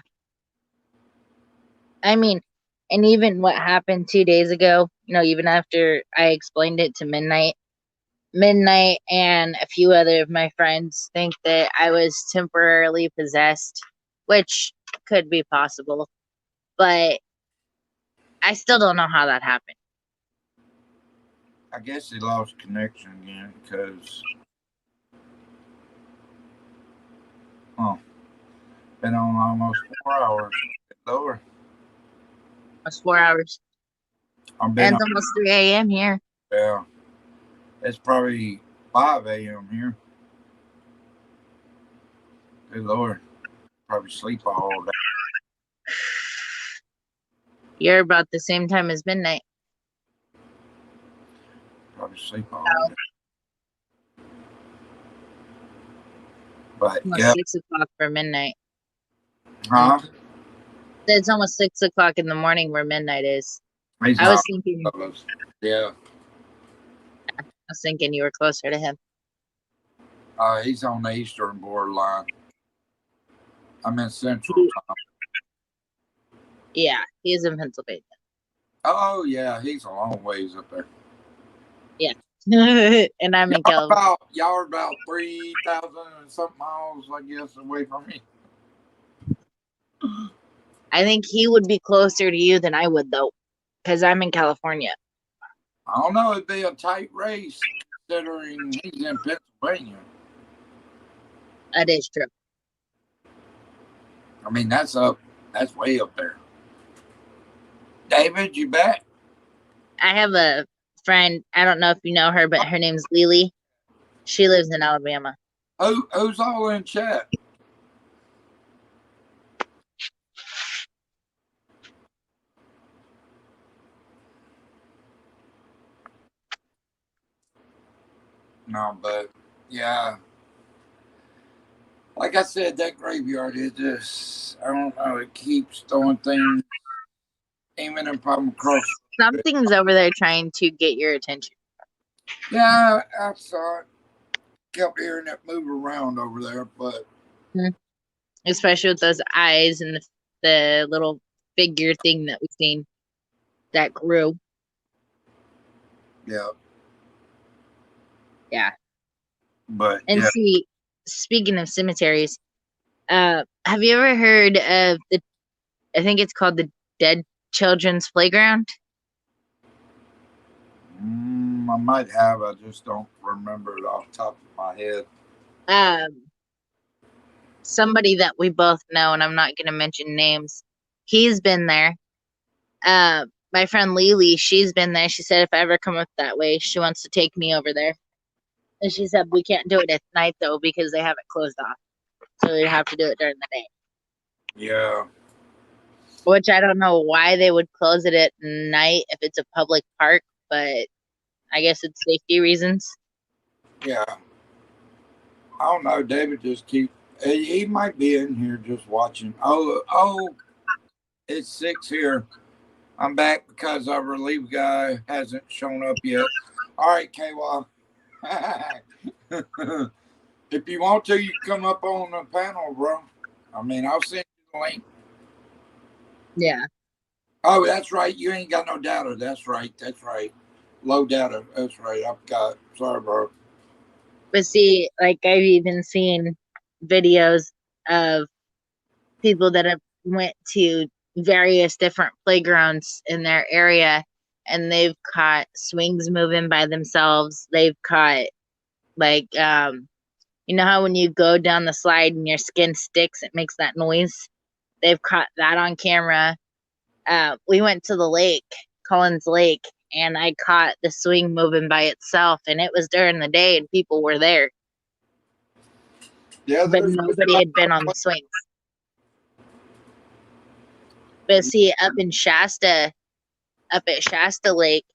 I mean, and even what happened 2 days ago, even after I explained it to Midnight and a few other of my friends think that I was temporarily possessed, which could be possible. But I still don't know how that happened. I guess he lost connection again because been on almost 4 hours. Lower. It's 4 hours. I've And been it's almost 3 a.m. here. Yeah. It's probably 5 a.m. here. Good Lord. Probably sleep all day. You're about the same time as midnight. Probably sleep all day. But Almost yeah. 6 o'clock for midnight. Huh? It's almost 6 o'clock in the morning where midnight is. He's I was not thinking. of us. Yeah. I was thinking you were closer to him. He's on the eastern borderline. I'm in central time. Yeah, he's in Pennsylvania. Oh yeah, he's a long ways up there. Yeah. And I'm in California. Y'all are about 3,000 and something miles, I guess, away from me. I think he would be closer to you than I would, though, because I'm in California. I don't know. It'd be a tight race considering he's in Pennsylvania. That is true. I mean, that's way up there. David, you back? I have a friend. I don't know if you know her, but her name's Lily. She lives in Alabama. Who's all in chat? No, but yeah, like I said, that graveyard is just, I don't know, it keeps throwing things, even if I'm across. Something's over there trying to get your attention. Yeah, I saw it. Kept hearing it move around over there, but Especially with those eyes and the little figure thing that we've seen that grew. yeah. Yeah. But And yeah, see, speaking of cemeteries, have you ever heard of I think it's called the Dead Children's Playground? I might have. I just don't remember it off the top of my head. Somebody that we both know, and I'm not going to mention names, he's been there. My friend Lily, she's been there. She said if I ever come up that way, she wants to take me over there. And she said we can't do it at night though because they have it closed off. So we have to do it during the day. Yeah. Which I don't know why they would close it at night if it's a public park, but I guess it's safety reasons. Yeah. I don't know. David just he might be in here just watching. Oh, it's 6 here. I'm back because our relief guy hasn't shown up yet. All right, KY. If you want to, you come up on the panel, bro. I mean, I'll send you the link. Yeah. Oh, that's right. You ain't got no data. That's right. That's right. Low data. That's right. I forgot. Sorry, bro. But see, like I've even seen videos of people that have went to various different playgrounds in their area and they've caught swings moving by themselves. They've caught like you know how when you go down the slide and your skin sticks, it makes that noise. They've caught that on camera. We went to the lake, Collins Lake, and I caught the swing moving by itself, and it was during the day and people were there. Yeah, But there's nobody had been on the swings. But see, up at Shasta Lake,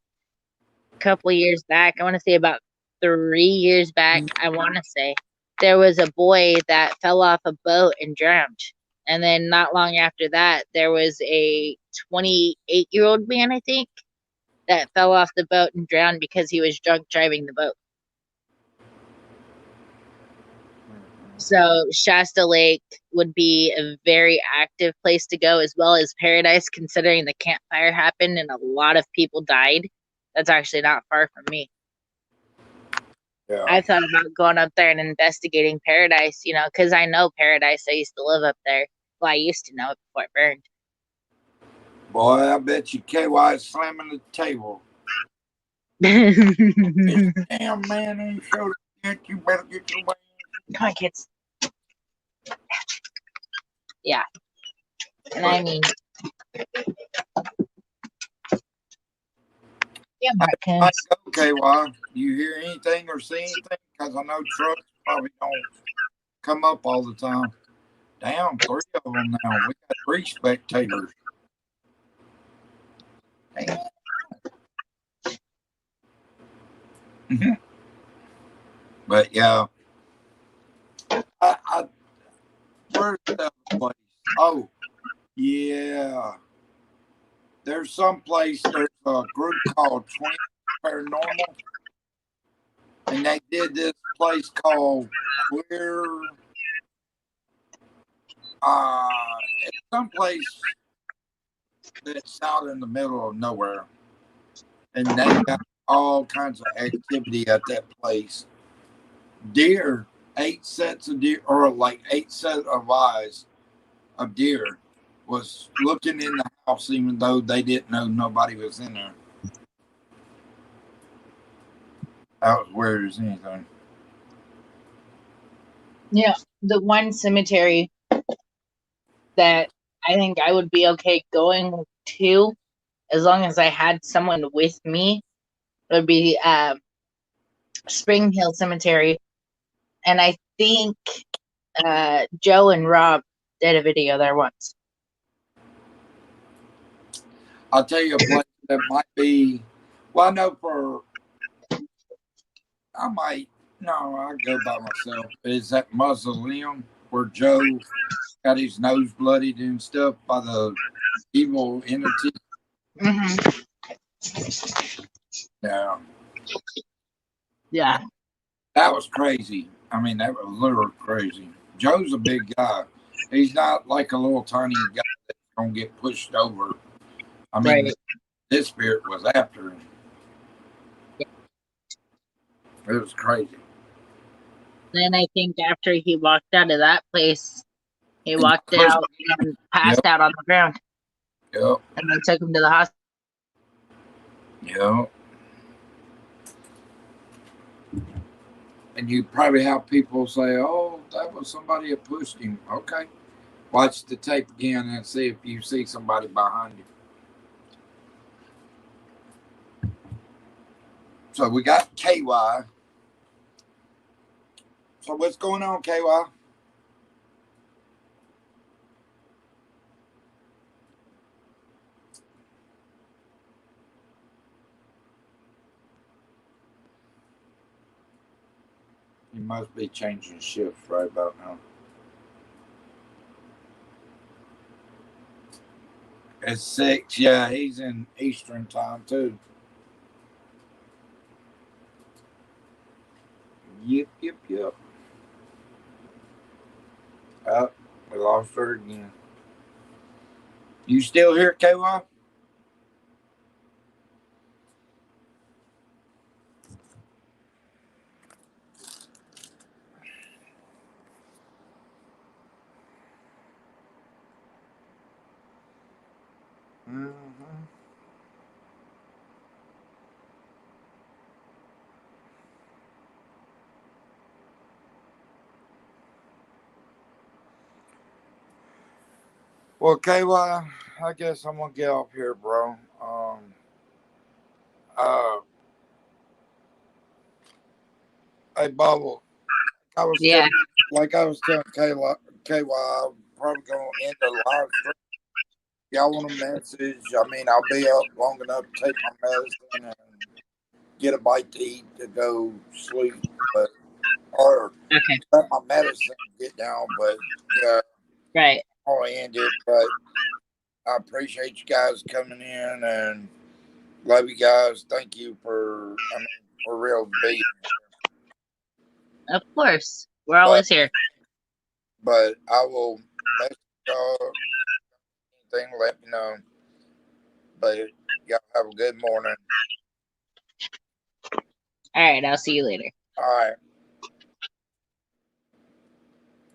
a couple of years back, I want to say about 3 years back, I want to say, there was a boy that fell off a boat and drowned. And then not long after that, there was a 28-year-old man, I think, that fell off the boat and drowned because he was drunk driving the boat. So Shasta Lake would be a very active place to go, as well as Paradise, considering the campfire happened and a lot of people died. That's actually not far from me. Yeah. I thought about going up there and investigating Paradise, you know, because I know Paradise. I used to live up there. Well, I used to know it before it burned. Boy, I bet you KY is slamming the table. Damn, man, ain't showed up yet. You better get your way. Come on, kids. Yeah. And I mean, yeah, I go, KY. You hear anything or see anything? Because I know trucks probably don't come up all the time. Damn, 3 of them now. We got 3 spectators. Damn. But yeah, where's the other place? Oh, yeah. There's some place. There's a group called Paranormal, and they did this place called Clear. It's someplace that's out in the middle of nowhere, and they got all kinds of activity at that place. Deer, 8 sets of deer, or like 8 sets of eyes of deer, was looking in the house, even though they didn't know nobody was in there. That was weird as anything. yeah, the one cemetery that I think I would be okay going to, as long as I had someone with me, would be Spring Hill Cemetery. And I think Joe and Rob did a video there once. I'll tell you a place that might be. Well, I know I might No, I go by myself. Is that mausoleum where Joe got his nose bloodied and stuff by the evil entity? Mm-hmm. Yeah, Yeah. that was crazy. I mean, that was literally crazy. Joe's a big guy. He's not like a little tiny guy that's gonna get pushed over. I mean, Right. this spirit was after him. It was crazy. Then I think after he walked out of that place, he And walked pushed. out and Yep, passed out on the ground, yep, and then took him to the hospital. yep. And you probably have people say, "Oh, that was somebody that pushed him." Okay, watch the tape again and see if you see somebody behind you. So we got KY. So what's going on, KY? You must be changing shifts right about now. It's 6. Yeah, he's in Eastern time too. Yep, yep, yep. Oh, we lost her again. You still here, KY? Mm-hmm. Well, KY, I guess I'm gonna get off here, bro. Uh, hey, Bubble, Yeah. I was telling KY, I'm probably gonna end the live stream. Y'all want a message? I mean, I'll be up long enough to take my medicine and get a bite to eat to go sleep, but or Okay. let my medicine get down. But yeah, Right. I'll end it. But I appreciate you guys coming in and love you guys. Thank you for real being. Of course. We're But always here. I will message y'all anything. Let me know. But y'all have a good morning. All right. I'll see you later. All right.